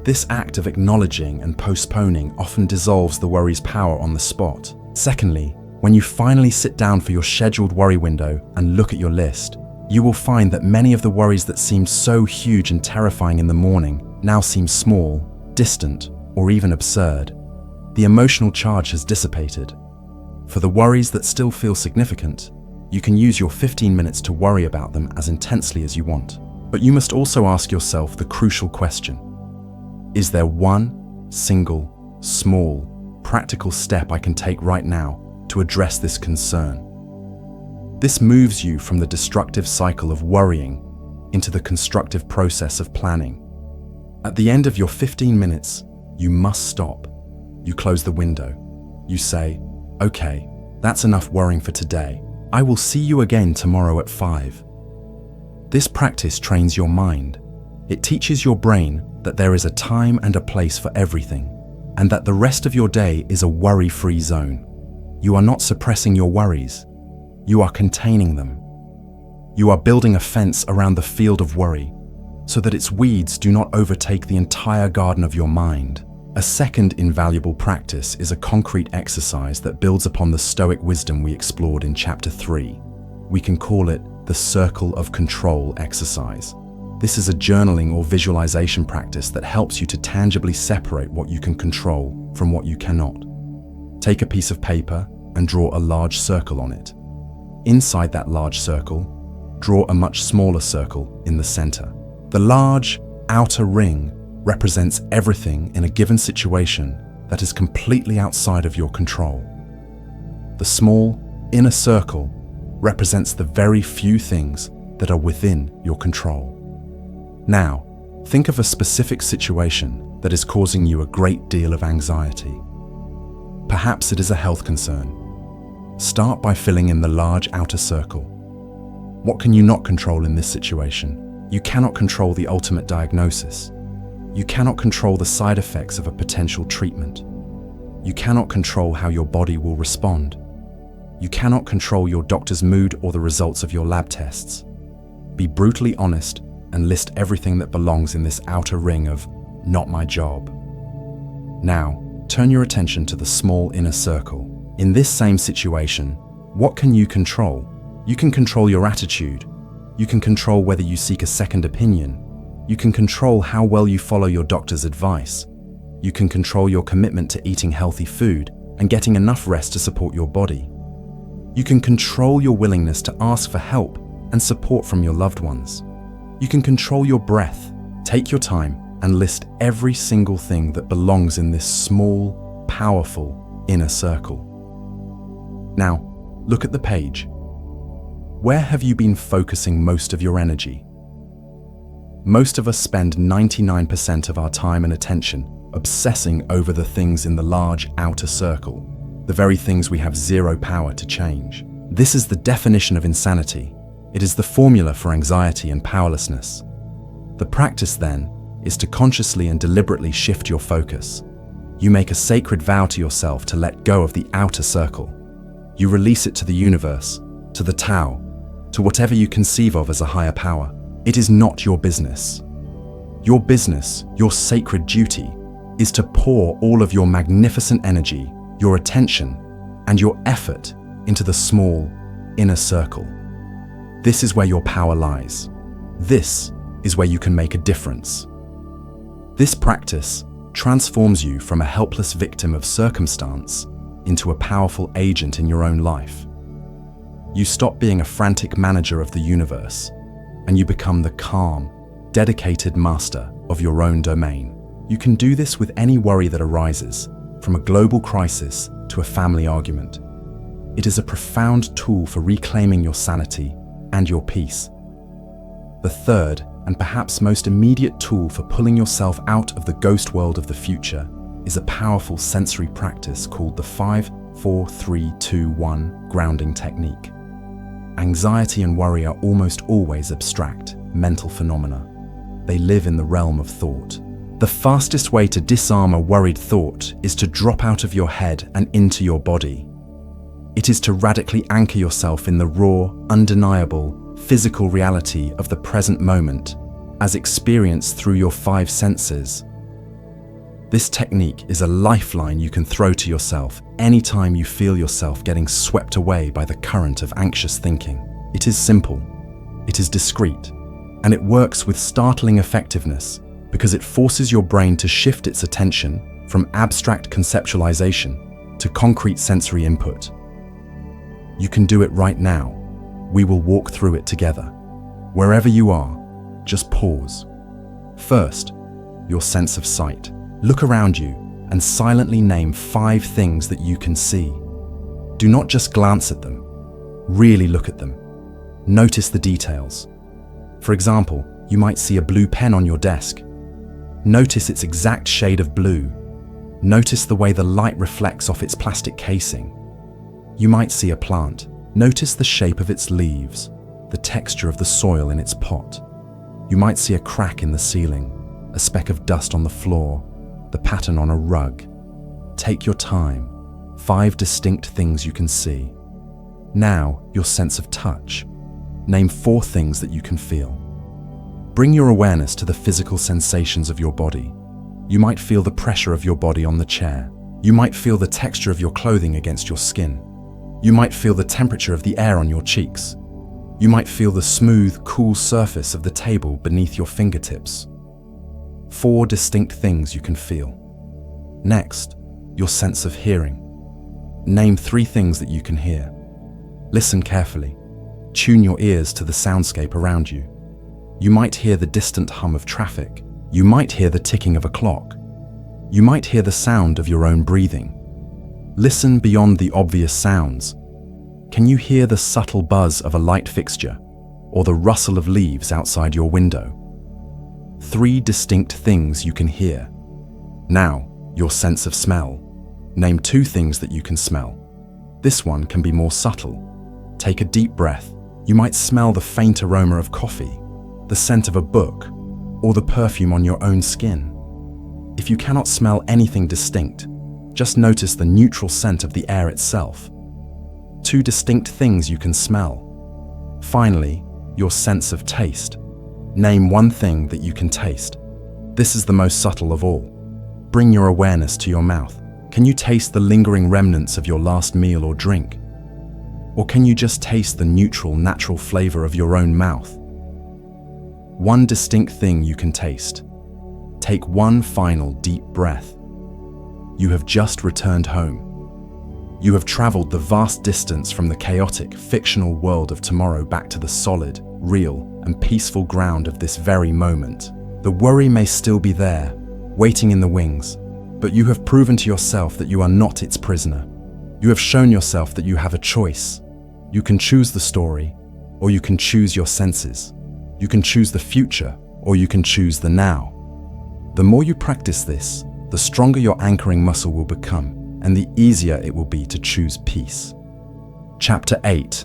Speaker 1: This act of acknowledging and postponing often dissolves the worry's power on the spot. Secondly, when you finally sit down for your scheduled worry window and look at your list, you will find that many of the worries that seemed so huge and terrifying in the morning now seem small, distant, or even absurd. The emotional charge has dissipated. For the worries that still feel significant, you can use your 15 minutes to worry about them as intensely as you want. But you must also ask yourself the crucial question: is there one single, small, practical step I can take right now to address this concern? This moves you from the destructive cycle of worrying into the constructive process of planning. At the end of your 15 minutes, you must stop. You close the window. You say, "Okay, that's enough worrying for today. I will see you again tomorrow at 5. This practice trains your mind. It teaches your brain that there is a time and a place for everything, and that the rest of your day is a worry-free zone. You are not suppressing your worries. You are containing them. You are building a fence around the field of worry so that its weeds do not overtake the entire garden of your mind. A second invaluable practice is a concrete exercise that builds upon the Stoic wisdom we explored in Chapter 3. We can call it the Circle of Control exercise. This is a journaling or visualization practice that helps you to tangibly separate what you can control from what you cannot. Take a piece of paper and draw a large circle on it. Inside that large circle, draw a much smaller circle in the center. The large outer ring represents everything in a given situation that is completely outside of your control. The small inner circle represents the very few things that are within your control. Now, think of a specific situation that is causing you a great deal of anxiety. Perhaps it is a health concern. Start by filling in the large outer circle. What can you not control in this situation? You cannot control the ultimate diagnosis. You cannot control the side effects of a potential treatment. You cannot control how your body will respond. You cannot control your doctor's mood or the results of your lab tests. Be brutally honest and list everything that belongs in this outer ring of "not my job." Now, turn your attention to the small inner circle. In this same situation, what can you control? You can control your attitude. You can control whether you seek a second opinion. You can control how well you follow your doctor's advice. You can control your commitment to eating healthy food and getting enough rest to support your body. You can control your willingness to ask for help and support from your loved ones. You can control your breath. Take your time and list every single thing that belongs in this small, powerful inner circle. Now, look at the page. Where have you been focusing most of your energy? Most of us spend 99% of our time and attention obsessing over the things in the large outer circle, the very things we have zero power to change. This is the definition of insanity. It is the formula for anxiety and powerlessness. The practice, then, is to consciously and deliberately shift your focus. You make a sacred vow to yourself to let go of the outer circle. You release it to the universe, to the Tao, to whatever you conceive of as a higher power. It is not your business. Your business, your sacred duty, is to pour all of your magnificent energy, your attention, and your effort into the small inner circle. This is where your power lies. This is where you can make a difference. This practice transforms you from a helpless victim of circumstance into a powerful agent in your own life. You stop being a frantic manager of the universe, and you become the calm, dedicated master of your own domain. You can do this with any worry that arises, from a global crisis to a family argument. It is a profound tool for reclaiming your sanity and your peace. The third, and perhaps most immediate tool for pulling yourself out of the ghost world of the future is a powerful sensory practice called the 5-4-3-2-1 grounding technique. Anxiety and worry are almost always abstract, mental phenomena. They live in the realm of thought. The fastest way to disarm a worried thought is to drop out of your head and into your body. It is to radically anchor yourself in the raw, undeniable, physical reality of the present moment, as experienced through your 5 senses. This technique is a lifeline you can throw to yourself anytime you feel yourself getting swept away by the current of anxious thinking. It is simple, it is discreet, and it works with startling effectiveness because it forces your brain to shift its attention from abstract conceptualization to concrete sensory input. You can do it right now. We will walk through it together. Wherever you are, just pause. First, your sense of sight. Look around you and silently name 5 things that you can see. Do not just glance at them. Really look at them. Notice the details. For example, you might see a blue pen on your desk. Notice its exact shade of blue. Notice the way the light reflects off its plastic casing. You might see a plant. Notice the shape of its leaves, the texture of the soil in its pot. You might see a crack in the ceiling, a speck of dust on the floor, the pattern on a rug. Take your time. 5 distinct things you can see. Now, your sense of touch. Name 4 things that you can feel. Bring your awareness to the physical sensations of your body. You might feel the pressure of your body on the chair. You might feel the texture of your clothing against your skin. You might feel the temperature of the air on your cheeks. You might feel the smooth, cool surface of the table beneath your fingertips. 4 distinct things you can feel. Next, your sense of hearing. Name 3 things that you can hear. Listen carefully. Tune your ears to the soundscape around you. You might hear the distant hum of traffic. You might hear the ticking of a clock. You might hear the sound of your own breathing. Listen beyond the obvious sounds. Can you hear the subtle buzz of a light fixture or the rustle of leaves outside your window? 3 distinct things you can hear. Now, your sense of smell. Name 2 things that you can smell. This one can be more subtle. Take a deep breath. You might smell the faint aroma of coffee, the scent of a book, or the perfume on your own skin. If you cannot smell anything distinct, just notice the neutral scent of the air itself. 2 distinct things you can smell. Finally, your sense of taste. Name 1 thing that you can taste. This is the most subtle of all. Bring your awareness to your mouth. Can you taste the lingering remnants of your last meal or drink? Or can you just taste the neutral, natural flavor of your own mouth? 1 distinct thing you can taste. Take 1 final deep breath. You have just returned home. You have traveled the vast distance from the chaotic, fictional world of tomorrow back to the solid, real, and peaceful ground of this very moment. The worry may still be there, waiting in the wings, but you have proven to yourself that you are not its prisoner. You have shown yourself that you have a choice. You can choose the story, or you can choose your senses. You can choose the future, or you can choose the now. The more you practice this, the stronger your anchoring muscle will become, and the easier it will be to choose peace. Chapter 8.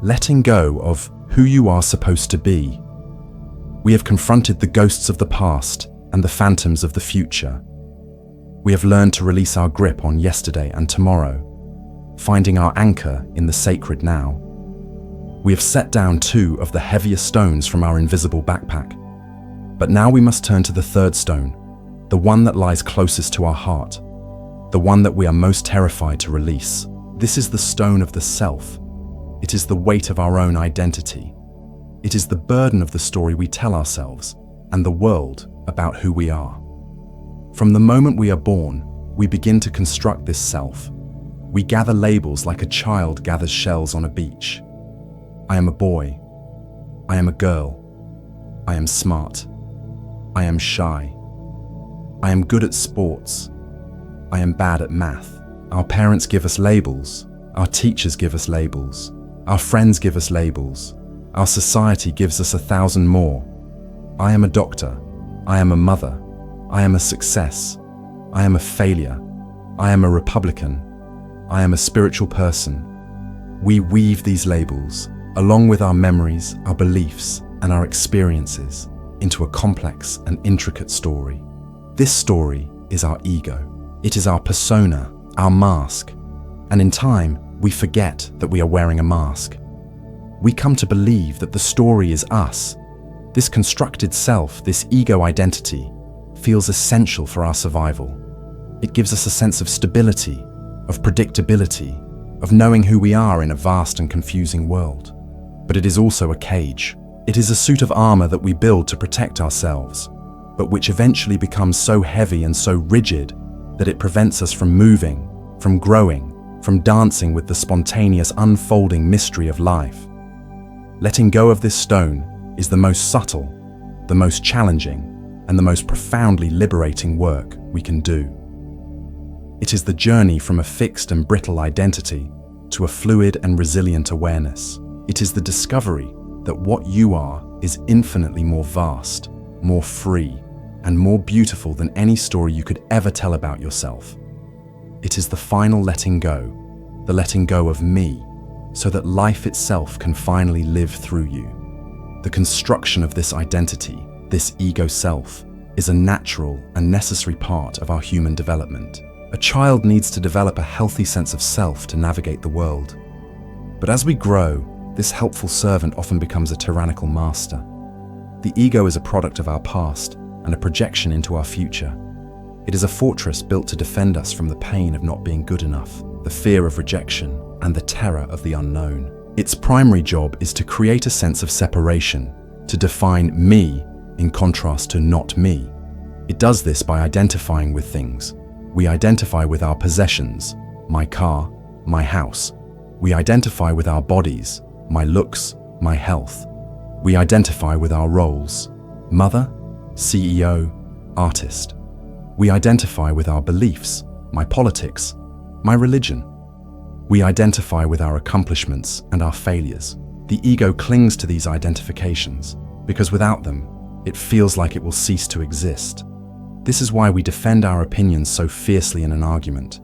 Speaker 1: Letting go of who you are supposed to be. We have confronted the ghosts of the past and the phantoms of the future. We have learned to release our grip on yesterday and tomorrow, finding our anchor in the sacred now. We have set down 2 of the heaviest stones from our invisible backpack. But now we must turn to the 3rd stone, the one that lies closest to our heart, the one that we are most terrified to release. This is the stone of the self. It is the weight of our own identity. It is the burden of the story we tell ourselves and the world about who we are. From the moment we are born, we begin to construct this self. We gather labels like a child gathers shells on a beach. I am a boy. I am a girl. I am smart. I am shy. I am good at sports. I am bad at math. Our parents give us labels. Our teachers give us labels. Our friends give us labels. Our society gives us 1,000 more. I am a doctor. I am a mother. I am a success. I am a failure. I am a Republican. I am a spiritual person. We weave these labels, along with our memories, our beliefs, and our experiences, into a complex and intricate story. This story is our ego. It is our persona, our mask. And in time, we forget that we are wearing a mask. We come to believe that the story is us. This constructed self, this ego identity, feels essential for our survival. It gives us a sense of stability, of predictability, of knowing who we are in a vast and confusing world. But it is also a cage. It is a suit of armor that we build to protect ourselves, but which eventually becomes so heavy and so rigid that it prevents us from moving, from growing, from dancing with the spontaneous unfolding mystery of life. Letting go of this stone is the most subtle, the most challenging, and the most profoundly liberating work we can do. It is the journey from a fixed and brittle identity to a fluid and resilient awareness. It is the discovery that what you are is infinitely more vast, more free, and more beautiful than any story you could ever tell about yourself. It is the final letting go, the letting go of me, so that life itself can finally live through you. The construction of this identity, this ego self, is a natural and necessary part of our human development. A child needs to develop a healthy sense of self to navigate the world. But as we grow, this helpful servant often becomes a tyrannical master. The ego is a product of our past and a projection into our future. It is a fortress built to defend us from the pain of not being good enough, the fear of rejection, and the terror of the unknown. Its primary job is to create a sense of separation, to define me in contrast to not me. It does this by identifying with things. We identify with our possessions, my car, my house. We identify with our bodies, my looks, my health. We identify with our roles, mother, CEO, artist. We identify with our beliefs, my politics, my religion. We identify with our accomplishments and our failures. The ego clings to these identifications because without them, it feels like it will cease to exist. This is why we defend our opinions so fiercely in an argument.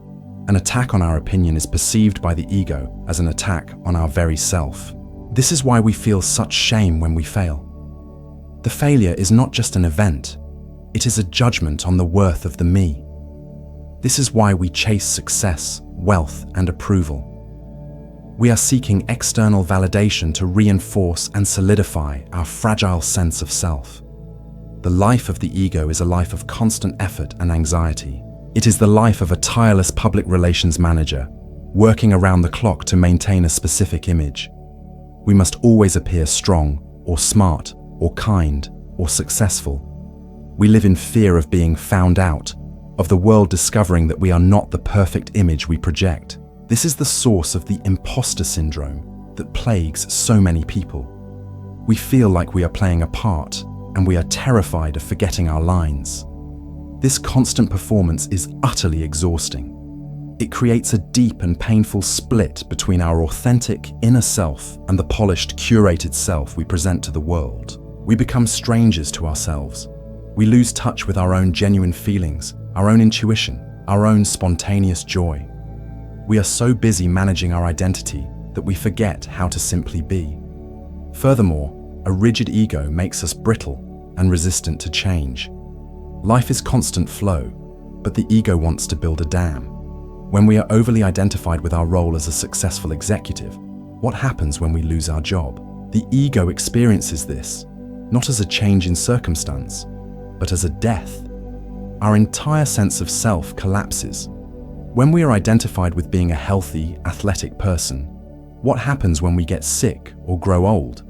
Speaker 1: An attack on our opinion is perceived by the ego as an attack on our very self. This is why we feel such shame when we fail. The failure is not just an event, it is a judgment on the worth of the me. This is why we chase success, wealth, and approval. We are seeking external validation to reinforce and solidify our fragile sense of self. The life of the ego is a life of constant effort and anxiety. It is the life of a tireless public relations manager, working around the clock to maintain a specific image. We must always appear strong, or smart, or kind, or successful. We live in fear of being found out, of the world discovering that we are not the perfect image we project. This is the source of the imposter syndrome that plagues so many people. We feel like we are playing a part, and we are terrified of forgetting our lines. This constant performance is utterly exhausting. It creates a deep and painful split between our authentic inner self and the polished, curated self we present to the world. We become strangers to ourselves. We lose touch with our own genuine feelings, our own intuition, our own spontaneous joy. We are so busy managing our identity that we forget how to simply be. Furthermore, a rigid ego makes us brittle and resistant to change. Life is constant flow, but the ego wants to build a dam. When we are overly identified with our role as a successful executive, what happens when we lose our job? The ego experiences this, not as a change in circumstance, but as a death. Our entire sense of self collapses. When we are identified with being a healthy, athletic person, what happens when we get sick or grow old?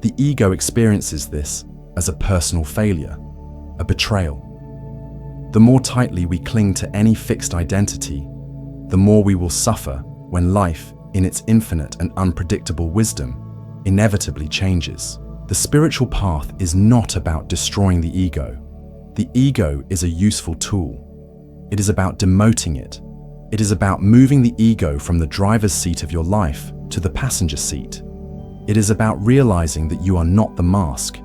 Speaker 1: The ego experiences this as a personal failure, a betrayal. The more tightly we cling to any fixed identity, the more we will suffer when life, in its infinite and unpredictable wisdom, inevitably changes. The spiritual path is not about destroying the ego. The ego is a useful tool. It is about demoting it. It is about moving the ego from the driver's seat of your life to the passenger seat. It is about realizing that you are not the mask.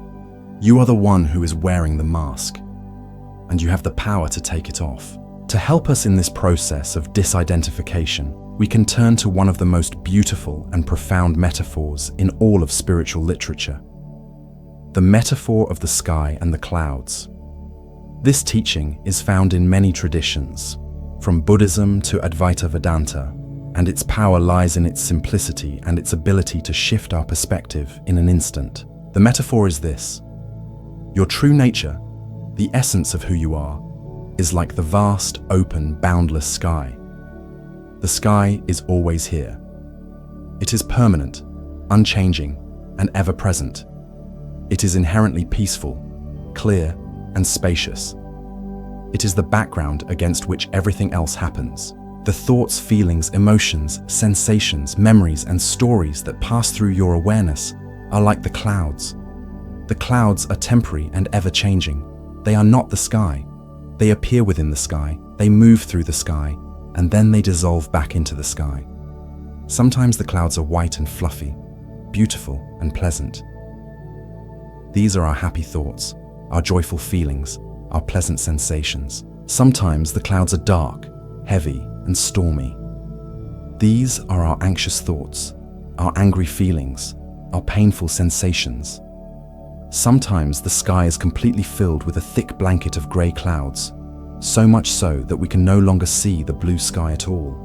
Speaker 1: You are the one who is wearing the mask, and you have the power to take it off. To help us in this process of disidentification, we can turn to one of the most beautiful and profound metaphors in all of spiritual literature: the metaphor of the sky and the clouds. This teaching is found in many traditions, from Buddhism to Advaita Vedanta, and its power lies in its simplicity and its ability to shift our perspective in an instant. The metaphor is this: your true nature, the essence of who you are, is like the vast, open, boundless sky. The sky is always here. It is permanent, unchanging, and ever-present. It is inherently peaceful, clear, and spacious. It is the background against which everything else happens. The thoughts, feelings, emotions, sensations, memories, and stories that pass through your awareness are like the clouds. The clouds are temporary and ever-changing. They are not the sky. They appear within the sky, they move through the sky, and then they dissolve back into the sky. Sometimes the clouds are white and fluffy, beautiful and pleasant. These are our happy thoughts, our joyful feelings, our pleasant sensations. Sometimes the clouds are dark, heavy, and stormy. These are our anxious thoughts, our angry feelings, our painful sensations. Sometimes the sky is completely filled with a thick blanket of grey clouds, so much so that we can no longer see the blue sky at all.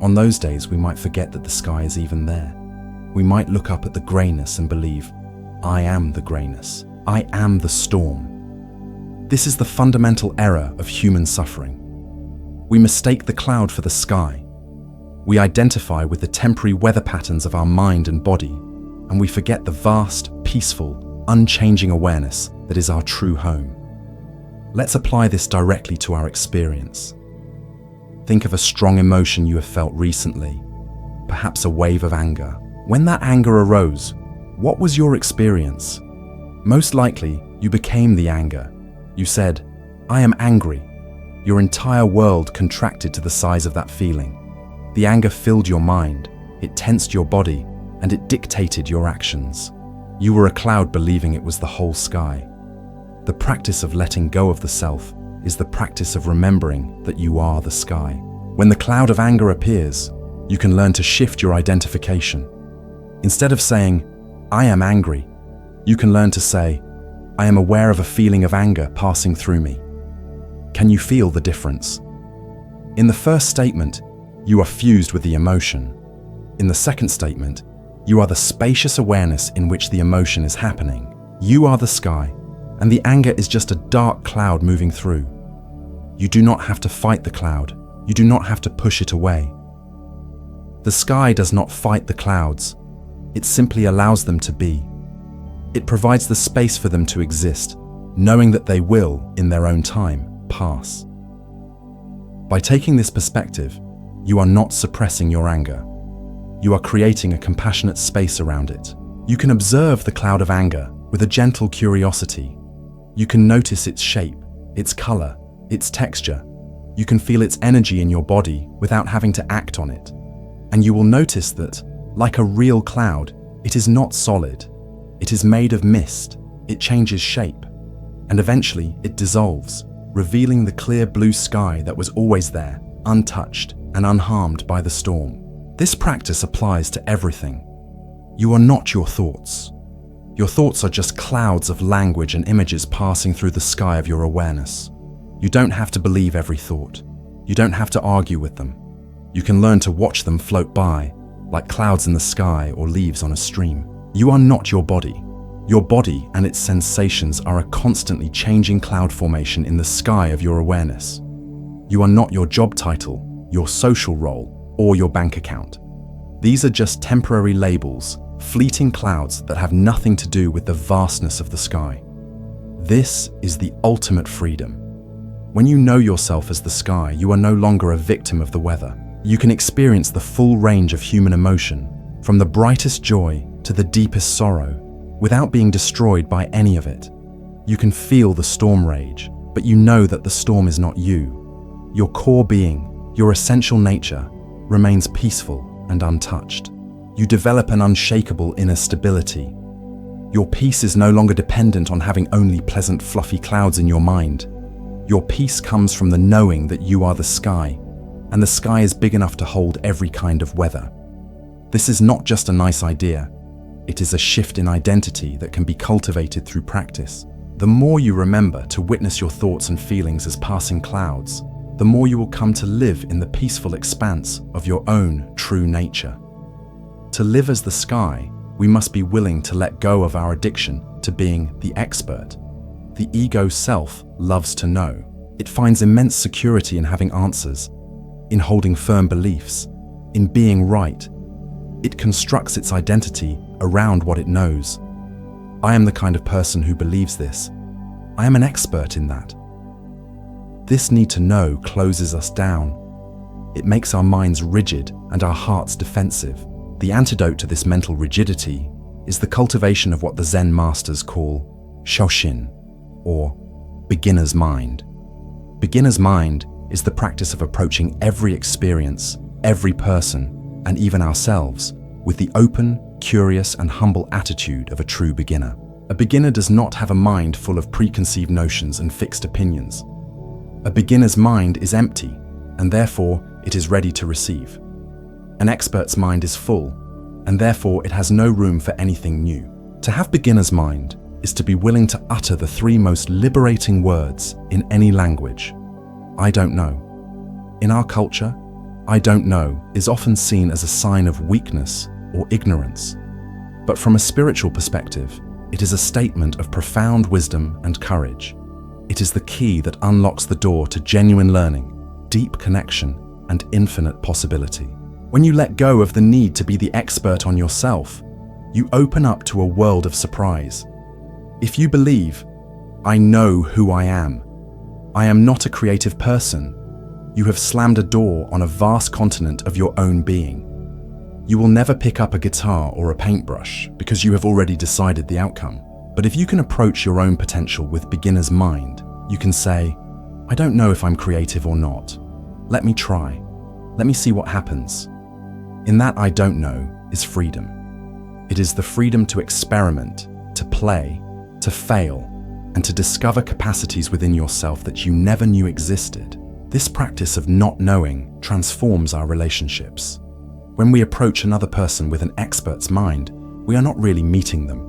Speaker 1: On those days, we might forget that the sky is even there. We might look up at the greyness and believe, I am the greyness. I am the storm. This is the fundamental error of human suffering. We mistake the cloud for the sky. We identify with the temporary weather patterns of our mind and body, and we forget the vast, peaceful, unchanging awareness that is our true home. Let's apply this directly to our experience. Think of a strong emotion you have felt recently, perhaps a wave of anger. When that anger arose, what was your experience? Most likely, you became the anger. You said, I am angry. Your entire world contracted to the size of that feeling. The anger filled your mind, it tensed your body, and it dictated your actions. You were a cloud believing it was the whole sky. The practice of letting go of the self is the practice of remembering that you are the sky. When the cloud of anger appears, you can learn to shift your identification. Instead of saying, I am angry, you can learn to say, I am aware of a feeling of anger passing through me. Can you feel the difference? In the first statement, you are fused with the emotion. In the second statement, you are the spacious awareness in which the emotion is happening. You are the sky, and the anger is just a dark cloud moving through. You do not have to fight the cloud. You do not have to push it away. The sky does not fight the clouds. It simply allows them to be. It provides the space for them to exist, knowing that they will, in their own time, pass. By taking this perspective, you are not suppressing your anger. You are creating a compassionate space around it. You can observe the cloud of anger with a gentle curiosity. You can notice its shape, its color, its texture. You can feel its energy in your body without having to act on it. And you will notice that, like a real cloud, it is not solid. It is made of mist. It changes shape. And eventually it dissolves, revealing the clear blue sky that was always there, untouched and unharmed by the storm. This practice applies to everything. You are not your thoughts. Your thoughts are just clouds of language and images passing through the sky of your awareness. You don't have to believe every thought. You don't have to argue with them. You can learn to watch them float by, like clouds in the sky or leaves on a stream. You are not your body. Your body and its sensations are a constantly changing cloud formation in the sky of your awareness. You are not your job title, your social role, or your bank account. These are just temporary labels, fleeting clouds that have nothing to do with the vastness of the sky. This is the ultimate freedom. When you know yourself as the sky, you are no longer a victim of the weather. You can experience the full range of human emotion, from the brightest joy to the deepest sorrow, without being destroyed by any of it. You can feel the storm rage, but you know that the storm is not you. Your core being, Your essential nature remains peaceful and untouched. You develop an unshakable inner stability. Your peace is no longer dependent on having only pleasant, fluffy clouds in your mind. Your peace comes from the knowing that you are the sky, and the sky is big enough to hold every kind of weather. This is not just a nice idea. It is a shift in identity that can be cultivated through practice. The more you remember to witness your thoughts and feelings as passing clouds, the more you will come to live in the peaceful expanse of your own true nature. To live as the sky, we must be willing to let go of our addiction to being the expert. The ego self loves to know. It finds immense security in having answers, in holding firm beliefs, in being right. It constructs its identity around what it knows. I am the kind of person who believes this. I am an expert in that. This need to know closes us down. It makes our minds rigid and our hearts defensive. The antidote to this mental rigidity is the cultivation of what the Zen masters call Shoshin, or beginner's mind. Beginner's mind is the practice of approaching every experience, every person, and even ourselves with the open, curious, and humble attitude of a true beginner. A beginner does not have a mind full of preconceived notions and fixed opinions. A beginner's mind is empty, and therefore it is ready to receive. An expert's mind is full, and therefore it has no room for anything new. To have beginner's mind is to be willing to utter the three most liberating words in any language. I don't know. In our culture, I don't know is often seen as a sign of weakness or ignorance. But from a spiritual perspective, it is a statement of profound wisdom and courage. It is the key that unlocks the door to genuine learning, deep connection, and infinite possibility. When you let go of the need to be the expert on yourself, you open up to a world of surprise. If you believe, I know who I am not a creative person, you have slammed a door on a vast continent of your own being. You will never pick up a guitar or a paintbrush because you have already decided the outcome. But if you can approach your own potential with beginner's mind, you can say, I don't know if I'm creative or not. Let me try. Let me see what happens. In that I don't know is freedom. It is the freedom to experiment, to play, to fail, and to discover capacities within yourself that you never knew existed. This practice of not knowing transforms our relationships. When we approach another person with an expert's mind, we are not really meeting them.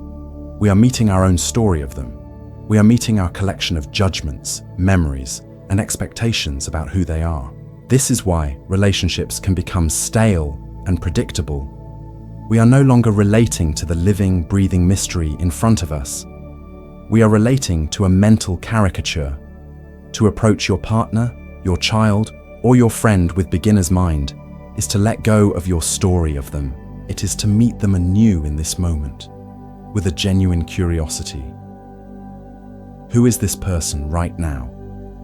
Speaker 1: We are meeting our own story of them. We are meeting our collection of judgments, memories, and expectations about who they are. This is why relationships can become stale and predictable. We are no longer relating to the living, breathing mystery in front of us. We are relating to a mental caricature. To approach your partner, your child, or your friend with beginner's mind is to let go of your story of them. It is to meet them anew in this moment, with a genuine curiosity. Who is this person right now,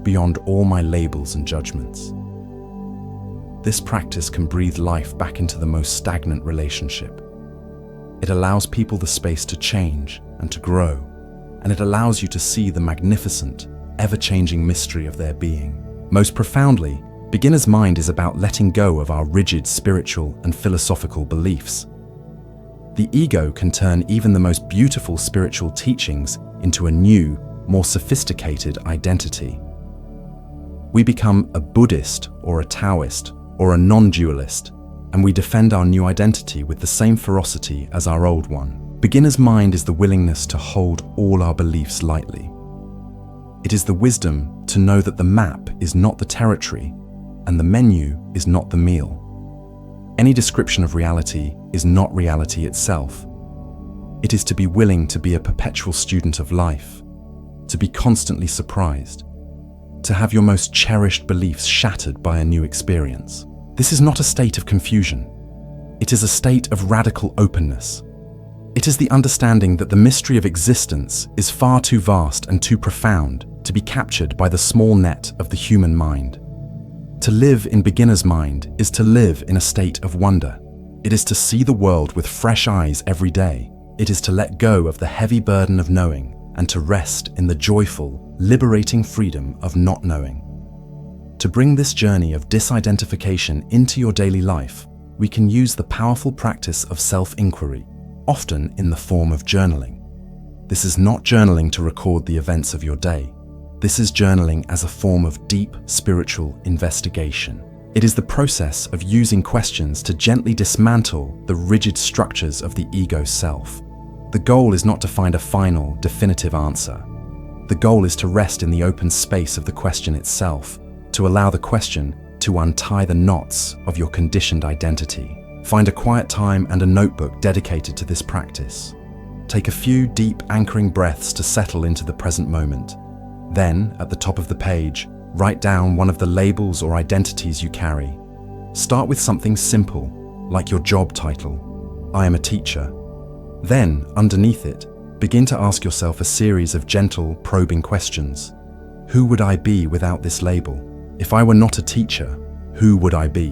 Speaker 1: beyond all my labels and judgments? This practice can breathe life back into the most stagnant relationship. It allows people the space to change and to grow, and it allows you to see the magnificent, ever-changing mystery of their being. Most profoundly, beginner's mind is about letting go of our rigid spiritual and philosophical beliefs. The ego can turn even the most beautiful spiritual teachings into a new, more sophisticated identity. We become a Buddhist or a Taoist or a non-dualist, and we defend our new identity with the same ferocity as our old one. Beginner's mind is the willingness to hold all our beliefs lightly. It is the wisdom to know that the map is not the territory, and the menu is not the meal. Any description of reality is not reality itself. It is to be willing to be a perpetual student of life, to be constantly surprised, to have your most cherished beliefs shattered by a new experience. This is not a state of confusion. It is a state of radical openness. It is the understanding that the mystery of existence is far too vast and too profound to be captured by the small net of the human mind. To live in beginner's mind is to live in a state of wonder. It is to see the world with fresh eyes every day. It is to let go of the heavy burden of knowing and to rest in the joyful, liberating freedom of not knowing. To bring this journey of disidentification into your daily life, we can use the powerful practice of self-inquiry, often in the form of journaling. This is not journaling to record the events of your day. This is journaling as a form of deep spiritual investigation. It is the process of using questions to gently dismantle the rigid structures of the ego self. The goal is not to find a final, definitive answer. The goal is to rest in the open space of the question itself, to allow the question to untie the knots of your conditioned identity. Find a quiet time and a notebook dedicated to this practice. Take a few deep anchoring breaths to settle into the present moment. Then, at the top of the page, write down one of the labels or identities you carry. Start with something simple, like your job title. I am a teacher. Then, underneath it, begin to ask yourself a series of gentle, probing questions. Who would I be without this label? If I were not a teacher, who would I be?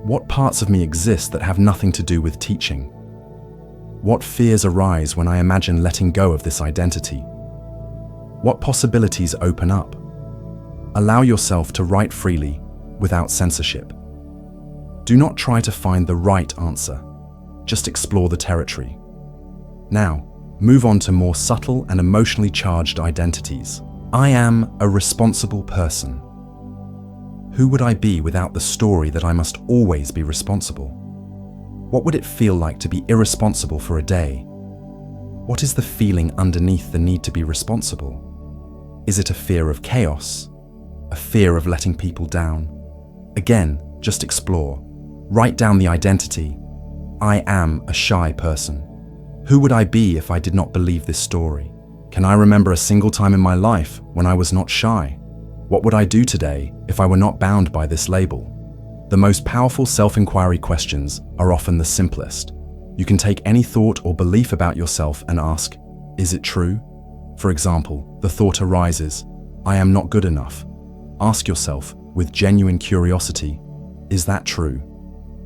Speaker 1: What parts of me exist that have nothing to do with teaching? What fears arise when I imagine letting go of this identity? What possibilities open up? Allow yourself to write freely, without censorship. Do not try to find the right answer. Just explore the territory. Now, move on to more subtle and emotionally charged identities. I am a responsible person. Who would I be without the story that I must always be responsible? What would it feel like to be irresponsible for a day? What is the feeling underneath the need to be responsible? Is it a fear of chaos? A fear of letting people down? Again, just explore. Write down the identity. I am a shy person. Who would I be if I did not believe this story? Can I remember a single time in my life when I was not shy? What would I do today if I were not bound by this label? The most powerful self-inquiry questions are often the simplest. You can take any thought or belief about yourself and ask, is it true? For example, the thought arises, I am not good enough. Ask yourself, with genuine curiosity, is that true?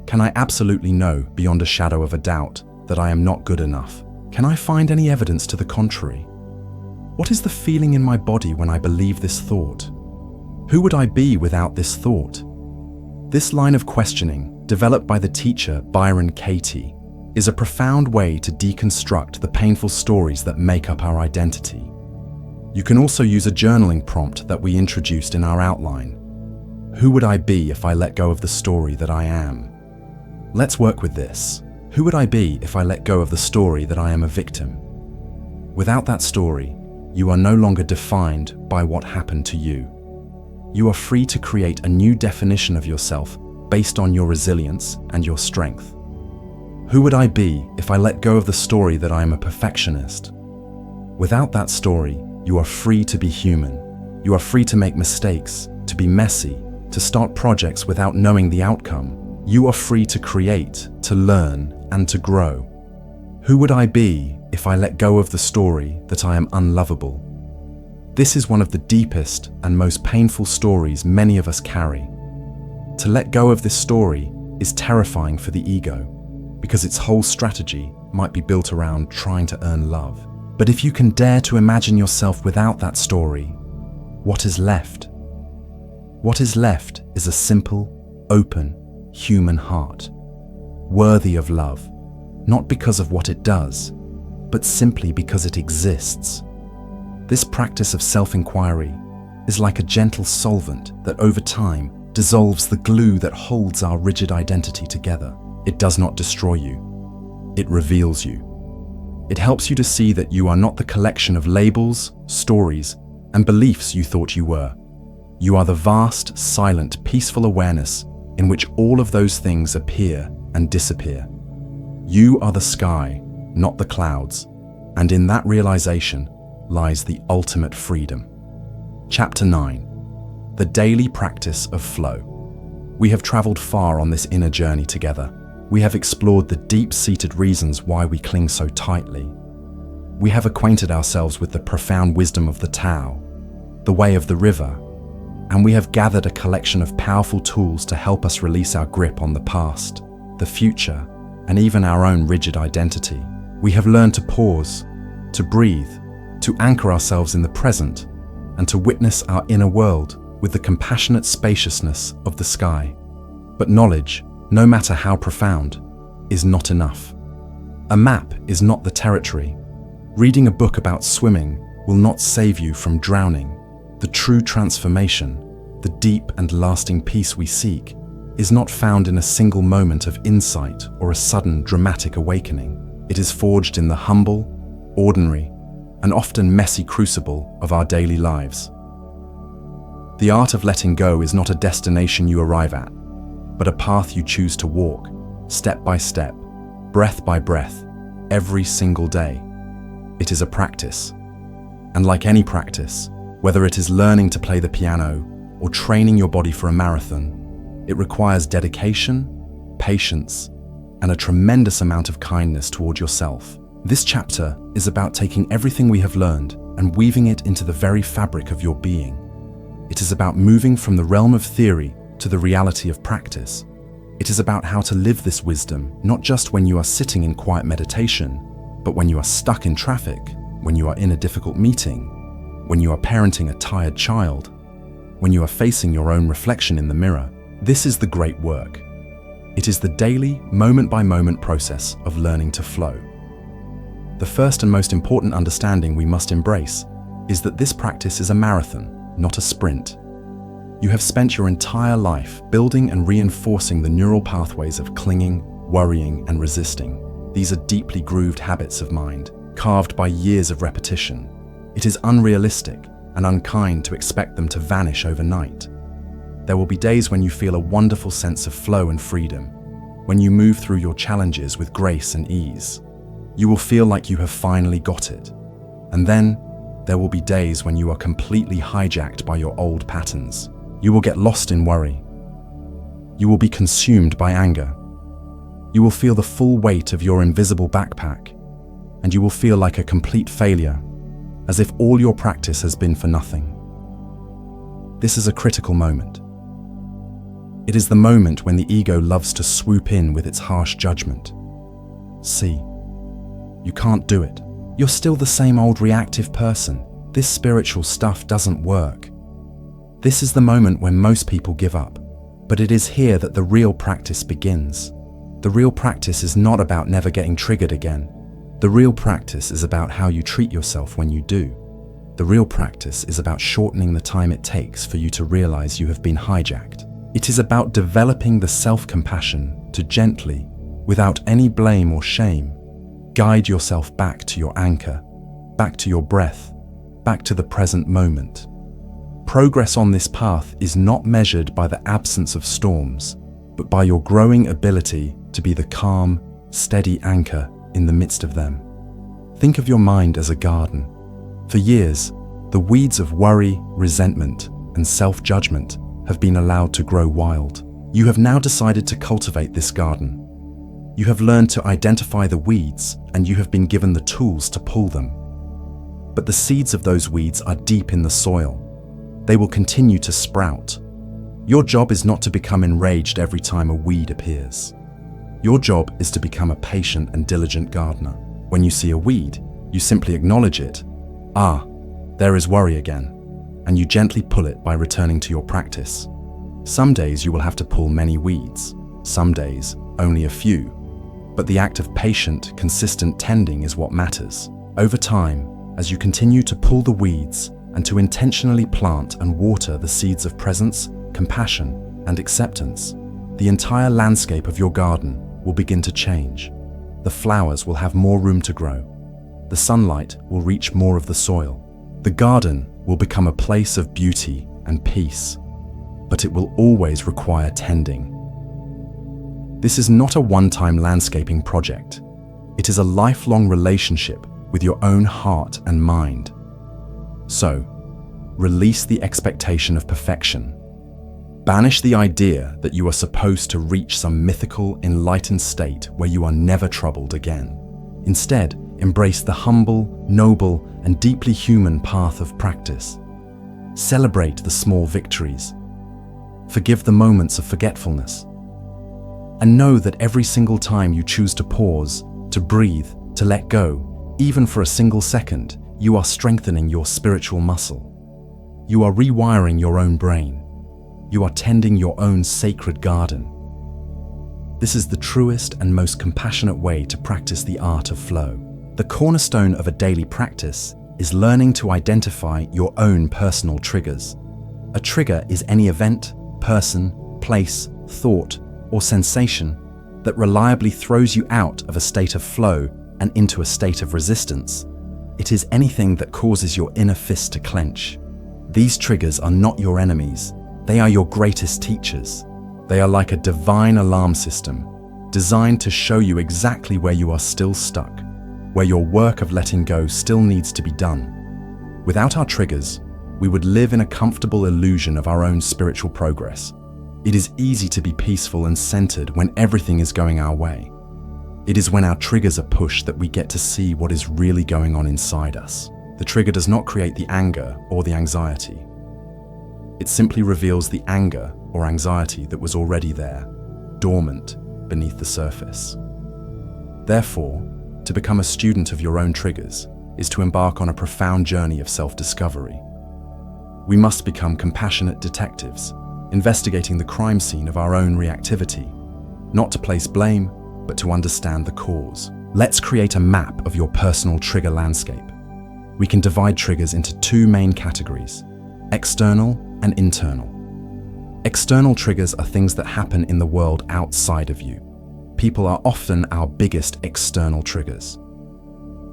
Speaker 1: Can I absolutely know, beyond a shadow of a doubt, that I am not good enough? Can I find any evidence to the contrary? What is the feeling in my body when I believe this thought? Who would I be without this thought? This line of questioning, developed by the teacher Byron Katie, is a profound way to deconstruct the painful stories that make up our identity. You can also use a journaling prompt that we introduced in our outline. Who would I be if I let go of the story that I am? Let's work with this. Who would I be if I let go of the story that I am a victim? Without that story, you are no longer defined by what happened to you. You are free to create a new definition of yourself based on your resilience and your strength. Who would I be if I let go of the story that I am a perfectionist? Without that story, you are free to be human. You are free to make mistakes, to be messy, to start projects without knowing the outcome. You are free to create, to learn, and to grow. Who would I be if I let go of the story that I am unlovable? This is one of the deepest and most painful stories many of us carry. To let go of this story is terrifying for the ego, because its whole strategy might be built around trying to earn love. But if you can dare to imagine yourself without that story, what is left? What is left is a simple, open, human heart, worthy of love, not because of what it does, but simply because it exists. This practice of self-inquiry is like a gentle solvent that over time dissolves the glue that holds our rigid identity together. It does not destroy you. It reveals you. It helps you to see that you are not the collection of labels, stories, and beliefs you thought you were. You are the vast, silent, peaceful awareness in which all of those things appear and disappear. You are the sky, not the clouds, and in that realization lies the ultimate freedom. Chapter 9. The Daily Practice of Flow. We have traveled far on this inner journey together. We have explored the deep-seated reasons why we cling so tightly. We have acquainted ourselves with the profound wisdom of the Tao, the way of the river, and we have gathered a collection of powerful tools to help us release our grip on the past, the future, and even our own rigid identity. We have learned to pause, to breathe, to anchor ourselves in the present, and to witness our inner world with the compassionate spaciousness of the sky. But knowledge, no matter how profound, is not enough. A map is not the territory. Reading a book about swimming will not save you from drowning. The true transformation, the deep and lasting peace we seek, is not found in a single moment of insight or a sudden dramatic awakening. It is forged in the humble, ordinary, and often messy crucible of our daily lives. The art of letting go is not a destination you arrive at, but a path you choose to walk, step by step, breath by breath, every single day. It is a practice. And like any practice, whether it is learning to play the piano or training your body for a marathon, it requires dedication, patience, and a tremendous amount of kindness toward yourself. This chapter is about taking everything we have learned and weaving it into the very fabric of your being. It is about moving from the realm of theory to the reality of practice. It is about how to live this wisdom, not just when you are sitting in quiet meditation, but when you are stuck in traffic, when you are in a difficult meeting, when you are parenting a tired child, when you are facing your own reflection in the mirror. This is the great work. It is the daily, moment-by-moment process of learning to flow. The first and most important understanding we must embrace is that this practice is a marathon, not a sprint. You have spent your entire life building and reinforcing the neural pathways of clinging, worrying, and resisting. These are deeply grooved habits of mind, carved by years of repetition. It is unrealistic and unkind to expect them to vanish overnight. There will be days when you feel a wonderful sense of flow and freedom, when you move through your challenges with grace and ease. You will feel like you have finally got it. And then, there will be days when you are completely hijacked by your old patterns. You will get lost in worry. You will be consumed by anger. You will feel the full weight of your invisible backpack, and you will feel like a complete failure, as if all your practice has been for nothing. This is a critical moment. It is the moment when the ego loves to swoop in with its harsh judgment. See, you can't do it. You're still the same old reactive person. This spiritual stuff doesn't work. This is the moment when most people give up. But it is here that the real practice begins. The real practice is not about never getting triggered again. The real practice is about how you treat yourself when you do. The real practice is about shortening the time it takes for you to realize you have been hijacked. It is about developing the self-compassion to gently, without any blame or shame, guide yourself back to your anchor, back to your breath, back to the present moment. Progress on this path is not measured by the absence of storms, but by your growing ability to be the calm, steady anchor in the midst of them. Think of your mind as a garden. For years, the weeds of worry, resentment, and self-judgment have been allowed to grow wild. You have now decided to cultivate this garden. You have learned to identify the weeds, and you have been given the tools to pull them. But the seeds of those weeds are deep in the soil. They will continue to sprout. Your job is not to become enraged every time a weed appears. Your job is to become a patient and diligent gardener. When you see a weed, you simply acknowledge it. Ah, there is worry again. And you gently pull it by returning to your practice. Some days you will have to pull many weeds, some days only a few. But the act of patient, consistent tending is what matters. Over time, as you continue to pull the weeds and to intentionally plant and water the seeds of presence, compassion, and acceptance, the entire landscape of your garden will begin to change. The flowers will have more room to grow. The sunlight will reach more of the soil. The garden will become a place of beauty and peace, but it will always require tending. This is not a one-time landscaping project. It is a lifelong relationship with your own heart and mind. So, release the expectation of perfection. Banish the idea that you are supposed to reach some mythical, enlightened state where you are never troubled again. Instead, embrace the humble, noble, and deeply human path of practice. Celebrate the small victories. Forgive the moments of forgetfulness. And know that every single time you choose to pause, to breathe, to let go, even for a single second, you are strengthening your spiritual muscle. You are rewiring your own brain. You are tending your own sacred garden. This is the truest and most compassionate way to practice the art of flow. The cornerstone of a daily practice is learning to identify your own personal triggers. A trigger is any event, person, place, thought, or sensation that reliably throws you out of a state of flow and into a state of resistance. It is anything that causes your inner fist to clench. These triggers are not your enemies. They are your greatest teachers. They are like a divine alarm system, designed to show you exactly where you are still stuck, where your work of letting go still needs to be done. Without our triggers, we would live in a comfortable illusion of our own spiritual progress. It is easy to be peaceful and centered when everything is going our way. It is when our triggers are pushed that we get to see what is really going on inside us. The trigger does not create the anger or the anxiety. It simply reveals the anger or anxiety that was already there, dormant beneath the surface. Therefore, to become a student of your own triggers is to embark on a profound journey of self-discovery. We must become compassionate detectives, investigating the crime scene of our own reactivity, not to place blame, but to understand the cause. Let's create a map of your personal trigger landscape. We can divide triggers into two main categories: external and internal. External triggers are things that happen in the world outside of you. People are often our biggest external triggers.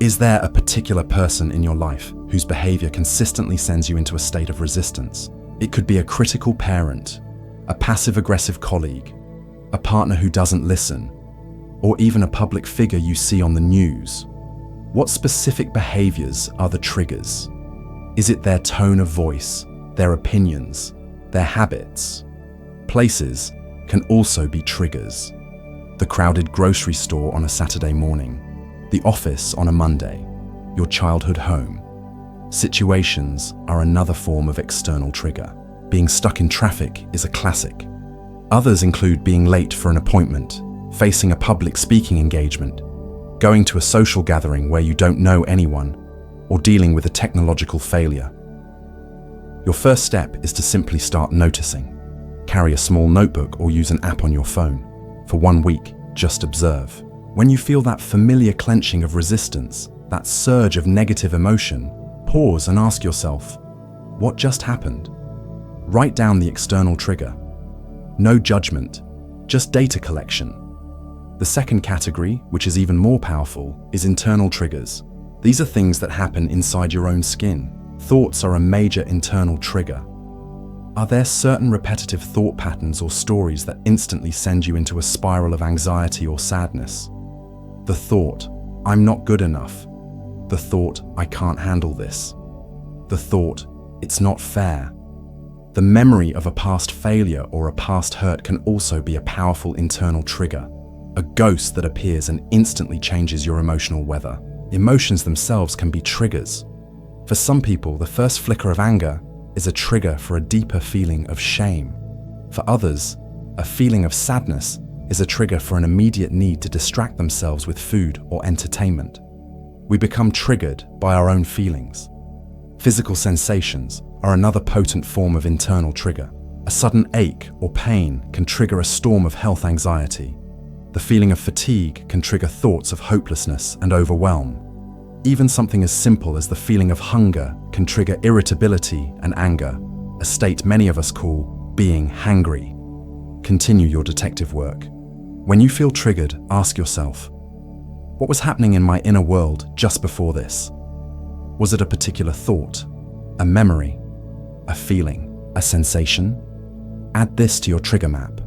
Speaker 1: Is there a particular person in your life whose behavior consistently sends you into a state of resistance? It could be a critical parent, a passive-aggressive colleague, a partner who doesn't listen, or even a public figure you see on the news. What specific behaviors are the triggers? Is it their tone of voice, their opinions, their habits? Places can also be triggers. The crowded grocery store on a Saturday morning, the office on a Monday, your childhood home. Situations are another form of external trigger. Being stuck in traffic is a classic. Others include being late for an appointment, facing a public speaking engagement, going to a social gathering where you don't know anyone, or dealing with a technological failure. Your first step is to simply start noticing. Carry a small notebook or use an app on your phone. For 1 week, just observe. When you feel that familiar clenching of resistance, that surge of negative emotion, pause and ask yourself, what just happened? Write down the external trigger. No judgment, just data collection. The second category, which is even more powerful, is internal triggers. These are things that happen inside your own skin. Thoughts are a major internal trigger. Are there certain repetitive thought patterns or stories that instantly send you into a spiral of anxiety or sadness? The thought, I'm not good enough. The thought, I can't handle this. The thought, it's not fair. The memory of a past failure or a past hurt can also be a powerful internal trigger, a ghost that appears and instantly changes your emotional weather. Emotions themselves can be triggers. For some people, the first flicker of anger is a trigger for a deeper feeling of shame. For others, a feeling of sadness is a trigger for an immediate need to distract themselves with food or entertainment. We become triggered by our own feelings. Physical sensations are another potent form of internal trigger. A sudden ache or pain can trigger a storm of health anxiety. The feeling of fatigue can trigger thoughts of hopelessness and overwhelm. Even something as simple as the feeling of hunger can trigger irritability and anger, a state many of us call being hangry. Continue your detective work. When you feel triggered, ask yourself, what was happening in my inner world just before this? Was it a particular thought, a memory, a feeling, a sensation? Add this to your trigger map.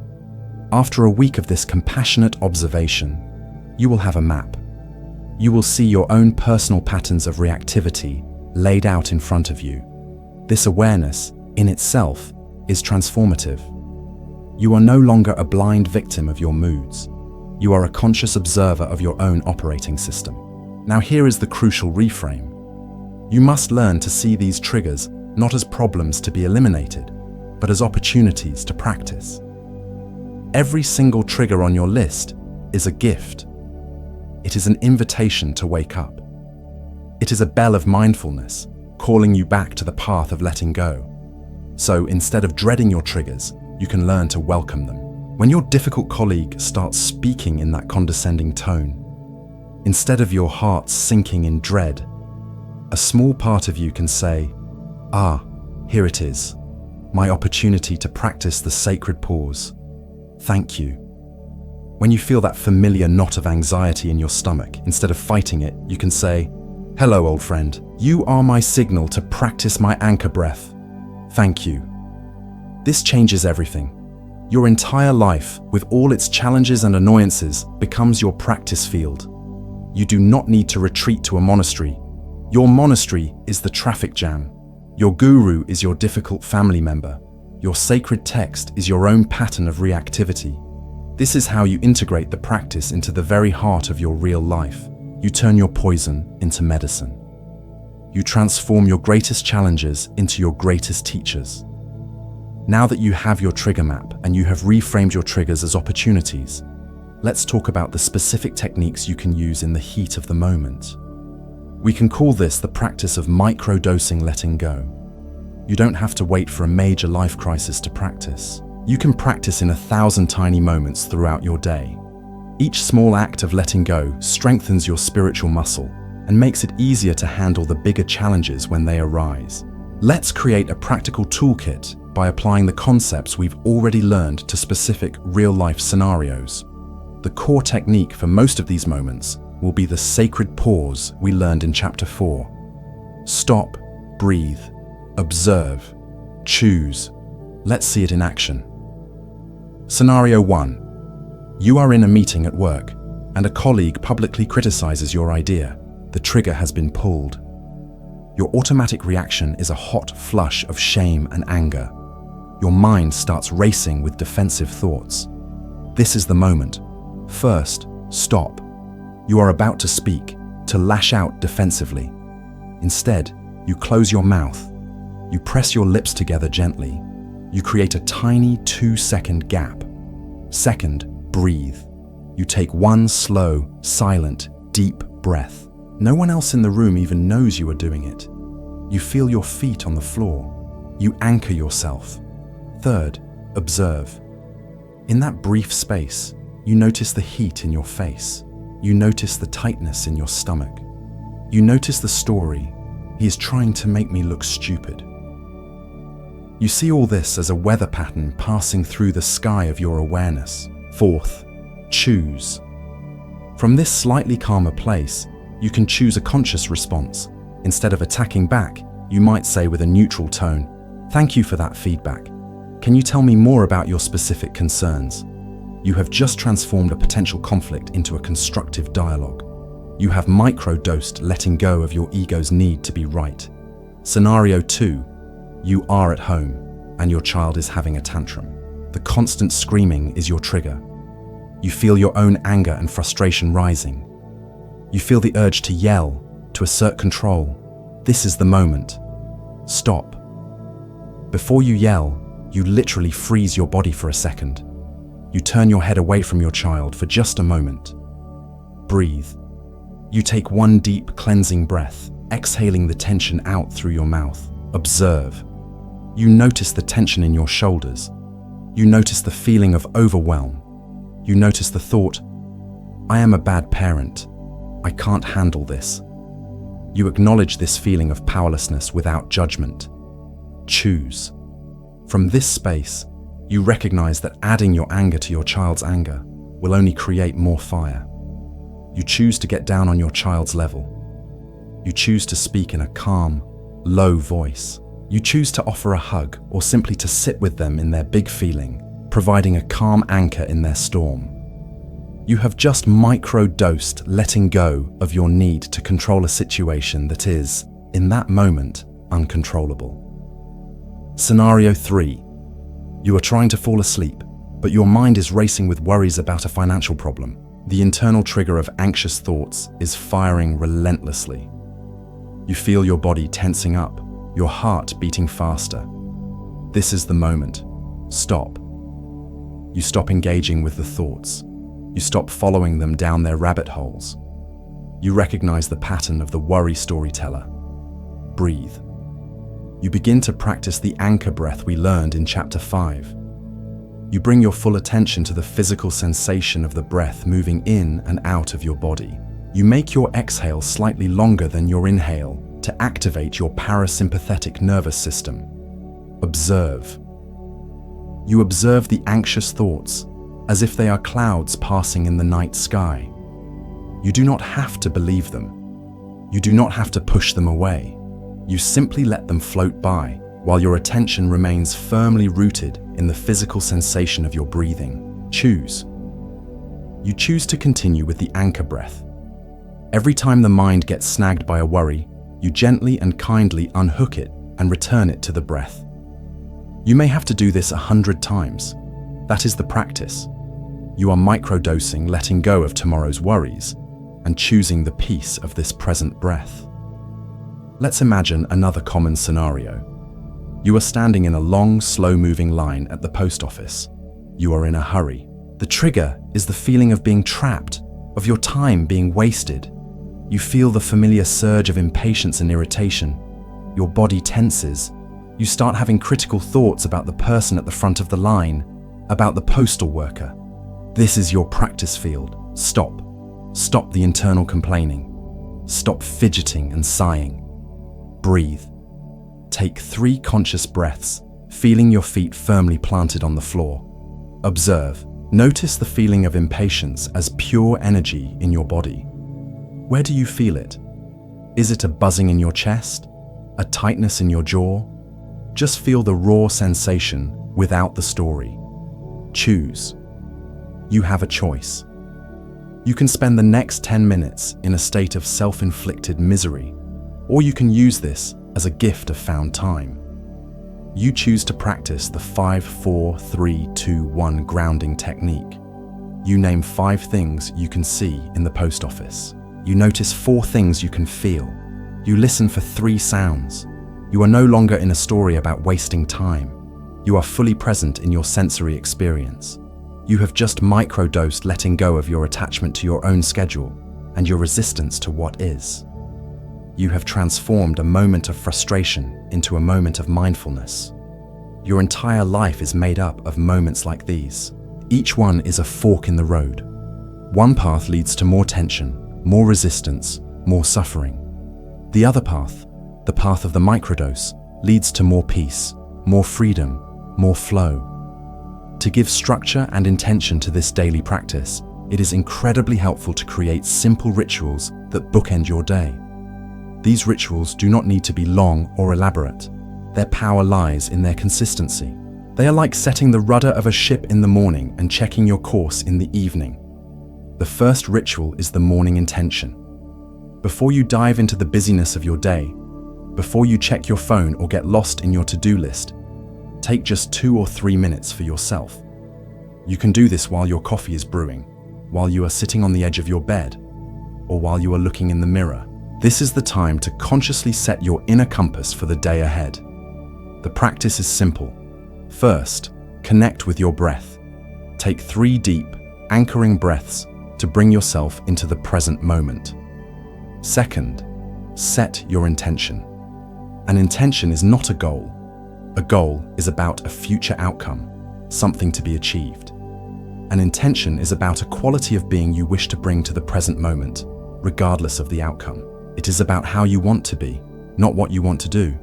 Speaker 1: After a week of this compassionate observation, you will have a map. You will see your own personal patterns of reactivity laid out in front of you. This awareness, in itself, is transformative. You are no longer a blind victim of your moods. You are a conscious observer of your own operating system. Now here is the crucial reframe. You must learn to see these triggers not as problems to be eliminated, but as opportunities to practice. Every single trigger on your list is a gift. It is an invitation to wake up. It is a bell of mindfulness, calling you back to the path of letting go. So instead of dreading your triggers, you can learn to welcome them. When your difficult colleague starts speaking in that condescending tone, instead of your heart sinking in dread, a small part of you can say, "Ah, here it is, my opportunity to practice the sacred pause. Thank you." When you feel that familiar knot of anxiety in your stomach, instead of fighting it, you can say, "Hello, old friend. You are my signal to practice my anchor breath. Thank you." This changes everything. Your entire life, with all its challenges and annoyances, becomes your practice field. You do not need to retreat to a monastery. Your monastery is the traffic jam. Your guru is your difficult family member. Your sacred text is your own pattern of reactivity. This is how you integrate the practice into the very heart of your real life. You turn your poison into medicine. You transform your greatest challenges into your greatest teachers. Now that you have your trigger map and you have reframed your triggers as opportunities, let's talk about the specific techniques you can use in the heat of the moment. We can call this the practice of micro-dosing letting go. You don't have to wait for a major life crisis to practice. You can practice in 1,000 tiny moments throughout your day. Each small act of letting go strengthens your spiritual muscle and makes it easier to handle the bigger challenges when they arise. Let's create a practical toolkit by applying the concepts we've already learned to specific real-life scenarios. The core technique for most of these moments will be the sacred pause we learned in Chapter 4. Stop, breathe, observe, choose. Let's see it in action. Scenario 1. You are in a meeting at work, and a colleague publicly criticizes your idea. The trigger has been pulled. Your automatic reaction is a hot flush of shame and anger. Your mind starts racing with defensive thoughts. This is the moment. First, stop. You are about to speak, to lash out defensively. Instead, you close your mouth. You press your lips together gently. You create a tiny 2-second gap. Second, breathe. You take one slow, silent, deep breath. No one else in the room even knows you are doing it. You feel your feet on the floor. You anchor yourself. Third, observe. In that brief space, you notice the heat in your face. You notice the tightness in your stomach. You notice the story. He is trying to make me look stupid. You see all this as a weather pattern passing through the sky of your awareness. Fourth, choose. From this slightly calmer place, you can choose a conscious response. Instead of attacking back, you might say with a neutral tone, "Thank you for that feedback. Can you tell me more about your specific concerns?" You have just transformed a potential conflict into a constructive dialogue. You have micro-dosed letting go of your ego's need to be right. Scenario 2. You are at home, and your child is having a tantrum. The constant screaming is your trigger. You feel your own anger and frustration rising. You feel the urge to yell, to assert control. This is the moment. Stop. Before you yell, you literally freeze your body for a second. You turn your head away from your child for just a moment. Breathe. You take one deep, cleansing breath, exhaling the tension out through your mouth. Observe. You notice the tension in your shoulders. You notice the feeling of overwhelm. You notice the thought, "I am a bad parent. I can't handle this." You acknowledge this feeling of powerlessness without judgment. Choose. From this space, you recognize that adding your anger to your child's anger will only create more fire. You choose to get down on your child's level. You choose to speak in a calm, low voice. You choose to offer a hug or simply to sit with them in their big feeling, providing a calm anchor in their storm. You have just micro-dosed letting go of your need to control a situation that is, in that moment, uncontrollable. Scenario 3. You are trying to fall asleep, but your mind is racing with worries about a financial problem. The internal trigger of anxious thoughts is firing relentlessly. You feel your body tensing up, your heart beating faster. This is the moment. Stop. You stop engaging with the thoughts. You stop following them down their rabbit holes. You recognize the pattern of the worry storyteller. Breathe. you begin to practice the anchor breath we learned in Chapter 5. You bring your full attention to the physical sensation of the breath moving in and out of your body. You make your exhale slightly longer than your inhale to activate your parasympathetic nervous system. Observe. You observe the anxious thoughts as if they are clouds passing in the night sky. You do not have to believe them. You do not have to push them away. You simply let them float by while your attention remains firmly rooted in the physical sensation of your breathing. Choose. You choose to continue with the anchor breath. Every time the mind gets snagged by a worry, you gently and kindly unhook it and return it to the breath. You may have to do this 100 times. That is the practice. You are microdosing, letting go of tomorrow's worries and choosing the peace of this present breath. Let's imagine another common scenario. You are standing in a long, slow-moving line at the post office. You are in a hurry. The trigger is the feeling of being trapped, of your time being wasted. You feel the familiar surge of impatience and irritation. Your body tenses. You start having critical thoughts about the person at the front of the line, about the postal worker. This is your practice field. Stop. Stop the internal complaining. Stop fidgeting and sighing. Breathe. Take 3 conscious breaths, feeling your feet firmly planted on the floor. Observe. Notice the feeling of impatience as pure energy in your body. Where do you feel it? Is it a buzzing in your chest? A tightness in your jaw? Just feel the raw sensation without the story. Choose. You have a choice. You can spend the next 10 minutes in a state of self-inflicted misery, or you can use this as a gift of found time. You choose to practice the 5-4-3-2-1 grounding technique. You name 5 things you can see in the post office. You notice 4 things you can feel. You listen for 3 sounds. You are no longer in a story about wasting time. You are fully present in your sensory experience. You have just microdosed, letting go of your attachment to your own schedule and your resistance to what is. You have transformed a moment of frustration into a moment of mindfulness. Your entire life is made up of moments like these. Each one is a fork in the road. One path leads to more tension, more resistance, more suffering. The other path, the path of the microdose, leads to more peace, more freedom, more flow. To give structure and intention to this daily practice, it is incredibly helpful to create simple rituals that bookend your day. These rituals do not need to be long or elaborate. Their power lies in their consistency. They are like setting the rudder of a ship in the morning and checking your course in the evening. The first ritual is the morning intention. Before you dive into the busyness of your day, before you check your phone or get lost in your to-do list, take just 2 or 3 minutes for yourself. You can do this while your coffee is brewing, while you are sitting on the edge of your bed, or while you are looking in the mirror. This is the time to consciously set your inner compass for the day ahead. The practice is simple. First, connect with your breath. Take 3 deep, anchoring breaths to bring yourself into the present moment. Second, set your intention. An intention is not a goal. A goal is about a future outcome, something to be achieved. An intention is about a quality of being you wish to bring to the present moment, regardless of the outcome. It is about how you want to be, not what you want to do.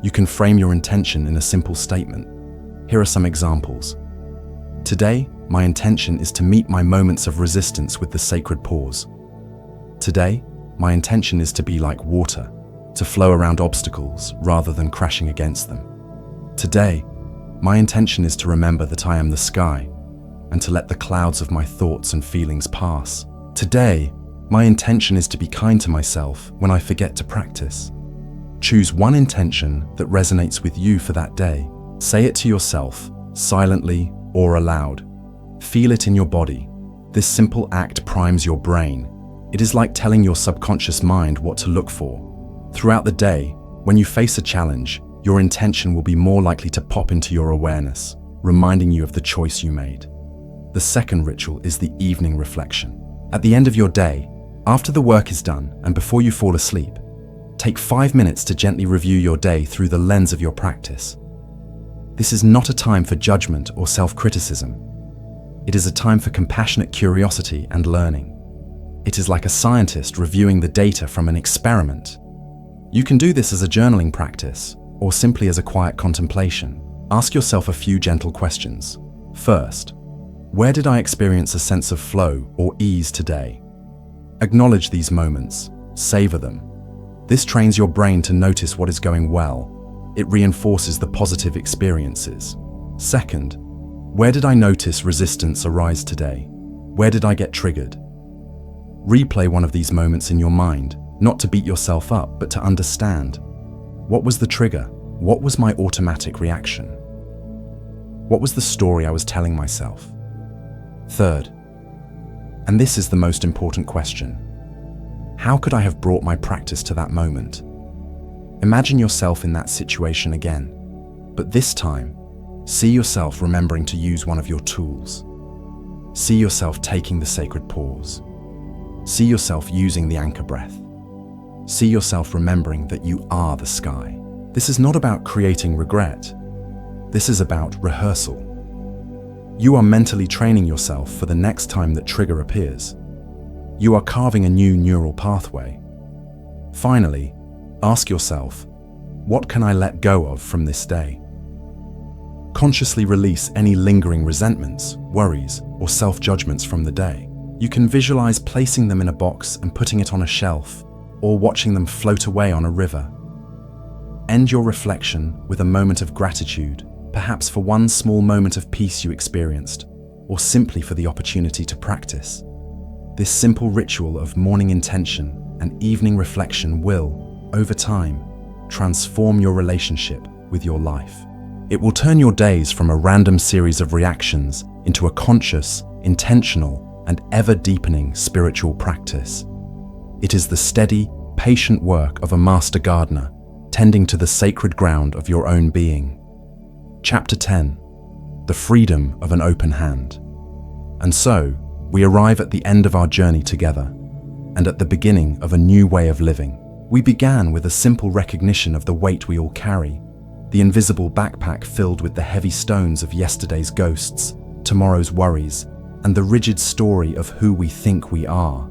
Speaker 1: You can frame your intention in a simple statement. Here are some examples. Today, my intention is to meet my moments of resistance with the sacred pause. Today, my intention is to be like water, to flow around obstacles rather than crashing against them. Today, my intention is to remember that I am the sky and to let the clouds of my thoughts and feelings pass. Today, my intention is to be kind to myself when I forget to practice. Choose one intention that resonates with you for that day. Say it to yourself, silently or aloud. Feel it in your body. This simple act primes your brain. It is like telling your subconscious mind what to look for. Throughout the day, when you face a challenge, your intention will be more likely to pop into your awareness, reminding you of the choice you made. The second ritual is the evening reflection. At the end of your day, after the work is done and before you fall asleep, Take 5 minutes to gently review your day through the lens of your practice. This is not a time for judgment or self-criticism. It is a time for compassionate curiosity and learning. It is like a scientist reviewing the data from an experiment. You can do this as a journaling practice or simply as a quiet contemplation. Ask yourself a few gentle questions. First, where did I experience a sense of flow or ease today? Acknowledge these moments, savor them. This trains your brain to notice what is going well. It reinforces the positive experiences. Second, where did I notice resistance arise today? Where did I get triggered? Replay one of these moments in your mind, not to beat yourself up, but to understand. What was the trigger? What was my automatic reaction? What was the story I was telling myself? Third, and this is the most important question, how could I have brought my practice to that moment? Imagine yourself in that situation again, but this time, see yourself remembering to use one of your tools. See yourself taking the sacred pause. See yourself using the anchor breath. See yourself remembering that you are the sky. This is not about creating regret. This is about rehearsal. You are mentally training yourself for the next time that trigger appears. You are carving a new neural pathway. Finally, ask yourself, what can I let go of from this day? Consciously release any lingering resentments, worries, or self-judgments from the day. You can visualize placing them in a box and putting it on a shelf, or watching them float away on a river. End your reflection with a moment of gratitude, perhaps for one small moment of peace you experienced, or simply for the opportunity to practice. This simple ritual of morning intention and evening reflection will, over time, transform your relationship with your life. It will turn your days from a random series of reactions into a conscious, intentional, and ever-deepening spiritual practice. It is the steady, patient work of a master gardener, tending to the sacred ground of your own being. Chapter 10. The Freedom of an Open Hand. And so, we arrive at the end of our journey together, and at the beginning of a new way of living. We began with a simple recognition of the weight we all carry, the invisible backpack filled with the heavy stones of yesterday's ghosts, tomorrow's worries, and the rigid story of who we think we are.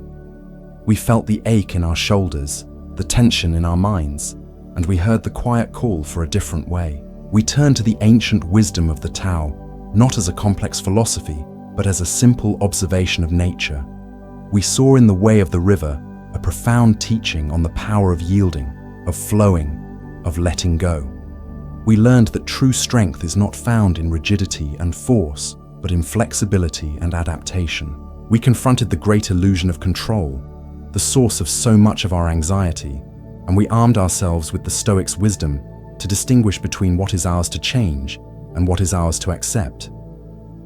Speaker 1: We felt the ache in our shoulders, the tension in our minds, and we heard the quiet call for a different way. We turned to the ancient wisdom of the Tao, not as a complex philosophy, but as a simple observation of nature. We saw in the way of the river a profound teaching on the power of yielding, of flowing, of letting go. We learned that true strength is not found in rigidity and force, but in flexibility and adaptation. We confronted the great illusion of control, the source of so much of our anxiety, and we armed ourselves with the Stoics' wisdom to distinguish between what is ours to change and what is ours to accept.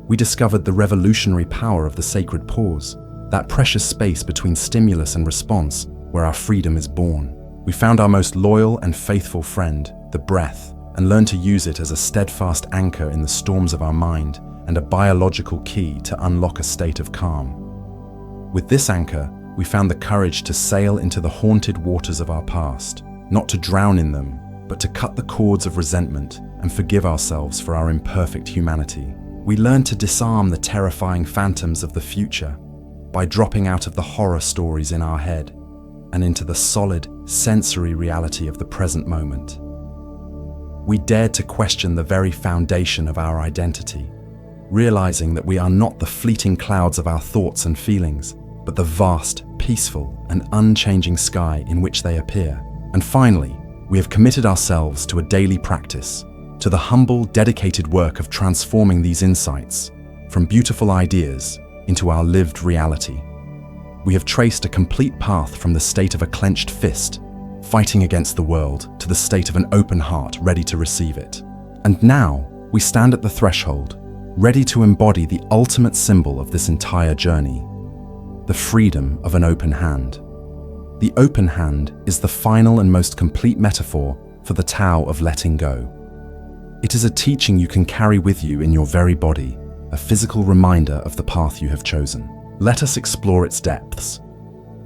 Speaker 1: We discovered the revolutionary power of the sacred pause, that precious space between stimulus and response where our freedom is born. We found our most loyal and faithful friend, the breath, and learned to use it as a steadfast anchor in the storms of our mind and a biological key to unlock a state of calm. With this anchor, we found the courage to sail into the haunted waters of our past, not to drown in them, but to cut the cords of resentment and forgive ourselves for our imperfect humanity. We learned to disarm the terrifying phantoms of the future by dropping out of the horror stories in our head and into the solid, sensory reality of the present moment. We dared to question the very foundation of our identity, realizing that we are not the fleeting clouds of our thoughts and feelings, but the vast, peaceful, and unchanging sky in which they appear. And finally, we have committed ourselves to a daily practice, to the humble, dedicated work of transforming these insights from beautiful ideas into our lived reality. We have traced a complete path from the state of a clenched fist, fighting against the world, to the state of an open heart ready to receive it. And now, we stand at the threshold, ready to embody the ultimate symbol of this entire journey, the freedom of an open hand. The open hand is the final and most complete metaphor for the Tao of letting go. It is a teaching you can carry with you in your very body, a physical reminder of the path you have chosen. Let us explore its depths.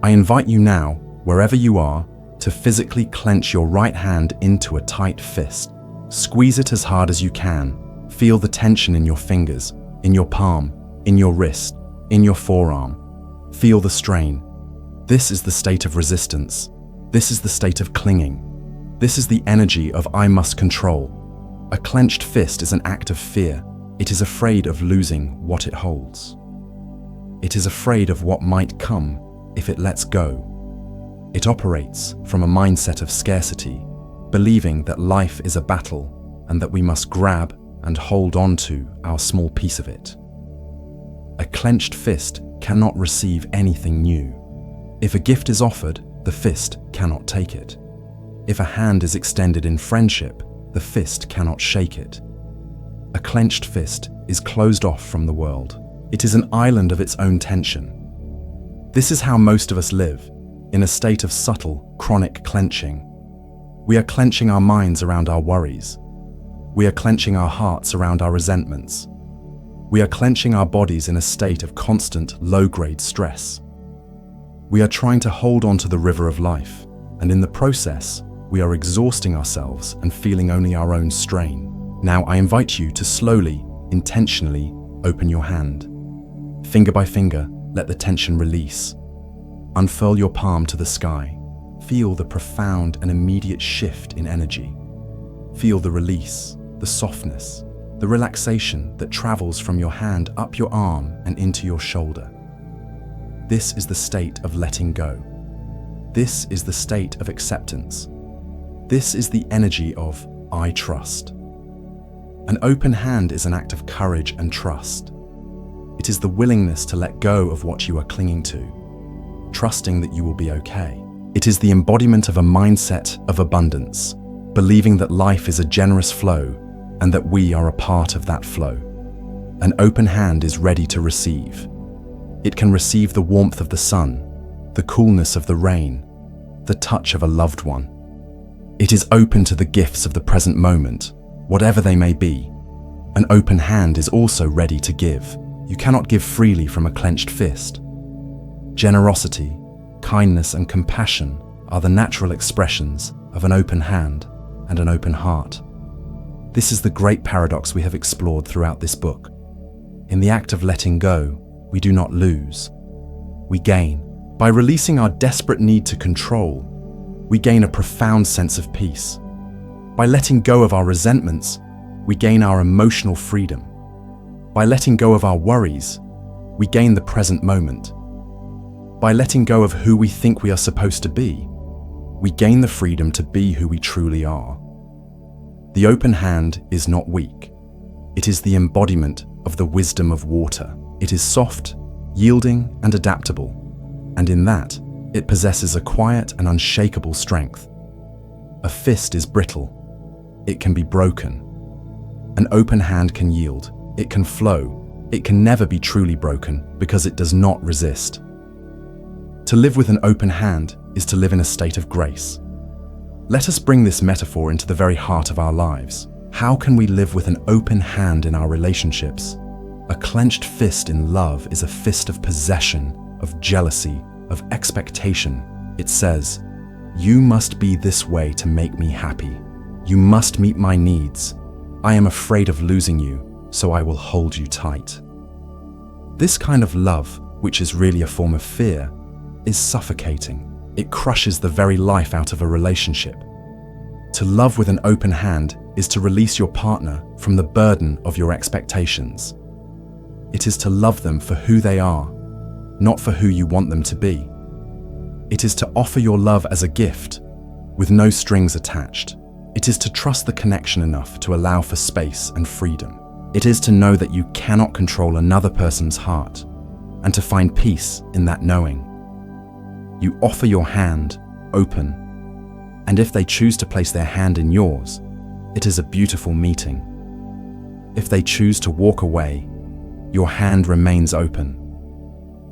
Speaker 1: I invite you now, wherever you are, to physically clench your right hand into a tight fist. Squeeze it as hard as you can. Feel the tension in your fingers, in your palm, in your wrist, in your forearm. Feel the strain. This is the state of resistance. This is the state of clinging. This is the energy of I must control. A clenched fist is an act of fear. It is afraid of losing what it holds. It is afraid of what might come if it lets go. It operates from a mindset of scarcity, believing that life is a battle and that we must grab and hold on to our small piece of it. A clenched fist cannot receive anything new. If a gift is offered, the fist cannot take it. If a hand is extended in friendship, the fist cannot shake it. A clenched fist is closed off from the world. It is an island of its own tension. This is how most of us live, in a state of subtle, chronic clenching. We are clenching our minds around our worries. We are clenching our hearts around our resentments. We are clenching our bodies in a state of constant, low-grade stress. We are trying to hold on to the river of life, and in the process, we are exhausting ourselves and feeling only our own strain. Now I invite you to slowly, intentionally open your hand. Finger by finger, let the tension release. Unfurl your palm to the sky. Feel the profound and immediate shift in energy. Feel the release, the softness, the relaxation that travels from your hand up your arm and into your shoulder. This is the state of letting go. This is the state of acceptance. This is the energy of I trust. An open hand is an act of courage and trust. It is the willingness to let go of what you are clinging to, trusting that you will be okay. It is the embodiment of a mindset of abundance, believing that life is a generous flow and that we are a part of that flow. An open hand is ready to receive. It can receive the warmth of the sun, the coolness of the rain, the touch of a loved one. It is open to the gifts of the present moment, whatever they may be. An open hand is also ready to give. You cannot give freely from a clenched fist. Generosity, kindness, and compassion are the natural expressions of an open hand and an open heart. This is the great paradox we have explored throughout this book. In the act of letting go, we do not lose, we gain. By releasing our desperate need to control, we gain a profound sense of peace. By letting go of our resentments, we gain our emotional freedom. By letting go of our worries, we gain the present moment. By letting go of who we think we are supposed to be, we gain the freedom to be who we truly are. The open hand is not weak. It is the embodiment of the wisdom of water. It is soft, yielding, and adaptable, and in that, it possesses a quiet and unshakable strength. A fist is brittle. It can be broken. An open hand can yield. It can flow. It can never be truly broken because it does not resist. To live with an open hand is to live in a state of grace. Let us bring this metaphor into the very heart of our lives. How can we live with an open hand in our relationships? A clenched fist in love is a fist of possession, of jealousy, of expectation. It says, "You must be this way to make me happy. You must meet my needs. I am afraid of losing you, so I will hold you tight." This kind of love, which is really a form of fear, is suffocating. It crushes the very life out of a relationship. To love with an open hand is to release your partner from the burden of your expectations. It is to love them for who they are, not for who you want them to be. It is to offer your love as a gift, with no strings attached. It is to trust the connection enough to allow for space and freedom. It is to know that you cannot control another person's heart, and to find peace in that knowing. You offer your hand open, and if they choose to place their hand in yours, it is a beautiful meeting. If they choose to walk away, your hand remains open.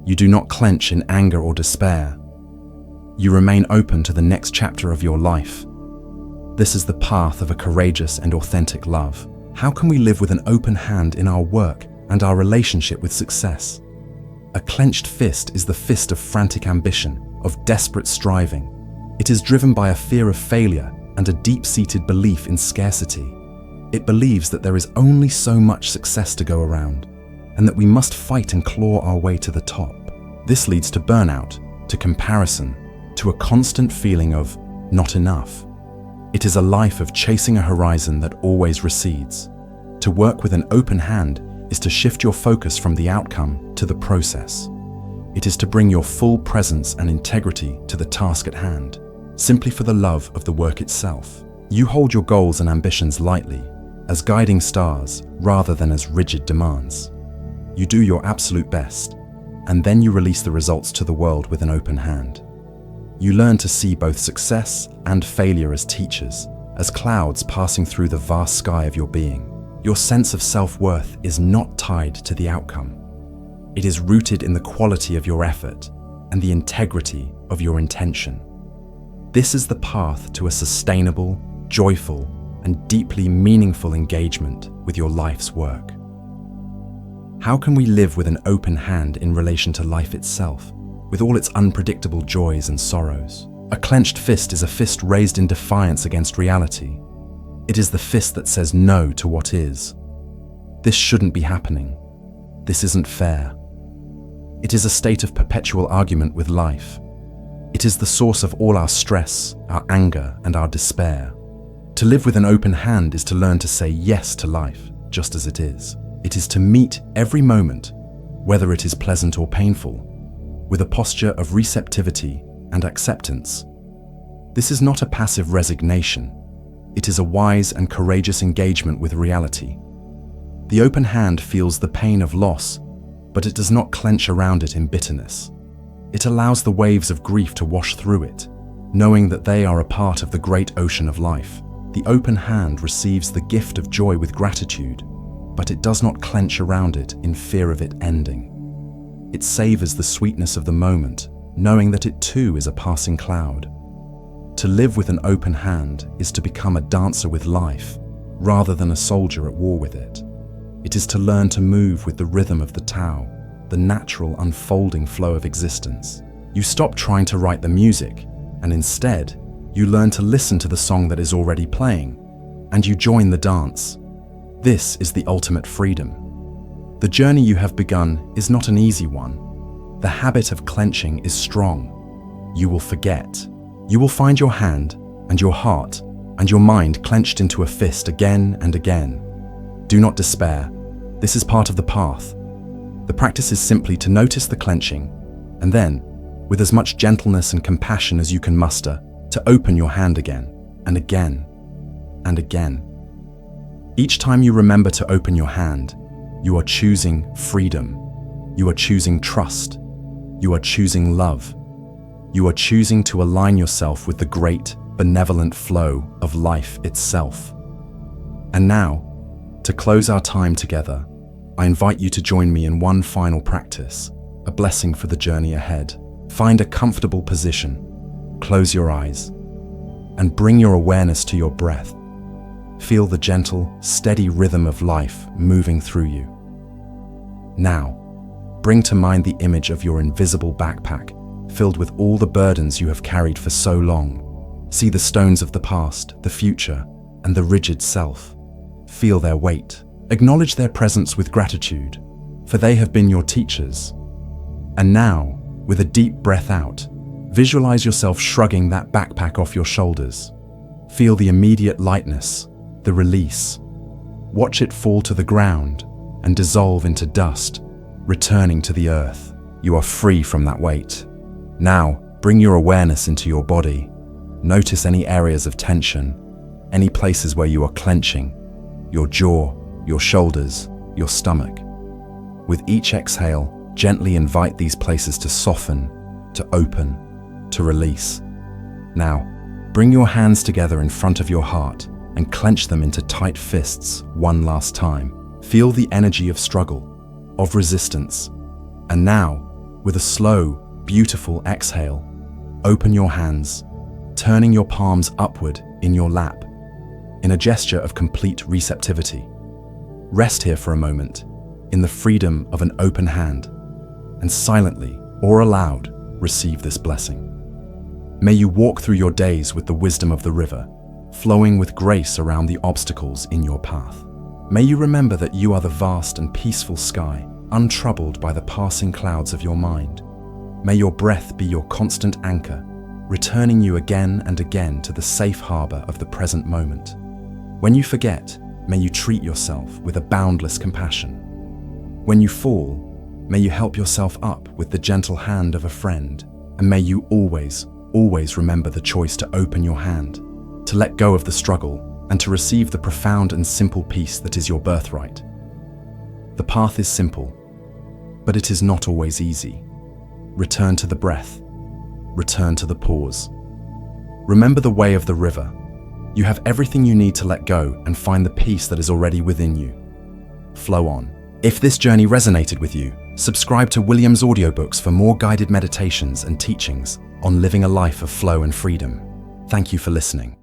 Speaker 1: You do not clench in anger or despair. You remain open to the next chapter of your life. This is the path of a courageous and authentic love. How can we live with an open hand in our work and our relationship with success? A clenched fist is the fist of frantic ambition, of desperate striving. It is driven by a fear of failure and a deep-seated belief in scarcity. It believes that there is only so much success to go around, and that we must fight and claw our way to the top. This leads to burnout, to comparison, to a constant feeling of not enough. It is a life of chasing a horizon that always recedes. To work with an open hand is to shift your focus from the outcome to the process. It is to bring your full presence and integrity to the task at hand, simply for the love of the work itself. You hold your goals and ambitions lightly, as guiding stars rather than as rigid demands. You do your absolute best, and then you release the results to the world with an open hand. You learn to see both success and failure as teachers, as clouds passing through the vast sky of your being. Your sense of self-worth is not tied to the outcome. It is rooted in the quality of your effort and the integrity of your intention. This is the path to a sustainable, joyful, and deeply meaningful engagement with your life's work. How can we live with an open hand in relation to life itself, with all its unpredictable joys and sorrows? A clenched fist is a fist raised in defiance against reality. It is the fist that says no to what is. This shouldn't be happening. This isn't fair. It is a state of perpetual argument with life. It is the source of all our stress, our anger, and our despair. To live with an open hand is to learn to say yes to life, just as it is. It is to meet every moment, whether it is pleasant or painful, with a posture of receptivity and acceptance. This is not a passive resignation. It is a wise and courageous engagement with reality. The open hand feels the pain of loss, but it does not clench around it in bitterness. It allows the waves of grief to wash through it, knowing that they are a part of the great ocean of life. The open hand receives the gift of joy with gratitude, but it does not clench around it in fear of it ending. It savors the sweetness of the moment, knowing that it too is a passing cloud. To live with an open hand is to become a dancer with life, rather than a soldier at war with it. It is to learn to move with the rhythm of the Tao, the natural unfolding flow of existence. You stop trying to write the music, and instead, you learn to listen to the song that is already playing, and you join the dance. This is the ultimate freedom. The journey you have begun is not an easy one. The habit of clenching is strong. You will forget. You will find your hand and your heart and your mind clenched into a fist again and again. Do not despair. This is part of the path. The practice is simply to notice the clenching, and then, with as much gentleness and compassion as you can muster, to open your hand again and again and again. Each time you remember to open your hand, you are choosing freedom. You are choosing trust. You are choosing love. You are choosing to align yourself with the great, benevolent flow of life itself. And now, to close our time together, I invite you to join me in one final practice, a blessing for the journey ahead. Find a comfortable position, close your eyes, and bring your awareness to your breath. Feel the gentle, steady rhythm of life moving through you. Now, bring to mind the image of your invisible backpack, filled with all the burdens you have carried for so long. See the stones of the past, the future, and the rigid self. Feel their weight. Acknowledge their presence with gratitude, for they have been your teachers. And now, with a deep breath out, visualize yourself shrugging that backpack off your shoulders. Feel the immediate lightness, the release. Watch it fall to the ground and dissolve into dust, returning to the earth. You are free from that weight. Now, bring your awareness into your body. Notice any areas of tension, any places where you are clenching, your jaw, your shoulders, your stomach. With each exhale, gently invite these places to soften, to open, to release. Now, bring your hands together in front of your heart and clench them into tight fists one last time. Feel the energy of struggle, of resistance. And now, with a slow, beautiful exhale, open your hands, turning your palms upward in your lap, in a gesture of complete receptivity. Rest here for a moment, in the freedom of an open hand, and silently or aloud receive this blessing. May you walk through your days with the wisdom of the river, flowing with grace around the obstacles in your path. May you remember that you are the vast and peaceful sky, untroubled by the passing clouds of your mind. May your breath be your constant anchor, returning you again and again to the safe harbor of the present moment. When you forget, may you treat yourself with a boundless compassion. When you fall, may you help yourself up with the gentle hand of a friend, and may you always remember the choice to open your hand, to let go of the struggle, and to receive the profound and simple peace that is your birthright. The path is simple, but it is not always easy. Return to the breath. Return to the pause. Remember the way of the river. You have everything you need to let go and find the peace that is already within you. Flow on. If this journey resonated with you, subscribe to William's Audiobooks for more guided meditations and teachings on living a life of flow and freedom. Thank you for listening.